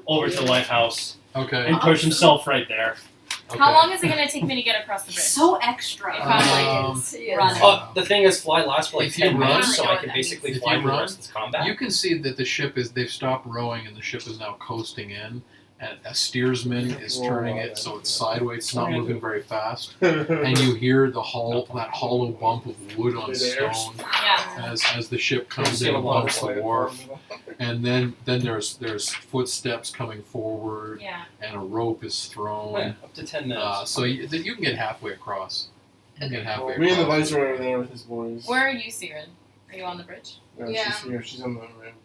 over to the lighthouse Okay. and push himself right there. Okay. How long is it going to take me to get across the bridge? So extra. If I'm Um, like running. The thing is, fly lasts for like If you 10 run- minutes, so I I know can what basically that fly means. for If the you rest of this combat. You can see that the ship they've stopped rowing and the ship is now coasting in, and a steersman is turning it so it's sideways. It's not moving very fast, and you hear that hollow bump of wood on Midair. stone Yeah. as the ship comes Get in a and lot of bumps the Quiet wharf, for a and then there's footsteps coming forward, Yeah. and a rope is Yeah, thrown. up to 10 minutes. So you can get halfway across. You can get halfway Well, me and the across. Viceroy are there with his boys. Where are you, Siren? Are you on the bridge? No, Yeah. she's here. She's on the ramp.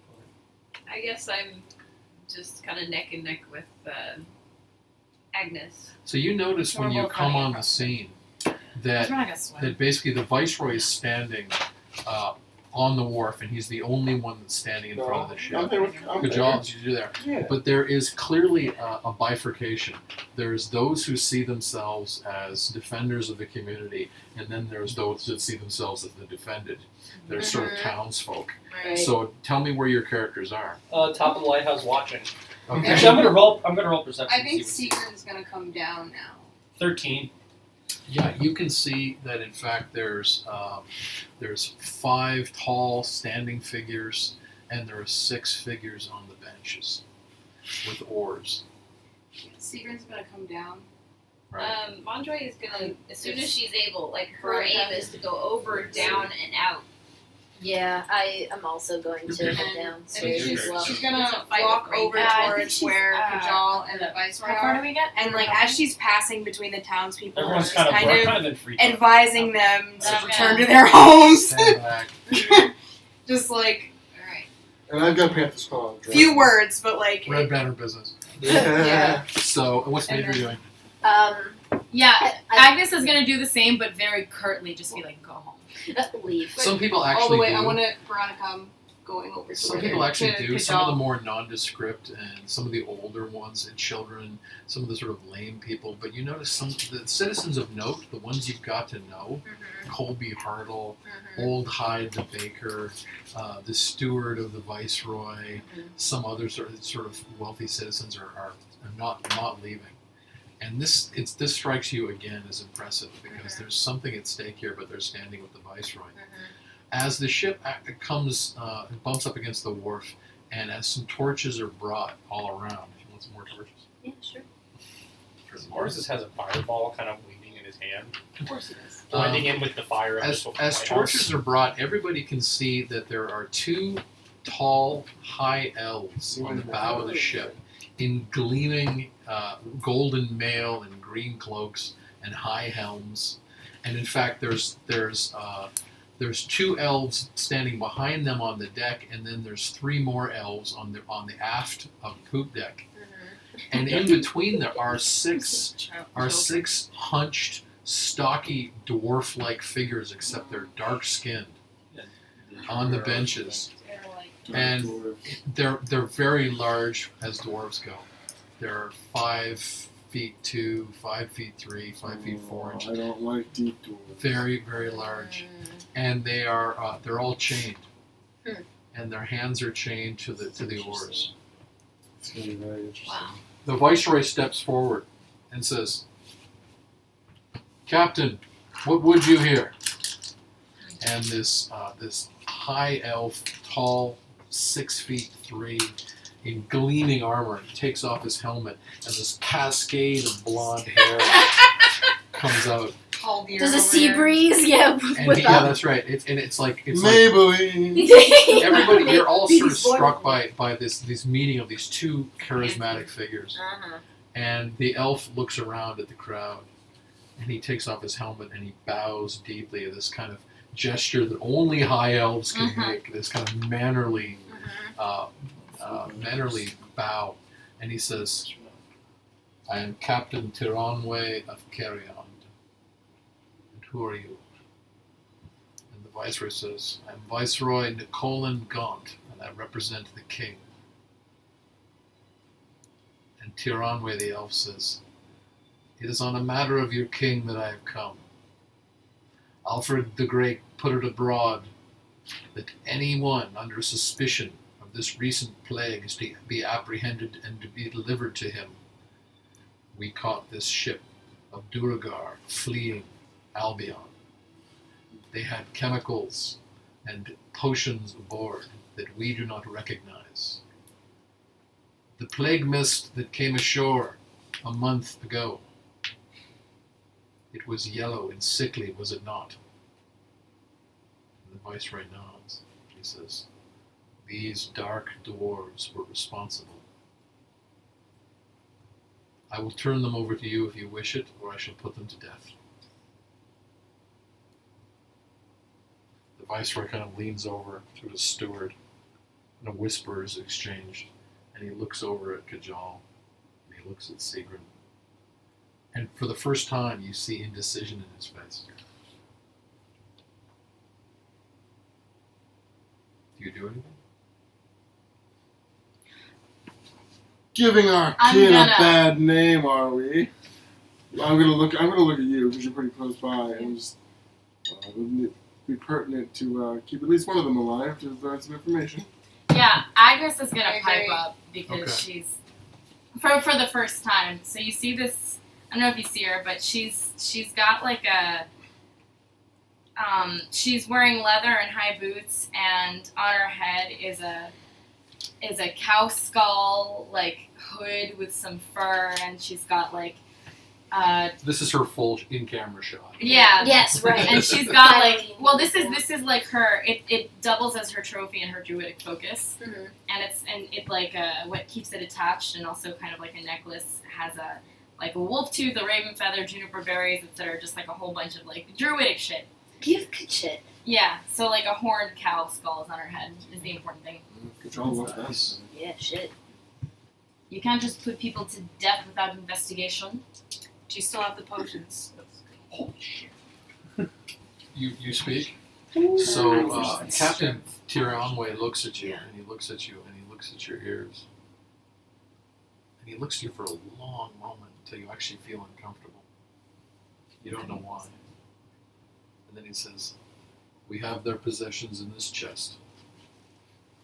I guess I'm just kind of neck and neck with Agnes. So you notice when you We're both come running on the across. scene We're that not gonna swim. that basically the viceroy is standing on the wharf, and he's the only one that's standing in front of the I'm ship. there. I'm Good there. job, you're there. Yeah. But there is clearly a bifurcation. There's those who see themselves as defenders of the community, and then there's those that see themselves as the defended. They're sort of townsfolk. Right. So tell me where your characters are. Top of the lighthouse watching. Okay. Actually, I'm gonna roll perception. I think to see what's- Seagram's gonna come down now. 13. Yeah, you can see that in fact there's 5 tall standing figures, and there are 6 figures on the benches with oars. Seagram's gonna come down. Right. Mondroy is gonna, as soon as she's able, like her Right. aim is to go over, down, and out. Yeah, I am also going to head And downstairs she's- as well. She's gonna It's a fight walk with rain. over I think towards she's, where Kajal and the Viceroy How far do are. we get? And like as she's passing between the townspeople, Everyone's she's kind of, we're kind kind of in free time. advising them to Okay. return to their homes. Stand back. Just like Alright. And I've got Panther's Claw. few words, but like Red banner business. Yeah. So what's And Major then- doing? Yeah, I- Agnes is gonna do the same, but very curtly, just be like, go home. leave. Some people all the actually way. do. I want Veronica going over to Some where people actually to do. Some of the Kajal. more nondescript and some of the older ones and children, some of the sort of lame people. But you notice some the citizens of note, the ones you've got to know, Colby Hartle, Old Hyde the baker, the steward of the viceroy, some other sort of wealthy citizens are not leaving. And this strikes you again as impressive because there's something at stake here, but they're standing with the viceroy. As the ship comes, bumps up against the wharf, and as some torches are brought all around, if you want some more torches. Yeah, sure. Ours just has a fireball kind of waving in his hand, Of course it is. blending in with the fire of As the as torches are brought, everybody can see that there are 2 tall, high elves on the bow of the ship in gleaming golden mail and green cloaks and high helms. And in fact, there's 2 elves standing behind them on the deck, and then there's 3 more elves on the aft of the poop deck. And in between there are 6 hunched, stocky, dwarf-like figures, except they're dark-skinned, on the benches. And they're very large as dwarves go. They're 5'2", 5'3", 5'4" I inches. don't like deep doors. Very, very large. And they're all chained. And their hands are chained to the oars. It's gonna be very interesting. Wow. The viceroy steps forward and says, "Captain, what would you here?" And this high elf, tall, 6'3", in gleaming armor, takes off his helmet, and this cascade of blonde hair comes out. There's a sea breeze, And with yeah, that's right. It's like Maybelline. everybody. You're all sort of Baby's born struck with by this meeting of these 2 charismatic figures. And the elf looks around at the crowd, and he takes off his helmet and he bows deeply at this kind of gesture that only high elves can make. This kind of mannerly bow, and he says, "I am Captain Tiranwe of Carrion. And who are you?" And the viceroy says, "I am Viceroy Nicolan Gaunt, and I represent the king." And Tiranwe the elf says, "It is on a matter of your king that I have come. Alfred the Great put it abroad that anyone under suspicion of this recent plague is to be apprehended and to be delivered to him. We caught this ship of Duragar fleeing Albion. They had chemicals and potions aboard that we do not recognize. The plague mist that came ashore a month ago, it was yellow and sickly, was it not?" And the viceroy nods. He says, "These dark dwarves were responsible. I will turn them over to you if you wish it, or I shall put them to death." The viceroy kind of leans over to his steward, and a whisper is exchanged, and he looks over at Kajal, and he looks at Sigrun, And for the first time, you see indecision in his face. Do you do anything? Giving our I'm kid gonna- a bad name, are we? I'm gonna look at you because you're pretty close by, and just wouldn't it be pertinent to keep at least one of them alive to learn some information? Yeah, Agnes is gonna Very, pipe very- up because Okay. she's for the first time. So you see this. I don't know if you see her, but she's got like a. She's wearing leather and high boots, and on her head is a cow skull like hood with some fur, and she's got like This is her full in-camera shot. yeah. Yes, right. And she's got like Styling. well this is like her it doubles as her trophy and her druidic focus. Mhm. And it like what keeps it attached, and also kind of like a necklace has a wolf tooth, a raven feather, juniper berries, etc. Just like a whole bunch of like druidic shit. Give good shit. Yeah, so like a horned cow skull is on her head is the important thing. Good job, love that. Yeah, shit. You can't just put people to death without investigation. Do you still have the potions? You speak? So Captain Tiranway looks at you, and he looks at you, and he looks at your ears. And he looks at you for a long moment until you actually feel uncomfortable. You don't know why. And then he says, "We have their possessions in this chest."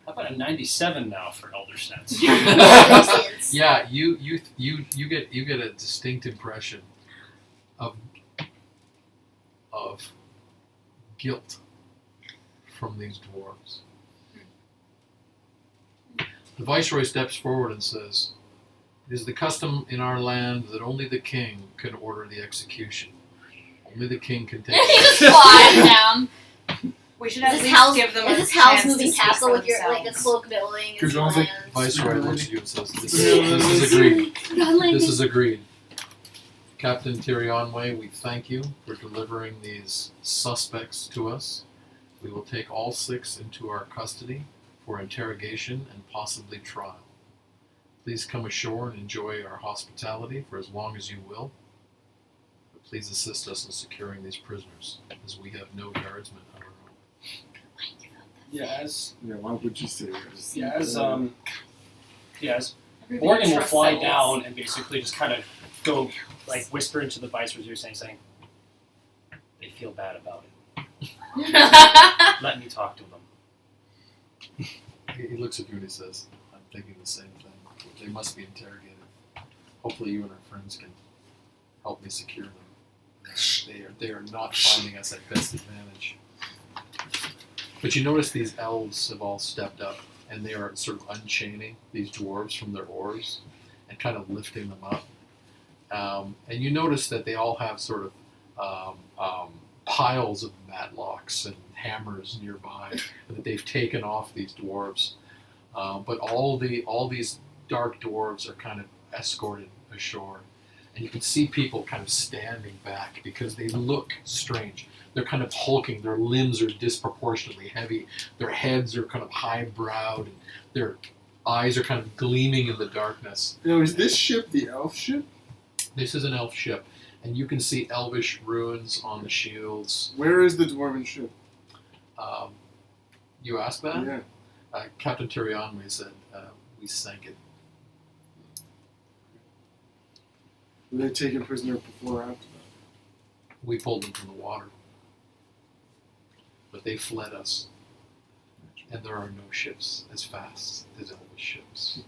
How about a 97 now for Elder Sense? Yeah, you get a distinct impression of guilt from these dwarves. The Viceroy steps forward and says, "It is the custom in our land that only the king can order the execution. Only the king can take He it." just flies down. We should Is at this least Hal's, give them is a this Hal's chance moving to speak castle for with your like a themselves. cloak building? Good job. and Viceroy looks at you and says, "This is agreed. This is agreed. Captain Tirionway, we thank you for delivering these suspects to us. We will take all 6 into our custody for interrogation and possibly trial. Please come ashore and enjoy our hospitality for as long as you will. But please assist us in securing these prisoners, as we have no guardsmen of our own." Yeah, as Why would you say that? Morgan will Trust fly souls. down and basically just kind of go like whisper into the Viceroy's ear, saying, "They feel bad about it. Let me talk to them." He looks at you and he says, "I'm thinking the same thing. They must be interrogated. Hopefully you and our friends can help me secure them. They are not finding us at best advantage." But you notice these elves have all stepped up, and they are sort of unchaining these dwarves from their oars and kind of lifting them up. And you notice that they all have sort of piles of matlocks and hammers nearby that they've taken off these dwarves. But all these dark dwarves are kind of escorted ashore. And you can see people kind of standing back because they look strange. They're kind of hulking. Their limbs are disproportionately heavy. Their heads are kind of high-browed. And their eyes are kind of gleaming in the darkness. Now, is this ship the elf ship? This is an elf ship. And you can see elvish runes on the shields. Where is the dwarven ship? You asked that? Yeah. Captain Tyrionway said, we sank it. Were they taken prisoner before or after that? We pulled them from the water. But they fled us. And there are no ships as fast as elvish ships.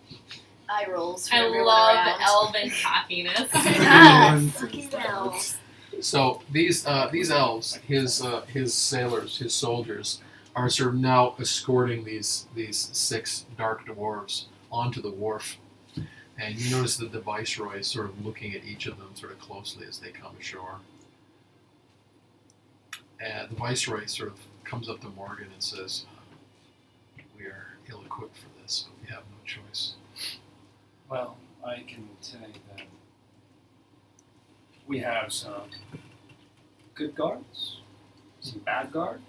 Eye rolls. For I everyone love around. elven cockiness. Ah, fucking elves. So these elves, his sailors, his soldiers, are sort of now escorting these 6 dark dwarves onto the wharf. And you notice that the Viceroy is sort of looking at each of them sort of closely as they come ashore. And the Viceroy sort of comes up to Morgan and says, "We are ill-equipped for this, but we have no choice." Well, I can tell you that we have some good guards, some bad guards.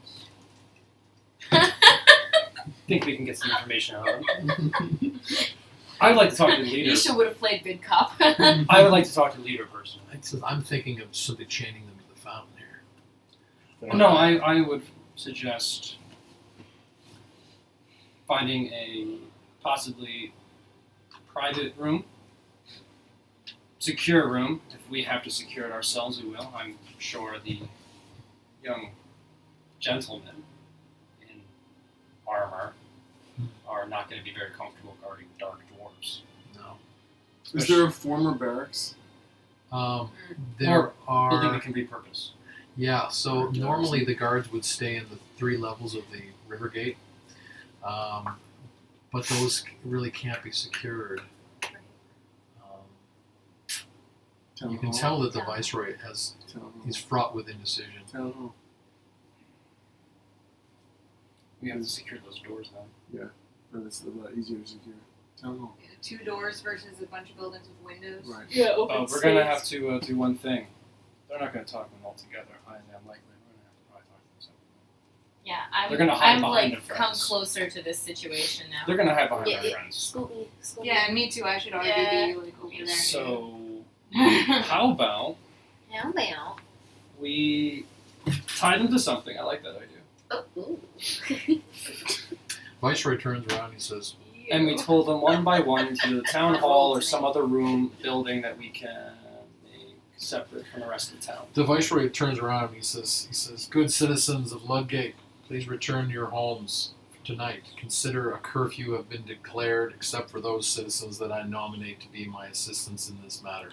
Think we can get some information out of them. I would like to talk to the leader. Yisha would have played good cop. I would like to talk to the leader personally. I'm thinking of simply chaining them to the fountain here. No, I would suggest finding a possibly private room, secure room. If we have to secure it ourselves, we will. I'm sure the young gentlemen in armor are not going to be very comfortable guarding dark dwarves. No. Is there a former barracks? There Building are. that can repurpose. Yeah, so normally the guards would stay in the 3 levels of the river gate, but those really can't be secured. Town You can hall? tell that the viceroy he's fraught with indecision. Town hall. We have to secure those doors now. But it's a lot easier to secure. Town hall. 2 doors versus a bunch of buildings with windows. Right. Yeah, open We're going to have to do one thing. They're not going to talk them all together. I am likely we're going to have to probably talk them separately. Yeah, They're gonna hide I'm behind like their come friends. closer to this situation now. They're going to hide behind Yeah, their it- friends. School me. Yeah, me too. I should already Yeah. be like over there. So, how about Now, now. we tie them to something? I like that idea. Oh, ooh. Viceroy turns around and he says, And we told them one by one to the town hall or some other room building that we can make separate from the rest of the town. the viceroy turns around and he says, good citizens of Ludgate, please return to your homes tonight. Consider a curfew have been declared except for those citizens that I nominate to be my assistants in this matter.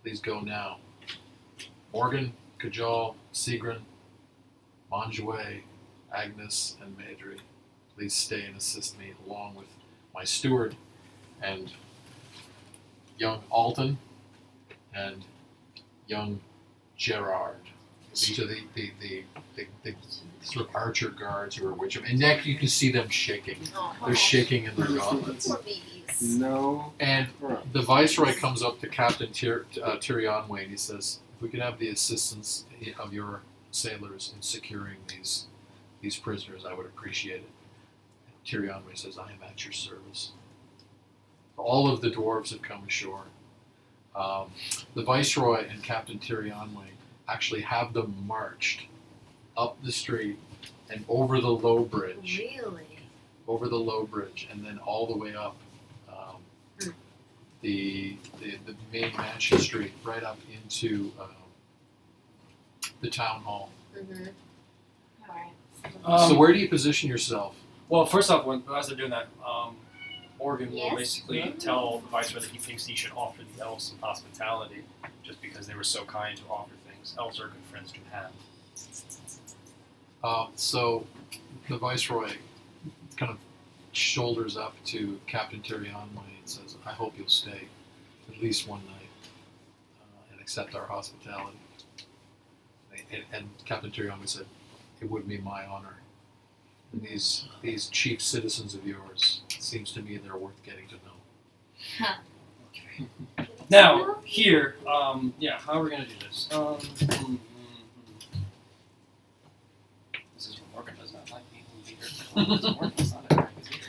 Please go now. Morgan, Kajal, Sigrin, Monjouet, Agnes, and Maidry, please stay and assist me along with my steward and young Alton and young Gerard. These are the sort of archer guards who are witch. And next you can see them shaking. They're shaking in their gauntlets. Poor babies. No. And the viceroy comes up to Captain Tyrionway and he says, if we could have the assistance of your sailors in securing these prisoners, I would appreciate it. Tyrionway says, I am at your service. All of the dwarves have come ashore. The viceroy and Captain Tyrionway actually have them marched up the street and over the low bridge. Really? Over the low bridge and then all the way up the main mansion street right up into the town hall. Mm-hmm. Alright. So where do you position yourself? Well, first off, as they're doing that, Morgan Yes? will basically tell the viceroy that he thinks he should offer the elves some hospitality, just because they were so kind to offer things. Elves are good friends to have. So the viceroy kind of shoulders up to Captain Tyrionway and says, I hope you'll stay at least one night and accept our hospitality. And Captain Tyrionway said, it would be my honor. And these chief citizens of yours, it seems to me they're worth getting to know. Okay. Now, here, how are we going to do this? This is what Morgan does not like being leader. Morgan's not a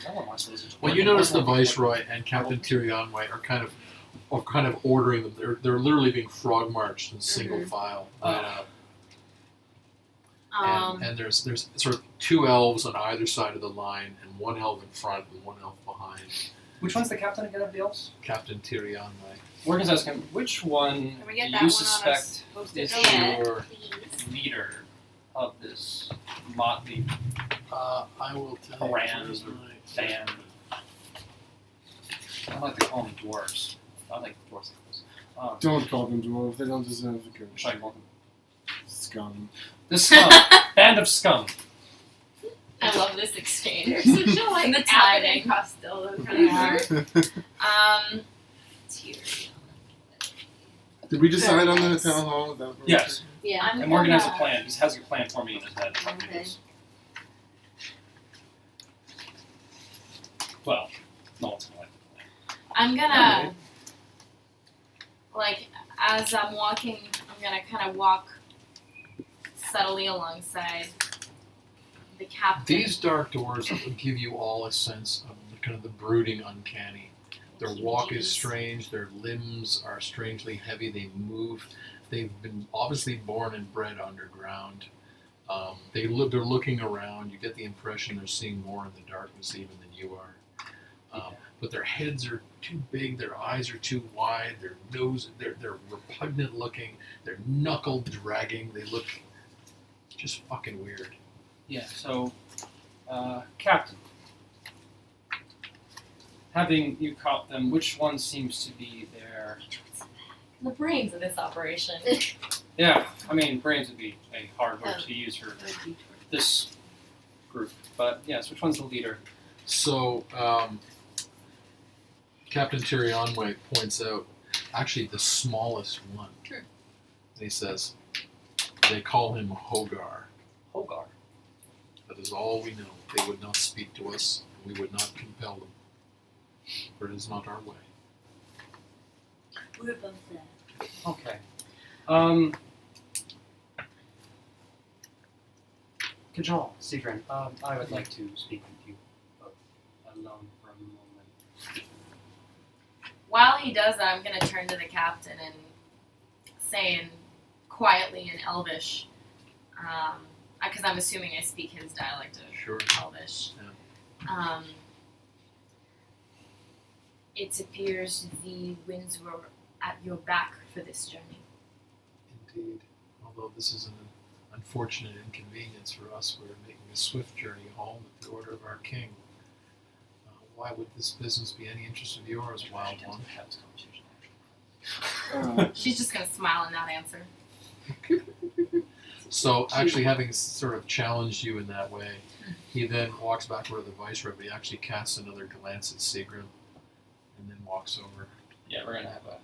no one wants to listen to Well, you Morgan. notice the viceroy and Captain Tyrionway are kind of ordering them. They're literally being frog marched in single file right up. And there's sort of 2 elves on either side of the line, and 1 elf in front and 1 elf behind. Which one's the captain again of the elves? Captain Tyrionway. Morgan's asking, which one Can we get do that you one suspect on us? is Yeah. your Please. leader of this motley I will tell Haran you. band? I like to call them dwarves. I like dwarves like this. Don't call them dwarves. They don't deserve the What good. should I call them? Scum. The scum. Band of scum. I love this exchange. There's no like And the Abbott timing. and Costello kind of Tyrion. Did we decide on the town hall? Is that what we're Yes. Yeah. I'm And Morgan has a gonna- plan. He has a plan for me in his head. Okay. Well, no one's gonna like the plan. I'm gonna, like, as I'm walking, I'm gonna kind of walk subtly alongside the captain. These dark doors will give you all a sense of the kind of the brooding uncanny Their walk is strange. Their limbs are strangely heavy. They move. They've been obviously born and bred underground. They're looking around. You get the impression they're seeing more in the darkness even than you are. But their heads are too big. Their eyes are too wide. Their nose, they're repugnant looking. They're knuckle dragging. They look just fucking weird. Yeah, so, Captain, having you caught them, which one seems to be their... The brains of this operation. Yeah, I mean, brains would be a hard word to use for this group. But, yes, which one's the leader? So, Captain Tyrionway points out, actually the smallest one. Sure. He says, they call him Hogar. Hogar. That is all we know. They would not speak to us, and we would not compel them. For it is not our way. We're above that. Okay. Kajal, Sigrid, I would like to speak with you both alone for a moment. While he does that, I'm going to turn to the captain and say quietly in Elvish, because I'm assuming I speak his dialect of Sure. Elvish. It appears the winds were at your back for this journey. Indeed. Although this is an unfortunate inconvenience for us, we're making a swift journey home at the order of our king. Why would this business be any interest of yours, wild one? She's just going to smile and not answer. So, actually having sort of challenged you in that way, he then walks back over to the viceroy, but he actually casts another glance at Sigrid, and then walks over. Yeah, we're going to have a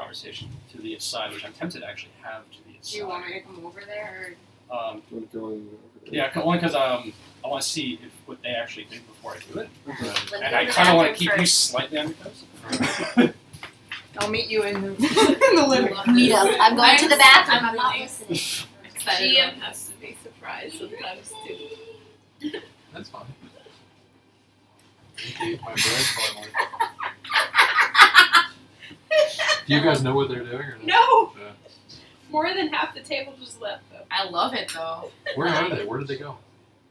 conversation to the aside, which I'm tempted to actually have to the aside. Do you want me to come over there? Want to go in Yeah, only because I want to see what they actually think before I do it. Okay. Let And me I go to the kind of want to bathroom keep you first. slightly on your toes. I'll meet you in the, in the living room. Meet up. I'm going to the bathroom. I'm not really listening. Excited GM about has to be surprised sometimes too. That's fine. You can eat my bread finally. Do you guys know what they're doing or not? No! Yeah. More than half the table just left though. I love it though. Where are they? Where did they go?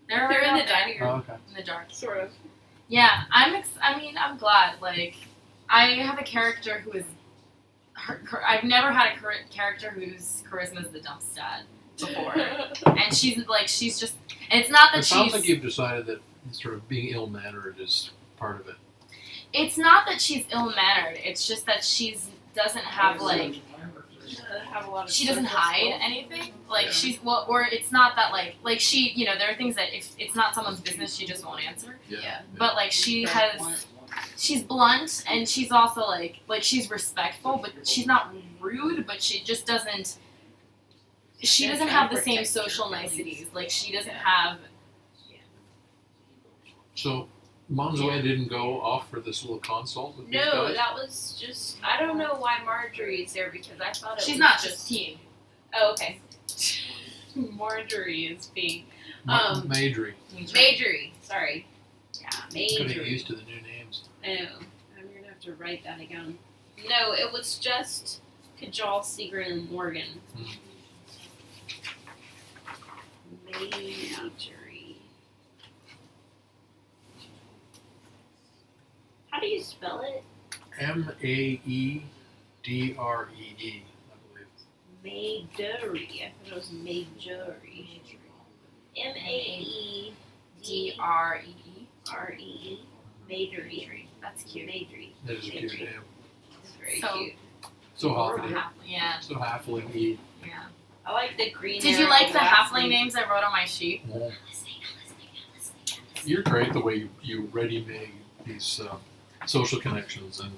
They're They're in out the there dining room. Oh, okay. in the dark. Sort of. Yeah, I'm glad. Like, I have a character who is. I've never had a character whose charisma is the dump stat before, and she's just. And it's not that It sounds she's. like you've decided that sort of being ill-mannered is part of it. It's not that she's ill-mannered. It's just that doesn't have like. Have a lot of She doesn't surface hide stuff. anything. Like Yeah. she's or it's not that like she there are things that if it's not someone's business she just won't answer. Yeah. But like she's blunt and she's also like she's respectful, but she's not rude. But she just doesn't. She doesn't have the same social niceties. Like she doesn't have. So, Monzoe didn't go off for this little consult with these No, guys? that was just. I don't know why Marjorie is there because I thought it She's was not just teen. Oh, okay. Marjorie is being. Majorie. Majorie, sorry. Yeah, Gotta get Majorie. used to the new names. I know. I'm gonna have to write that again. No, it was just Kajal, Sigrid, and Morgan. Majorie. How do you spell it? Maedree, I believe. Majorie. I thought it was Majorie. D-R-E-E. Maedree. Majorie. That's cute. Majorie. That is a cute name. It's very So- cute. So Or halfling. halfling, yeah, So halfling-y. yeah. I like the green. Did you arrow like the last halfling name. names I wrote on my sheet? You're great the way you ready-made these social connections, and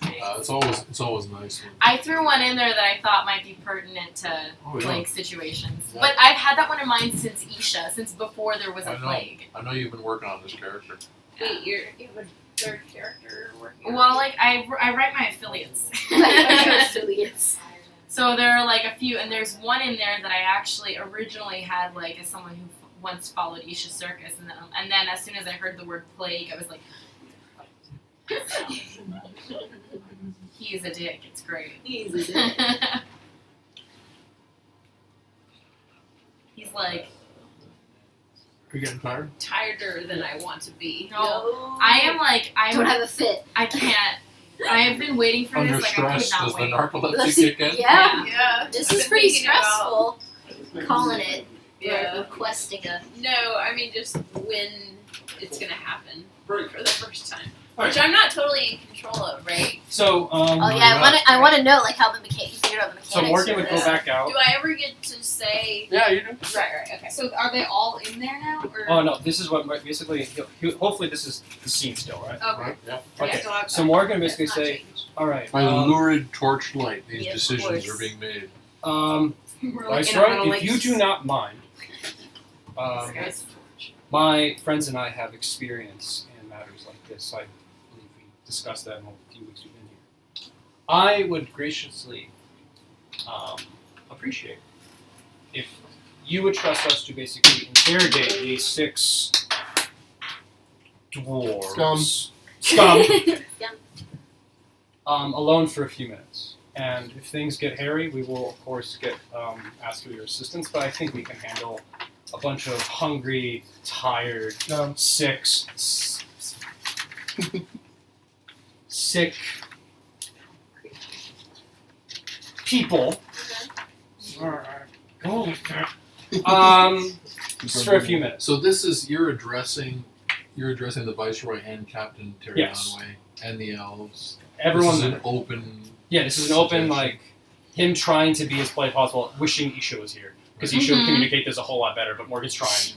it's always nice. When, I threw one in there that I thought might be pertinent to Oh, yeah. plague situations. Yeah. But I've had that one in mind since Isha, since before there was a I know. plague. I know you've been working on this character. Wait, you have a third character working on Well, it? like I write my affiliates. Affiliates. So there are like a few, and there's one in there that I actually originally had like as someone who once followed Isha Circus, and then as soon as I heard the word plague, I was like, He's a dick. It's great. He's a dick. He's like, Are you getting tired? Tireder than I want to be. no. I am like, Don't have a fit. I can't. I have been waiting for Under this. Like, I could stress, not does the wait. narcolepsy kick in? Yeah. Yeah. This I've is been pretty thinking about- stressful. Calling it. Yeah. Requesting a. No, I mean just when it's gonna happen for the first time, Alright. which I'm not totally in control of, right? So, Oh yeah, I want to know like how the mechanics. You figured out the mechanics. so Morgan would for go this. back out. Do I ever get to say? Yeah, you do. Right. Okay. So are they all in there now? Or Oh no, this is what basically. Hopefully, this is the scene still, right? Okay. Right? Yeah. Okay. still have So Morgan It's basically not say, changed. "All right, By the lurid torchlight, these Yeah, of decisions course. are being made. we're like in a Viceroy, like, if you do not mind, This guy's my friends and I have experience in matters like this. I believe we discussed that in the few weeks we've been here. I would graciously appreciate if you would trust us to basically interrogate these 6 dwarves. Scum. Alone for a few minutes. And if things get hairy, we will of course get asked for your assistance. But I think we can handle a bunch of hungry, tired, sick people. Just for a few minutes. So this is you're addressing the Viceroy and Captain Terianway Yes. and the elves. Everyone. This is an open. Yeah, this is an open, suggestion. like, him trying to be as polite as possible, wishing Isha was here. Because Isha would Mhm. communicate this a whole lot better, but Morgan's trying.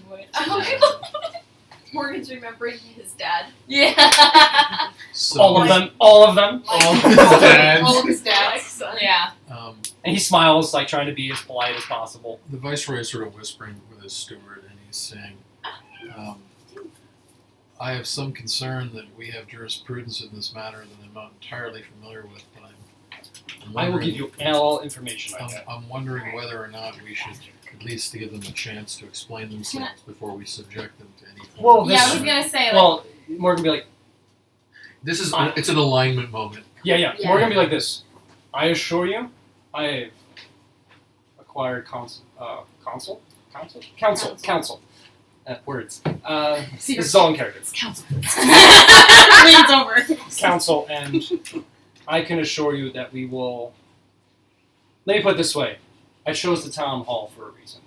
Morgan's remembering his dad. Yeah. So, All of them. All of them. All of his dads. all of his Like dads. son. Yeah. And he smiles, like, trying to be as polite as possible. The Viceroy is sort of whispering with his steward, and he's saying, "I have some concern that we have jurisprudence in this matter that I'm not entirely familiar with, but I'm I will wondering- give you all information I I'm, get. I'm wondering whether or not we should at least give them a chance to explain themselves before we subject them to any form Well, of Yeah, I was punishment. gonna say, like, Well, Morgan be like, This is it's an alignment moment. yeah. Yeah. Morgan be like this. I assure you, I have acquired counsel. Words. This is all in character. Council. leans over. Counsel, and I can assure you that we will. Let me put it this way: I chose the town hall for a reason.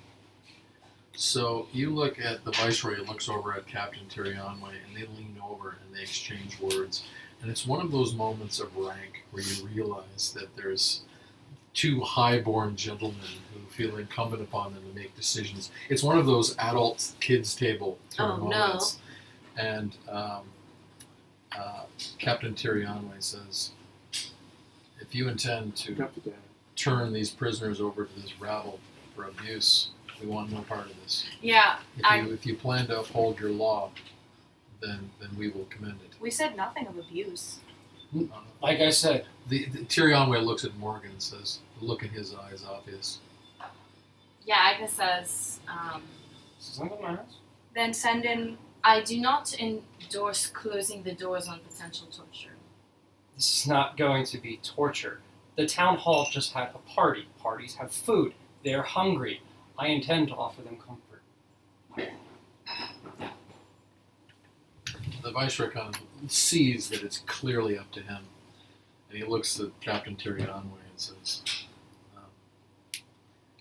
So you look at the Viceroy, looks over at Captain Terianway, and they lean over and they exchange words. And it's one of those moments of rank where you realize that there's 2 high-born gentlemen who feel incumbent upon them to make decisions. It's one of those adult kids table sort of Oh, no. moments. And Captain Terianway says, if you intend to turn these prisoners over to this rabble for abuse, we want no part of this. Yeah. If you plan to uphold your law, then we will commend it. We said nothing of abuse. Like I said, The Terianway looks at Morgan and says, the look in his eye is obvious. Yeah, Agnes says, Then send in. I do not endorse closing the doors on potential torture. this is not going to be torture. The town hall just had a party. Parties have food. They're hungry. I intend to offer them comfort. The Viceroy kind of sees that it's clearly up to him, and he looks at Captain Terianway and says,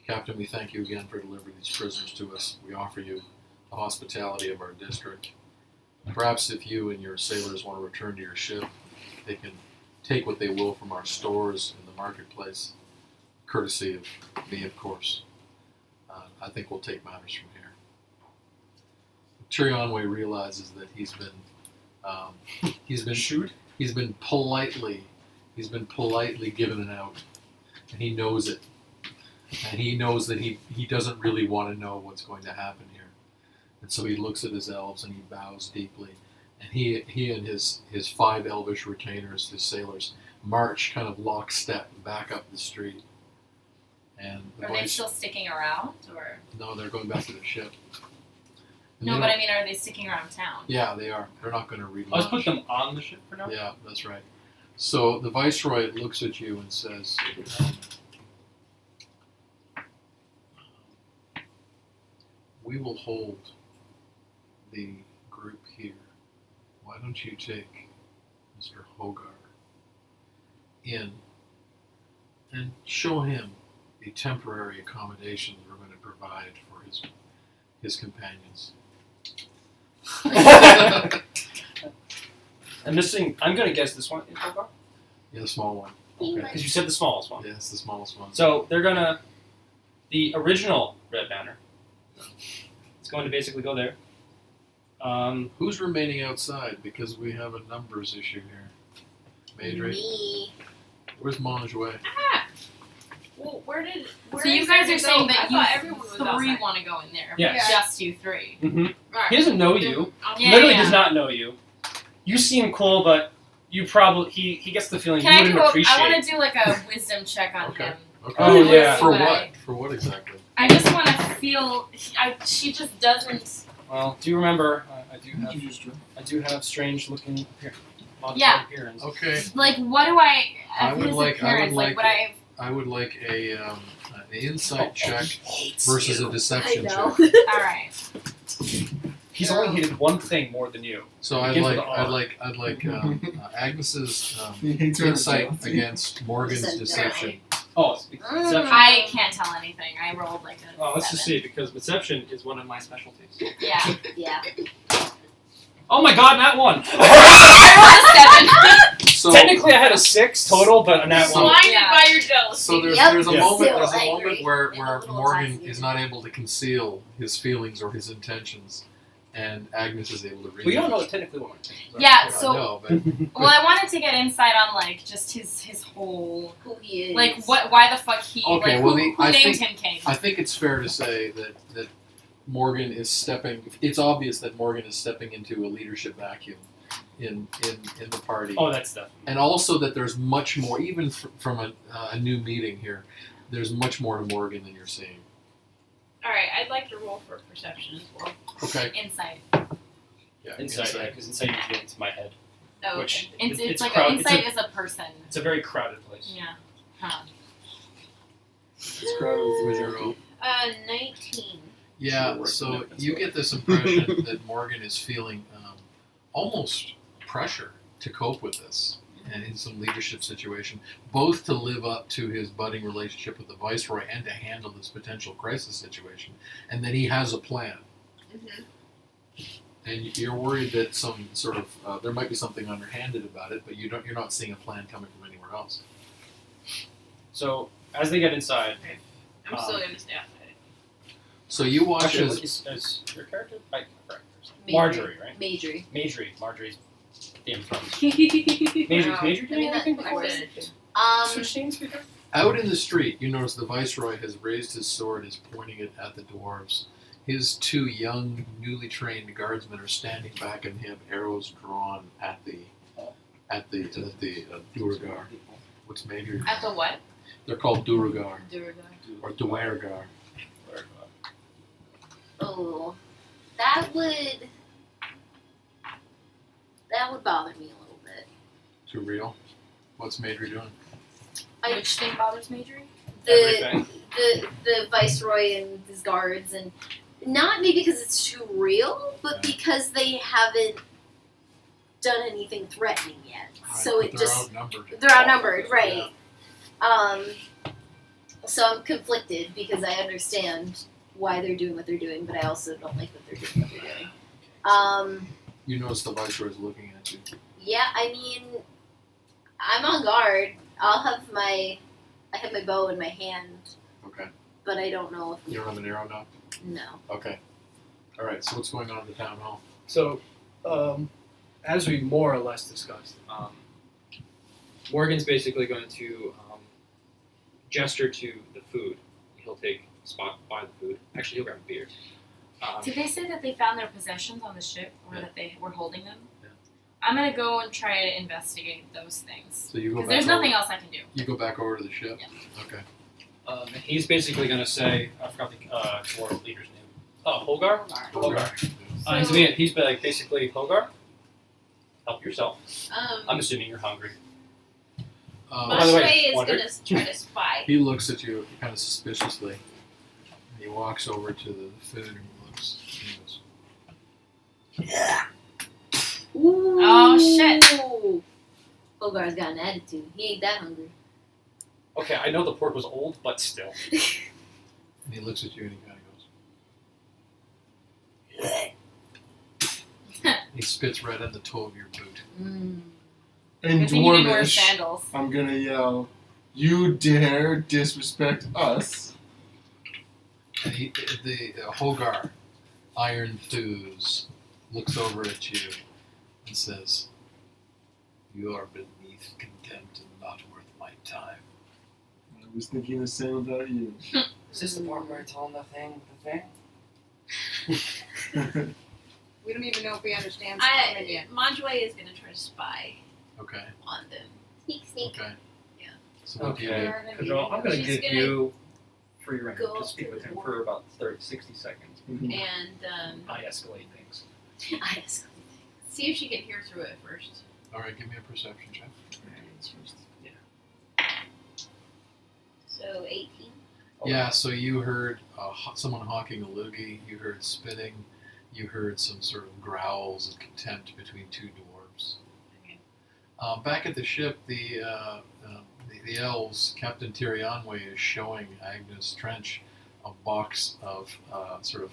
Captain, we thank you again for delivering these prisoners to us. We offer you the hospitality of our district. Perhaps if you and your sailors want to return to your ship, they can take what they will from our stores in the marketplace, courtesy of me, of course. I think we'll take matters from here. Terianway realizes that he's been Shoot? He's been politely given an out, and he knows it. And he knows that he doesn't really want to know what's going to happen here. And so he looks at his elves and he bows deeply. And he and his 5 elvish retainers, his sailors, march kind of lockstep back up the street. And the Are they Vice- still sticking around, or no, they're going back to their ship. And no? they But don't- I mean, are they sticking around town? yeah, they are. They're not going to relaunch. Let's put them on the ship for now. Yeah, that's right. So the Viceroy looks at you and says, we will hold the group here. Why don't you take Mr. Hogar in and show him the temporary accommodations we're going to provide for his companions. I'm missing. I'm gonna guess this one is Hogar. Yeah, the small one. Okay. Because you said the smallest one. Yeah, it's the smallest one. So they're gonna. The original Red Banner. It's going to basically go there. Who's remaining outside? Because we have a numbers issue here. Madre. Me. Where's Monjouet? Well, where So you is guys it are to saying go? that I thought everyone was you three outside. want to go in there. Yes. Just you three. Mm-hmm. Right. He doesn't know you. Yeah, Literally yeah. does not know you. You seem cool, but you probably he gets the feeling Can you I wouldn't do appreciate. I want to do like a wisdom check on Okay. him. Okay. Oh, yeah. For But what? For what exactly? I just want to feel. She just doesn't. Well, do you remember? I do have strange looking Yeah. appearance. Okay. Like, what do I? I Of would his like- I would appearance, like- would I? I would like an insight check versus a deception I know. check. All right. He's only hated one thing more than you. So Begins with a R. I'd like Agnes's He hates her. insight against Morgan's Deception. deception. Oh, it's deception. I can't tell anything. I rolled like a. Oh, let's just 7. see, because deception is one of my specialties. Yeah. Yeah. Oh my god, that one! I rolled a 7. So Technically, I had a 6 total, but a nat one. Blinded Yeah. by your jealousy. So there's Yep. there's a Yeah. moment Still there's a angry moment where and a little Morgan intoxicated. is not able to conceal his feelings or his intentions, and Agnes is able to read. We don't it. know technically what we're thinking. Yeah. I So, know, but well, I wanted to get insight on like just his whole Who he is. like why the fuck he Okay, like well, who I named think- him king. I think it's fair to say that Morgan is stepping. It's obvious that Morgan is stepping into a leadership vacuum in the party. Oh, that's definitely. And also that there's much more, even from a new meeting here, there's much more to Morgan than you're seeing. All right, I'd like to roll for perception as well. Okay. Insight. Yeah. Insight, because insight you can get into my head. Oh, Which okay. It's like crowd- insight is a person. It's a very crowded place. Yeah. Huh. It's crowded with 0. 19. Yeah. So you get this impression that Morgan is feeling almost pressure to cope with this and in some leadership situation, both to live up to his budding relationship with the Viceroy and to handle this potential crisis situation, and that he has a plan. Mm-hmm. And you're worried that some sort of there might be something underhanded about it, but you're not seeing a plan coming from anywhere else. So, as they get inside, I'm still gonna stay outside. So you watch actually, as what is your character? Correct. Major. Marjorie, right? Major. Marjorie's damn friend. Major. Major No. doing anything before I this? finished. Switch names because? out in the street, you notice the Viceroy has raised his sword, is pointing it at the dwarves. His 2 young, newly trained guardsmen are standing back and have arrows drawn at the Duergar. What's Major? At the what? They're called Duergar Durga. or Duergar. Oh, that would bother me a little bit. Too real. What's Major doing? Which thing bothers Majorie? The Everything. the viceroy and his guards, and not maybe because it's too real, but because they haven't done anything threatening yet. So But it they're just outnumbered. they're outnumbered, right? So I'm conflicted because I understand why they're doing what they're doing, but I also don't like that they're doing what they're doing. You notice the Viceroy's looking at you. Yeah, I mean, I'm on guard. I have my bow in my hand, Okay. but I don't know if You don't have an arrow now? no. Okay. Alright, so what's going on in the town hall? So, as we more or less discussed, Morgan's basically going to gesture to the food. He'll take a spot by the food. Actually, he'll grab a beer. Did they say that they found their possessions on the ship, or Yeah. that they were holding them? Yeah. I'm gonna go and try to investigate those things. So you go Because back there's over, nothing else I can do. You go back over to the ship? Yeah. Okay. He's basically going to say, I forgot the dwarf leader's name. Oh, Hogar? He's like, basically, Hogar, help yourself. I'm assuming you're hungry. by the way, Moshway is Water. gonna try to spy. He looks at you kind of suspiciously. And he walks over to the food and looks. And he goes, Ooh. Oh, shit. Hogarth's got an attitude. He ain't that hungry. Okay, I know the pork was old, but still. and he looks at you and he kind of goes. He spits right on the toe of your boot. Mm. In Good thing you didn't wear Dwarvish, sandals. I'm gonna yell, "You dare disrespect us!" And the Hogar, Iron Thews, looks over at you and says, "You are beneath contempt and not worth my time." I was thinking the same about you. Is this the part where I tell him the thing? We don't even know if we understand I, Common yet. Moshway is gonna try to spy Okay. on them. Sneak, sneak. Okay. Yeah. So what do you Okay. do? They're gonna be Kajal, I'm going to She's give gonna you free reign go to up speak to with the him wall. for about 60 seconds. And I escalate things. I ask. see if she can hear through it first. All right, give me a perception check. So 18. Yeah, so you heard someone hawking a loogie, you heard spitting, you heard some sort of growls of contempt between two dwarves. Okay. Back at the ship, the elves, Captain Tyrionway is showing Agnes Trench a box of sort of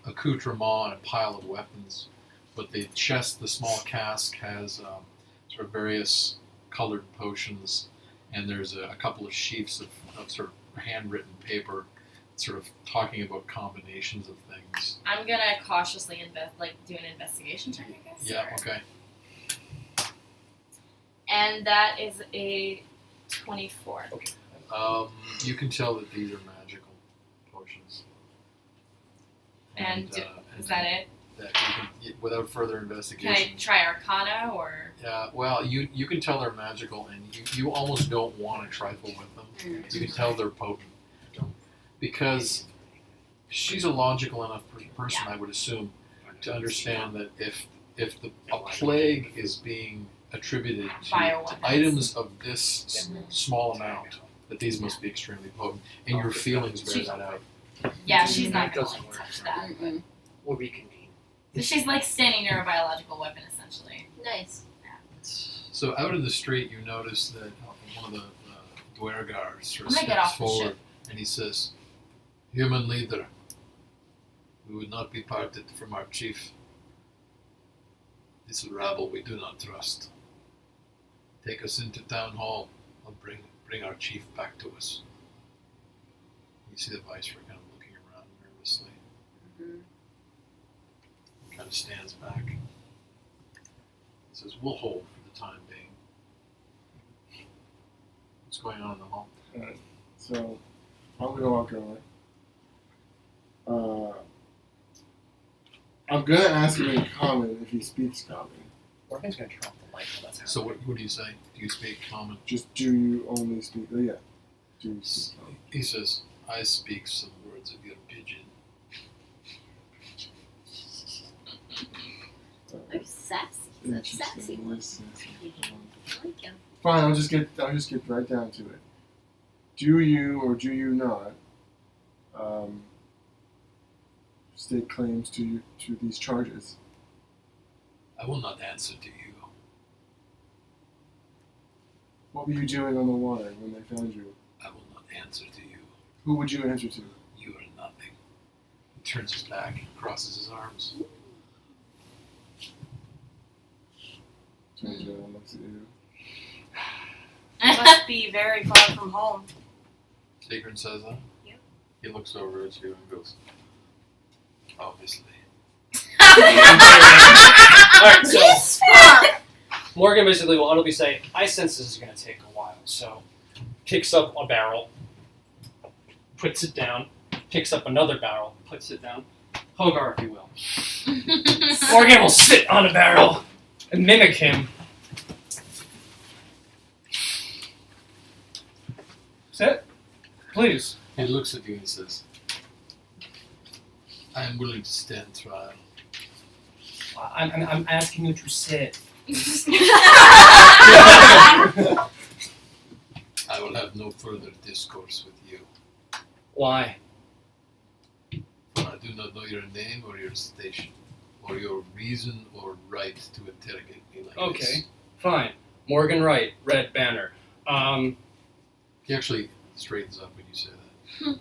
accoutrement and a pile of weapons. But the chest, the small cask, has sort of various colored potions, and there's a couple of sheafs of sort of handwritten paper, sort of talking about combinations of things. I'm gonna cautiously do an investigation check, I guess. Yeah, or- okay. And that is a 24. You can tell that these are magical potions. And is that it? That you can, without further Can investigation. I try Arcana or? Yeah, well, you can tell they're magical, and you almost don't want to trifle with them. You can tell they're potent. Because she's a logical enough person, I would assume, to understand that if a plague is being attributed to Bioweapons. items of this small amount, that these must be extremely potent, and your feelings bear that out. Yeah, she's not That gonna doesn't like work. touch that. Mm-mm. We'll reconvene. So she's like standing near a biological weapon, essentially. Nice. So out in the street, you notice that one of the Dwergars sort of I'm gonna get steps off the forward, ship. and he says, "Human leader, we would not be parted from our chief. This rabble we do not trust. Take us into town hall and bring our chief back to us." You see the viceroy kind of looking around nervously. Kind of stands back. He says, "We'll hold for the time being." What's going on in the hall? So, I'm gonna walk over. I'm gonna ask him in common if he speaks common. Morgan's gonna turn off the light while that's happening. So what do you say? Do you speak common? Just do you only speak? Oh yeah. Do you speak common? He says, "I speak some words of your pidgin." They're sassy. That's a sassy Interesting. one. Yes, yes. I like him. Fine. I'll just get right down to it. Do you or do you not stake claims to these charges? I will not answer to you. What were you doing on the water when they found you? I will not answer to you. Who would you answer to? You are nothing. He turns his back, crosses his arms. Turns around and looks at you. Must be very far from home. Sigrun says that. Yep. He looks over at you and goes, "Obviously." Alright, so Morgan basically will audibly say, I sense this is going to take a while. So picks up a barrel, puts it down, picks up another barrel, puts it down. Hogar, if you will. Morgan will sit on a barrel and mimic him. Sit. Please. He looks at you and says, "I am willing to stand trial." I'm asking you to sit. discourse with you. Why? For I do not know your name or your station, or your reason or right to interrogate me like Okay, this. fine. Morgan Wright, Red Banner. He actually straightens up when you say that.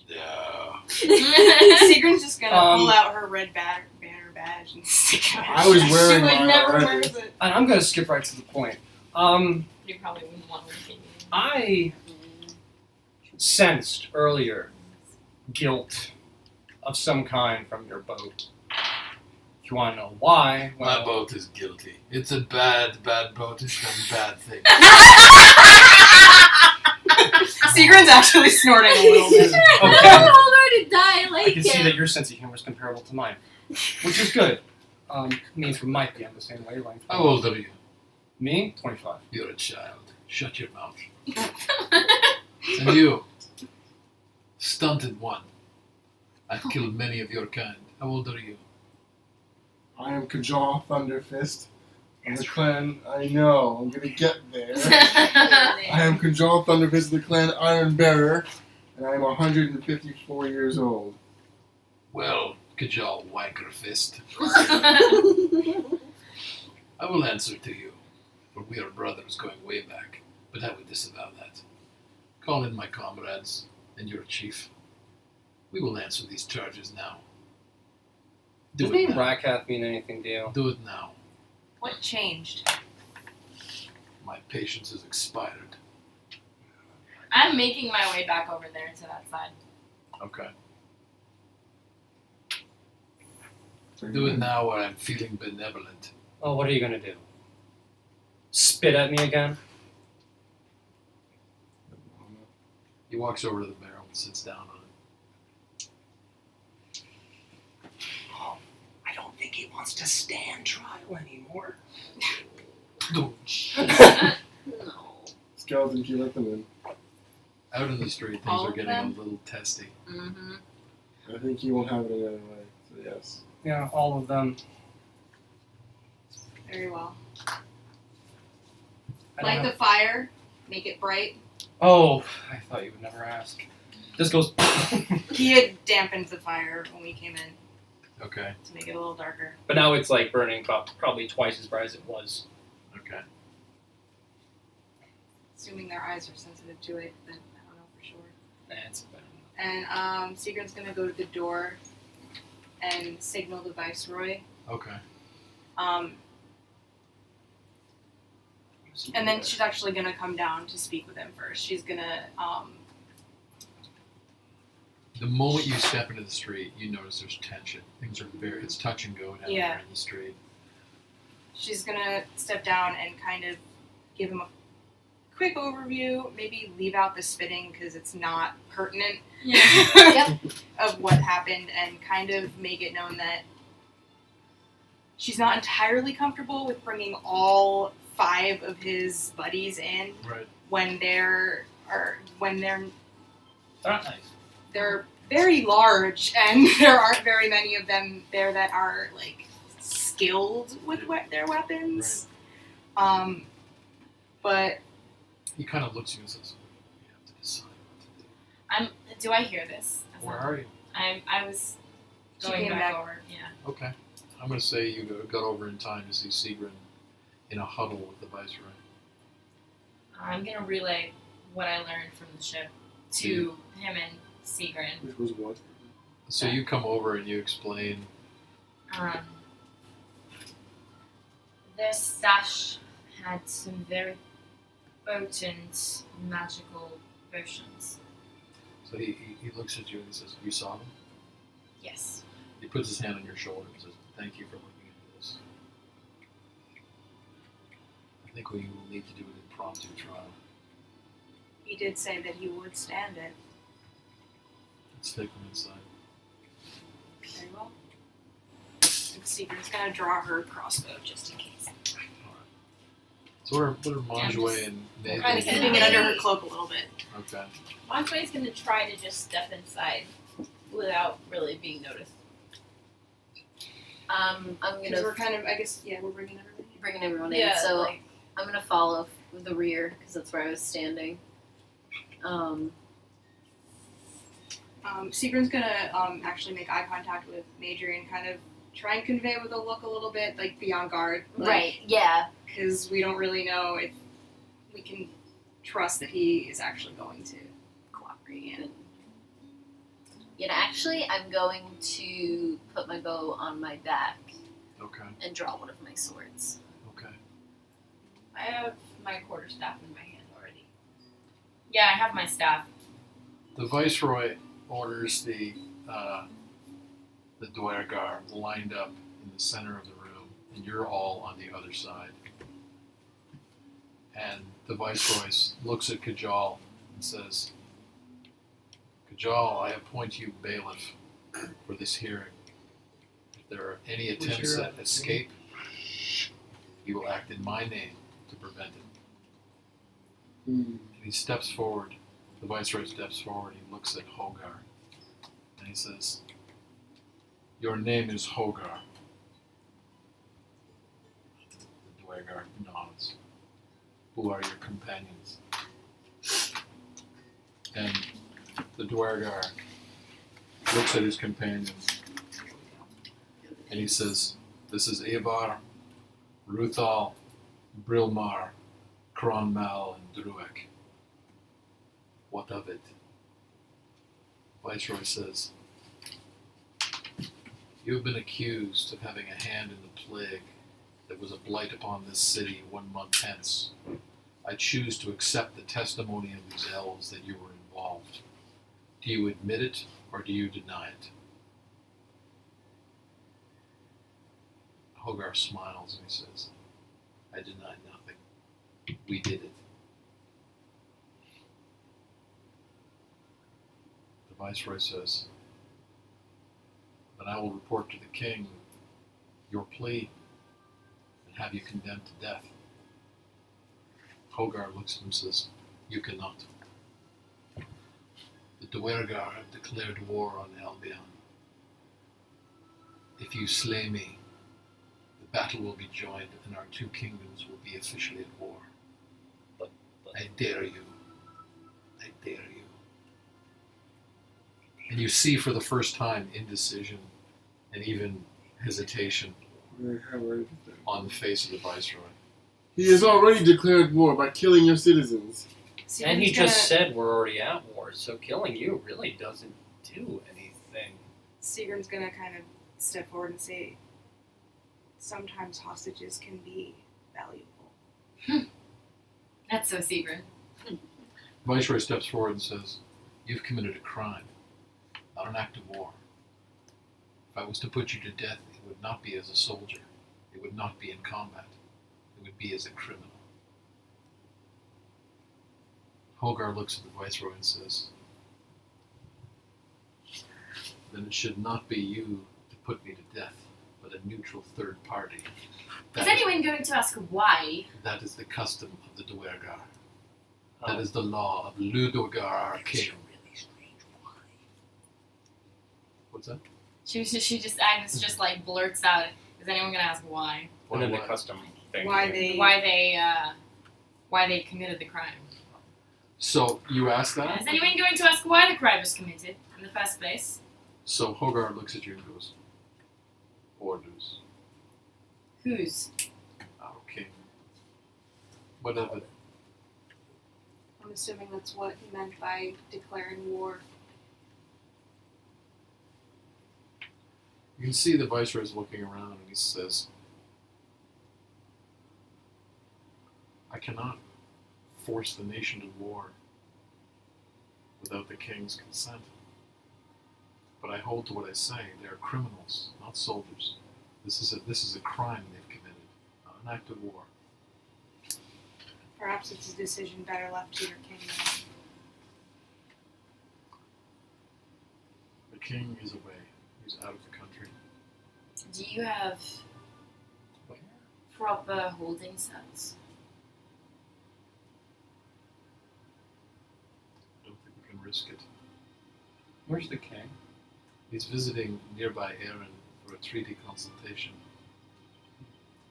Yeah. Sigrun's just gonna pull Um, out her red banner badge and stick it out. I was wearing She would mine never already. wears it. And I'm gonna skip right to the point. You probably wouldn't want to continue. I sensed earlier guilt of some kind from your boat. If you want to know why, well, My boat is guilty. It's a bad boat. It's done bad things. Sigrun's actually snorting a little bit. I Okay. don't hold her to die I like can see him. that your sense of humor is comparable to mine, which is good. Means we might be on the same wavelength. How old are you? Me? 25. You're a child. Shut your mouth. And you, stunted one. I've killed many of your kind. How old are you? I am Kajal Thunderfist. And the clan, I know, I'm gonna get there. I am Kajal Thunderfist of the clan Iron Bearer, and I am 154 years old. Well, Kajal Wankerfist, I will answer to you, for we are brothers going way back, but I would disavow that. Call in my comrades and your chief. We will answer these charges now. Do Does the it name now. Rakath mean anything to you? Do it now. What changed? My patience is expired. I'm making my way back over there to that side. Okay. So Do it now or I'm feeling benevolent. Oh, what are you gonna do? Spit at me again? He walks over to the barrel and sits down on I don't think he wants to stand trial anymore. it. Doosh. No. Skeleton key, let them in. Out in the street, things All are of getting them? a little testy. Mm-hmm. I think he won't have it any other way, so yes. Yeah, all of them. Very well. I don't Light have- the fire, make it bright. Oh, I thought you would never ask. This goes. He had dampened the fire when we came in Okay. to make it a little darker. But now it's like burning probably twice as bright as it was. Okay. Assuming their eyes are sensitive to it, but I don't know for sure. That's better. And Sigrun's gonna go to the door and signal the Viceroy. Okay. And then she's actually gonna come down to speak with him first. She's gonna The moment you step into the street, you notice there's tension. Things are it's touch and go down Yeah. there in the street. she's gonna step down and kind of give him a quick overview. Maybe leave out the spitting because it's not pertinent Yep. of what happened, and kind of make it known that she's not entirely comfortable with bringing all 5 of his buddies in Right. when they're They're not nice. they're very large and there aren't very many of them there that are like skilled with their weapons. But He kind of looks at you and says, "You have to decide what to do." Do I hear this? Where are you? I was She going came back back. over. Yeah. Okay. I'm going to say you got over in time to see Sigrun in a huddle with the Viceroy. I'm gonna relay what I learned from the ship to him and Sigrun. Which was what? So you come over and you explain. Their stash had some very potent magical potions. So he looks at you and he says, "You saw them?" Yes. He puts his hand on your shoulder and says, "Thank you for looking into this. I think we will need to do an impromptu trial. he did say that he would stand it. Let's take them inside." Very well. And Sigrun's gonna draw her crossbow just in case. So what are Manjue just and Nathan? Kind of keeping it under her cloak a little bit. Okay. Montoy's gonna try to just step inside without really being noticed. I'm Because gonna we're kind of, I guess, yeah, we're bringing everything. bring everyone Yeah, in. So like- I'm gonna follow the rear because that's where I was standing. Seagram's gonna actually make eye contact with Major and kind of try and convey with a look a little bit like be on guard, like, Right. Yeah. Because we don't really know if we can trust that he is actually going to cooperate. And Actually, I'm going to put my bow on my back Okay. and draw one of my swords. Okay. I have my quarterstaff in my hand already. Yeah, I have my staff. The Viceroy orders the Duergar lined up in the center of the room, and you're all on the other side. And the Viceroy looks at Kajal and says, Kajal, I appoint you bailiff for this hearing. If there are any attempts at escape, you will act in my name to prevent it. And he steps forward. The Viceroy steps forward. He looks at Hogar. And he says, your name is Hogar. The Duergar nods. Who are your companions? And the Duergar looks at his companions. And he says, this is Evar, Ruthal, Brilmar, Cronmal, and Druek. What of it? Viceroy says, you have been accused of having a hand in the plague that was a blight upon this city 1 month hence. I choose to accept the testimony of these elves that you were involved. Do you admit it or do you deny it? Hogar smiles and he says, I deny nothing. We did it. The Viceroy says, then I will report to the king your plea and have you condemned to death. Hogar looks at him and says, you cannot. The Duergar have declared war on Albion. If you slay me, the battle will be joined and our two kingdoms will be officially at war. But I dare you. I dare you. And you see for the first time indecision and even hesitation on the face of the Viceroy. He has already declared war by killing your citizens. And he Seagram's just gonna- said we're already at war, so killing you really doesn't do anything. Seagram's gonna kind of step forward and say, sometimes hostages can be valuable. That's so secret. Viceroy steps forward and says, you've committed a crime, not an act of war. If I was to put you to death, it would not be as a soldier. It would not be in combat. It would be as a criminal. Hogar looks at the Viceroy and says, then it should not be you to put me to death, but a neutral third party. Is anyone going to ask why? That is the custom of the Duergar. That is the law of Ludogar, our king. What's that? Agnes just like blurts out. Is anyone going to ask why? and then the Why? custom thing. Why they Why they committed the crime? So you ask that? Is anyone going to ask why the crime was committed in the first place? So Hogar looks at you and goes, orders, Whose? our king. What of it? I'm assuming that's what he meant by declaring war. You can see the Viceroy's looking around and he says, I cannot force the nation to war without the king's consent. But I hold to what I say. They are criminals, not soldiers. This is a crime they've committed, not an act of war. Perhaps it's a decision better left to your king. The king is away. He's out of the country. Do you have proper holding cells? I don't think we can risk it. Where's the king? He's visiting nearby Erin for a treaty consultation.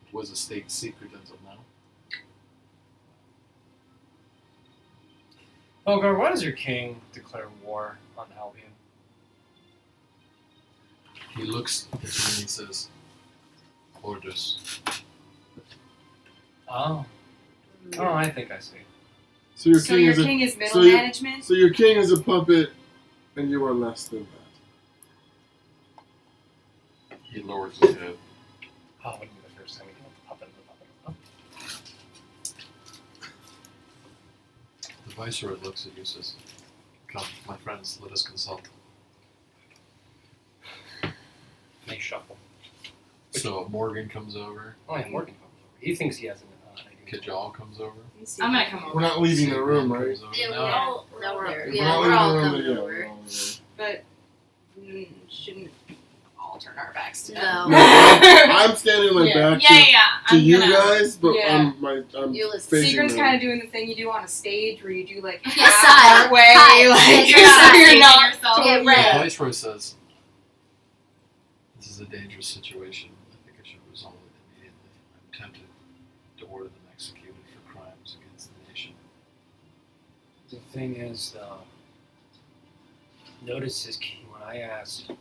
It was a state secret until now. Holgar, why does your king declare war on Albion? He looks at you and he says, orders. Oh. Oh, I think I see. So your So king your is king is a, middle so your- management? So your king is a puppet, and you are less than that. He lowers his head. Oh, it wouldn't be the first time we get the puppet of the puppet. Oh. The Viceroy looks at you and says, come, my friends, let us consult. They shuffle. So Morgan comes over. Oh, yeah, Morgan comes over. He thinks he has an idea. Kajal comes over. I'm gonna come We're over. not leaving the room, Seagrin right? comes over. Yeah, No. we're all We're there. We're Yeah, not we're leaving all the room, coming yeah, over. we're all leaving. But shouldn't all turn our backs to No. them. I'm standing my Yeah. back Yeah. to I'm you gonna. guys, but Yeah. I'm You listen. facing Seagram's them. kind of doing the thing you do on a stage where you do like Yeah, half side. part way, Hi. like Yeah, so side. you're not. yourself. Yeah, The right. Viceroy says, this is a dangerous situation. I think I should resolve it immediately. I'm tempted to order them executed for crimes against the nation. The thing is, notice his king, when I asked,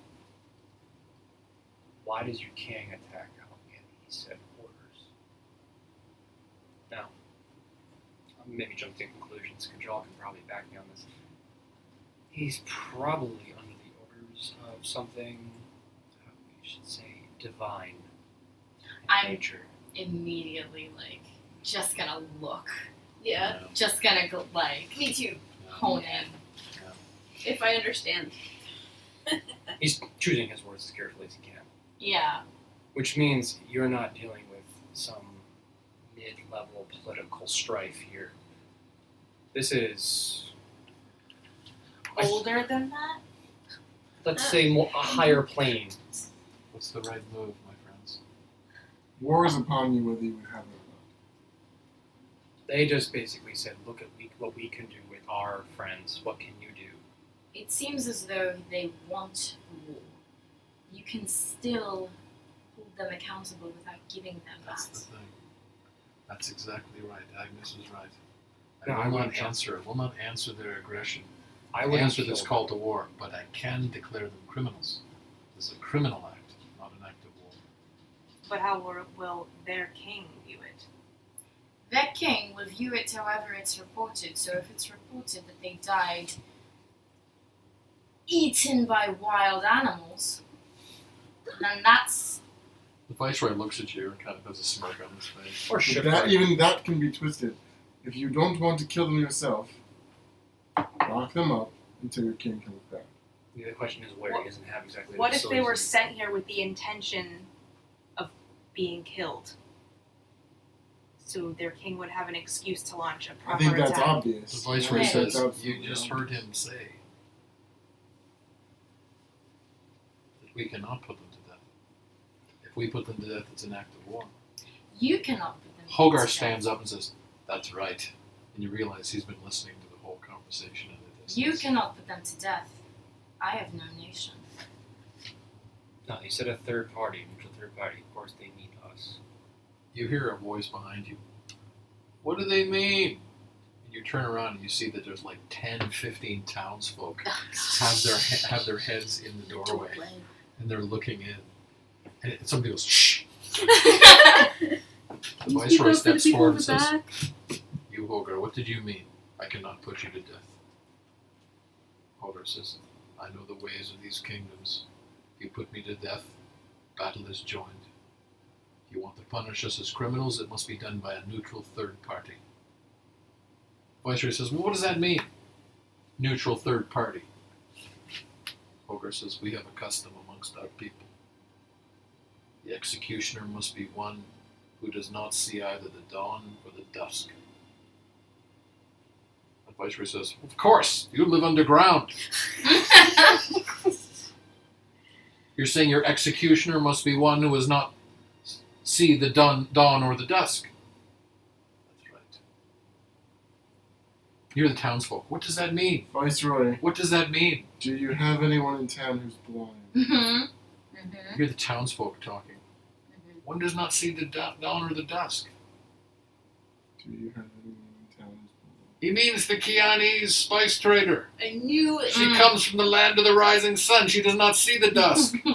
why does your king attack Albion? He said orders. Now, I'm maybe jumping to conclusions. Kajal can probably back me on this. He's probably under the orders of something, how we should say, divine in I'm- nature. Immediately, like, just gonna look. Yeah. You know, Just gonna go, like, Me too, you know. hone in. if I understand. He's choosing his words as carefully as he can. Yeah. Which means you're not dealing with some mid-level political strife here. This is, Older than that? let's say, more, a higher plane. What's the right move, my friends? War is upon you whether you have it or They just basically said, look at what we can do with our friends. What can you do? It seems as though they want war. You can still hold them accountable without giving them That's that. the thing. That's exactly right. Agnes is right. No, I I will wouldn't not answer. I will not answer their aggression. I I would answer this call to war, but I can declare them criminals. This is a criminal act, not an act of war. But how will their king view it? Their king will view it however it's reported. So if it's reported that they died eaten by wild animals, then that's The Viceroy looks at you and kind of has a smirk on his face. Or not. shipwreck. Even that can be twisted. If you don't want to kill them yourself, lock them up until your king comes back. The question is where he doesn't have exactly. What the if they were facilities. sent here with the intention of being killed? So their king would have an excuse to launch a I proper think that's attack. obvious. The Viceroy Yeah. says, That's you absolutely just obvious. heard him say that we cannot put them to death. If we put them to death, it's an act of war. you cannot put them. Hogar to stands death. up and says, that's right. And you realize he's been listening to the whole conversation at a distance. You cannot put them to death. I have no nation. No, he said a third party, neutral third party. Of course, they need us. You hear a voice behind you. What do they mean? And you turn around and you see that there's like 10, 15 townsfolk have their heads in the doorway and they're looking in. And somebody goes, shh. The Viceroy steps forward and says, you, Hogar, what did you mean? I cannot put you to death. Hogar says, I know the ways of these kingdoms. If you put me to death, battle is joined. If you want to punish us as criminals, it must be done by a neutral third party. Viceroy says, well, what does that mean? Neutral third party. Hogar says, we have a custom amongst our people. The executioner must be one who does not see either the dawn or the dusk. The Viceroy says, of course, you live underground. You're saying your executioner must be one who does not see the dawn or the dusk. That's right. You're the townsfolk. What does that mean? Viceroy, What does that mean? do you have anyone in town who's blind? Mm-hmm. You're the townsfolk talking. One does not see the dawn or the dusk. Do you have anyone in town who's blind? He means the Kianese spice trader. I knew it. She comes from the land of the rising sun. She does not see the dusk. Oh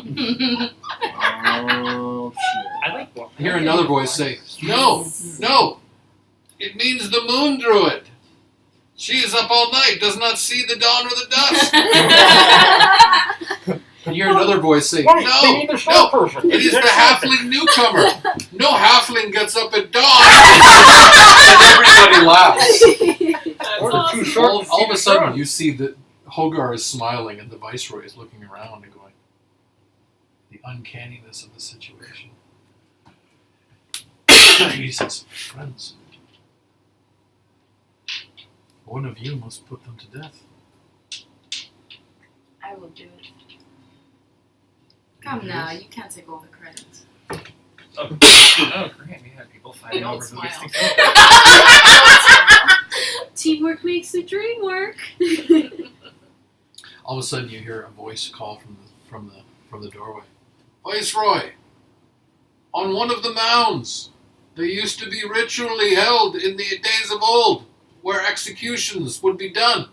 shit! I like what. I hear another voice say, "No, no, it means the moon druid. She is up all night, does not see the dawn or the dusk." And you hear another voice say, Right, they "No, need the no, short person. it is the They're something. halfling newcomer. No halfling gets up at dawn." And everybody laughs. Or the two short. All of a sudden, you see that Hogar is smiling and the Viceroy is looking around and going, the uncanniness of the situation. He says, "Friends, one of you must put them to death." I will do it. Come now, you can't take all the credit. Oh, great. We have people fighting Don't over who gets to smile. kill. Teamwork makes the dream work. All of a sudden, you hear a voice call from the doorway. "Viceroy, on one of the mounds, there used to be ritually held in the days of old, where executions would be done."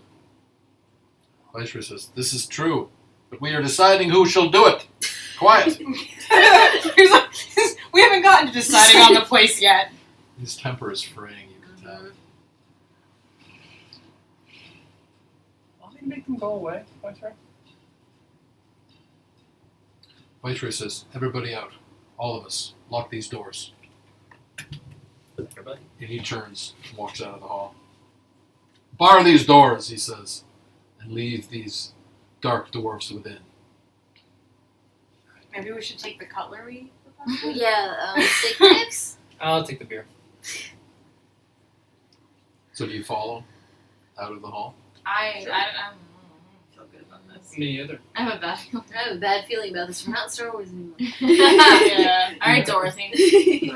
Viceroy says, "This is true, but we are deciding who shall do it. Quiet." We haven't gotten to deciding on the place yet. His temper is fraying, you can tell. Why don't you make them go away? Viceroy? Viceroy says, "Everybody out. All of us. Lock these doors." Everybody. And he turns and walks out of the hall. "Bar these doors," he says, "and leave these dark dwarfs within." Maybe we should take the cutlery. Yeah, steak knives? I'll take the beer. So do you follow out of the hall? I don't feel good about this. Me either. I have a bad feeling. I have a bad feeling about this. We're not Star Wars anymore. Yeah. Alright, Dorothy.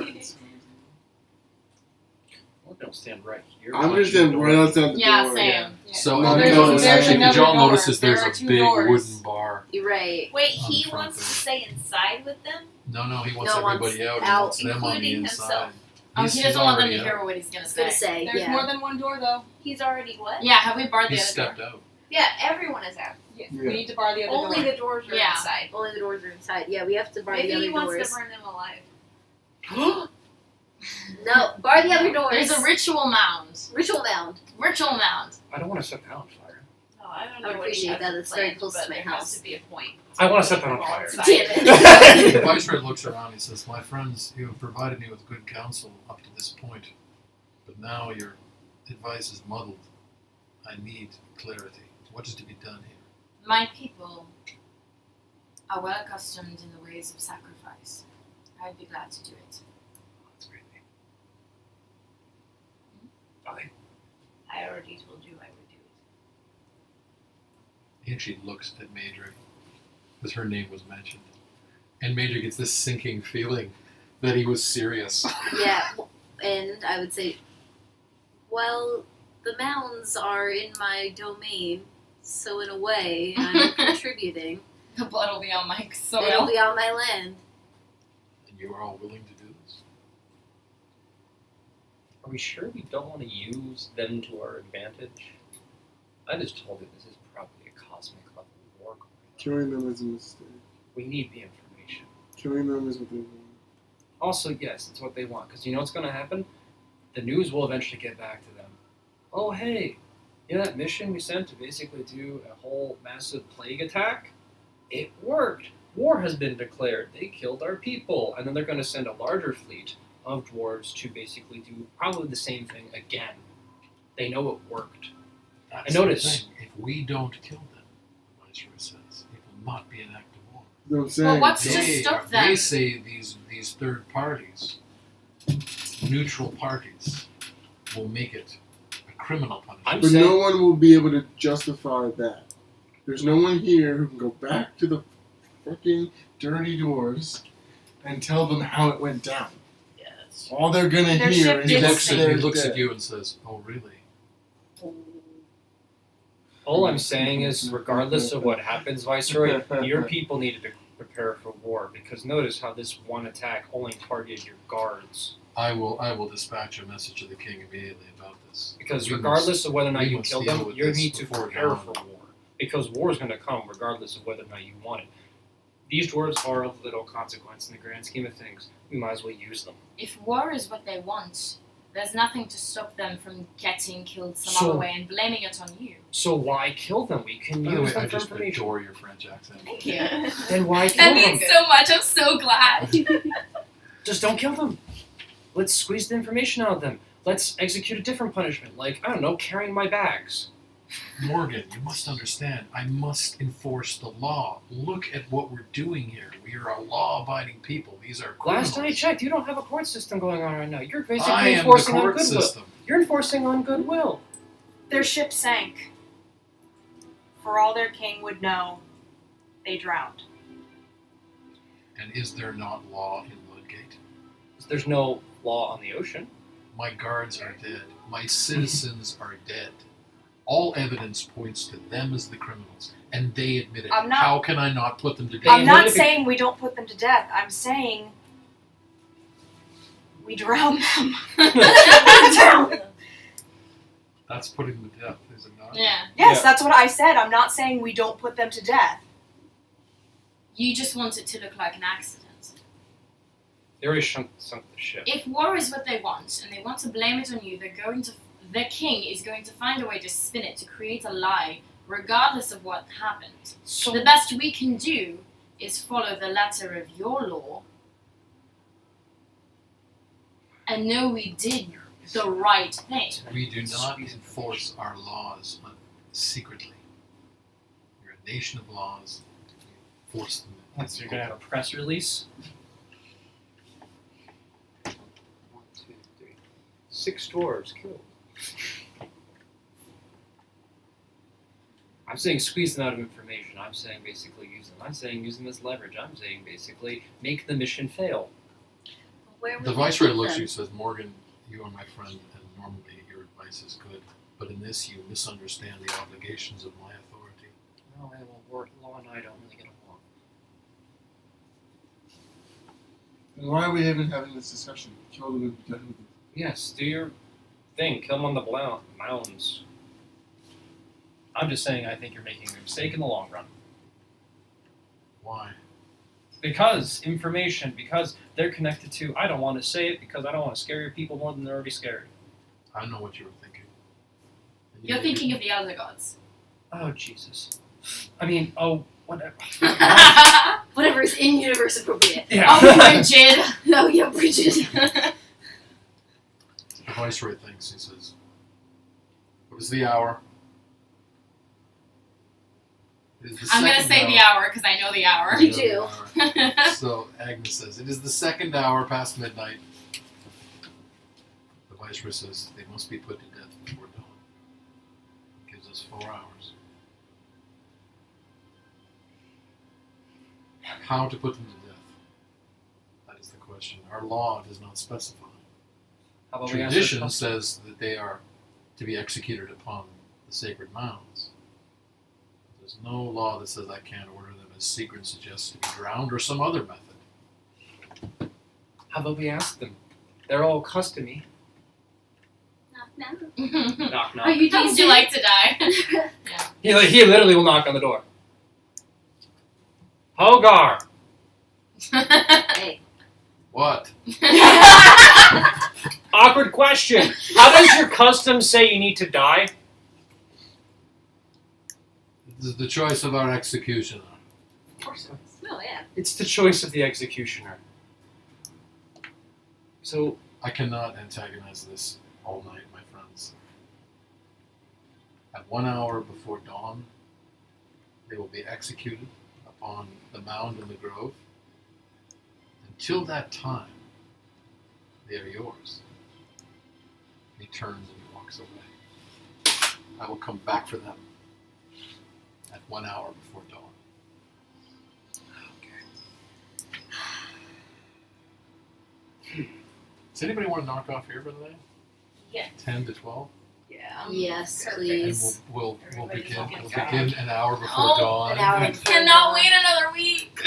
We're gonna stand right here. I'm gonna stand right outside the Yeah, door. same. So No, you there's- notice, there's actually, another Kajal door. notices there's There a are two big doors. wooden bar. You're right. Wait, On he the front wants to there. stay inside with them? No, he wants No, everybody out. He out, wants them on the including inside. himself. Oh, He's- he he's doesn't want them to already hear out. what he's gonna I was gonna say. say, There's yeah. more than one door, though. He's already what? Yeah, have we barred the He's other stepped door? out. Yeah, everyone is out. Yeah. Yeah. We need to bar the other Only door. the doors are Yeah. inside. Only the doors are inside. Yeah, we have to bar Maybe the other he wants doors. to burn them alive. No, bar the other doors. There's a ritual mound. ritual mound. Ritual mound. I don't want to set that on fire. No, I don't I know would what he appreciate has that. It's very planned, close but to my there house. has to be a point. I want to set that on fire. Inside. Damn it. The Viceroy looks around. He says, "My friends, you have provided me with good counsel up to this point, but now your advice is muddled. I need clarity. What is to be done here?" My people are well accustomed in the ways of sacrifice. I'd be glad to do it. That's great. I already told you I would do it. He actually looks at Madrid, because her name was mentioned. And Madrid gets this sinking feeling that he was serious. Yeah, and I would say, well, the mounds are in my domain, so in a way, I'm contributing. The blood will be on my It'll soil. be on my land. And you are all willing to do this? Are we sure we don't want to use them to our advantage? I just told you this is probably a cosmic level war going on. Killing them is a mistake. We need the information. Killing them is what they want. Also, yes, it's what they want. Because you know what's going to happen? The news will eventually get back to them. Oh, hey, you know that mission we sent to basically do a whole massive plague attack? It worked. War has been declared. They killed our people. And then they're going to send a larger fleet of dwarves to basically do probably the same thing again. They know it worked. That's notice- the thing. If we don't kill them, the Viceroy says, it will not be an act of war. You know what I'm saying? Well, what's to They, stop them? they say these third parties, neutral parties, will make it a criminal punishment. I'm But saying, no one will be able to justify that. There's no one here who can go back to the fucking dirty dwarves and tell them how it went down. Yes. All they're gonna Their hear ship is He did that looks, sink. at, he they're looks dead. at you and says, "Oh, really?" all I'm saying is, regardless of what happens, Viceroy, your people needed to prepare for war. Because notice how this one attack only targeted your guards. I will dispatch a message to the king immediately about this. Because We regardless of whether or not we you must kill deal them, with you this need to before prepare dawn. for war. Because war is going to come regardless of whether or not you want it. These dwarves are of little consequence in the grand scheme of things. We might as well use them. If war is what they want, there's nothing to stop them from getting killed some So- other way and blaming it on you. So why kill them? We can By the way, use I them for just information. adore your French accent. Thank you. Then why kill That them? means so much. I'm so glad. Just don't kill them. Let's squeeze the information out of them. Let's execute a different punishment, like, I don't know, carrying my bags. Morgan, you must understand, I must enforce the law. Look at what we're doing here. We are a law-abiding people. These are criminals. Last I checked, you don't have a court system going on right now. You're basically I am the enforcing on court goodwill. system. You're enforcing on goodwill. Their ship sank. For all their king would know, they drowned. And is there not law in Ludgate? There's no law on the ocean. My guards are dead. My citizens are dead. All evidence points to them as the criminals, and they admit it. I'm not- How can I not put them to They death? I'm not admitted- saying we don't put them to death. I'm saying we drown them. That's putting them to death, is it not? Yeah. Yes, Yeah. that's what I said. I'm not saying we don't put them to death. You just want it to look like an accident. They already sunk the ship. If war is what they want, and they want to blame it on you, the king is going to find a way to spin it, to create a lie, regardless of what happened. So The best we can do is follow the letter of your law and know we did the right thing. We do not enforce our laws secretly. We're a nation of laws. We enforce them. So you're gonna have a press release. 1, 2, 3. 6 dwarves killed. I'm saying squeeze them out of information. I'm saying basically use them. I'm saying use them as leverage. I'm saying basically make the mission fail. Where would The you Viceroy put looks at them? you and says, Morgan, you are my friend, and normally your advice is good, but in this you misunderstand the obligations of my authority. No, law and I don't really get along. And why are we even having this discussion? Kill them and be done with it. Yes, do your thing. Kill them on the mounds. I'm just saying I think you're making a mistake in the long run. Why? Because information, because they're connected to, I don't want to say it because I don't want to scare your people more than they're already scared. I know what you were thinking. And You're thinking of the other gods. Oh, Jesus. I mean, oh, whatever. Whatever is in universe appropriate. Yeah. Oh, Bridget! Oh yeah, Bridget. The Viceroy thinks, he says, what is the hour? It is the I'm gonna second say the hour because I know the hour. You You know the hour. So Agnes says, it is the second hour past midnight. The Viceroy says, they must be put to death before dawn. It gives us 4 hours. How to put them to death? That is the question. Our law does not specify. How about we ask Tradition her- says that they are to be executed upon the sacred mounds. There's no law that says I can't order them, as Sigrid suggests, to be drowned or some other method. How about we ask them? They're all custom-y. Knock, knock. Knock, knock. Are you How would you decent? like to die? He literally will knock on the door. Hogar! Hey. What? Awkward question. How does your custom say you need to die? This is the choice of our executioner. Of course. Oh yeah. It's the choice of the executioner. So, I cannot antagonize this all night, my friends. At 1 hour before dawn, they will be executed upon the mound in the grove. Until that time, they are yours. He turns and walks away. I will come back for them at 1 hour before dawn. Does anybody want to knock off here for the day? Yeah. 10 to 12? Yeah. Yes, Perfect. And please. we'll Everybody's begin. looking We'll for begin an hour before Oh, dawn. an hour I before cannot dawn. wait another week.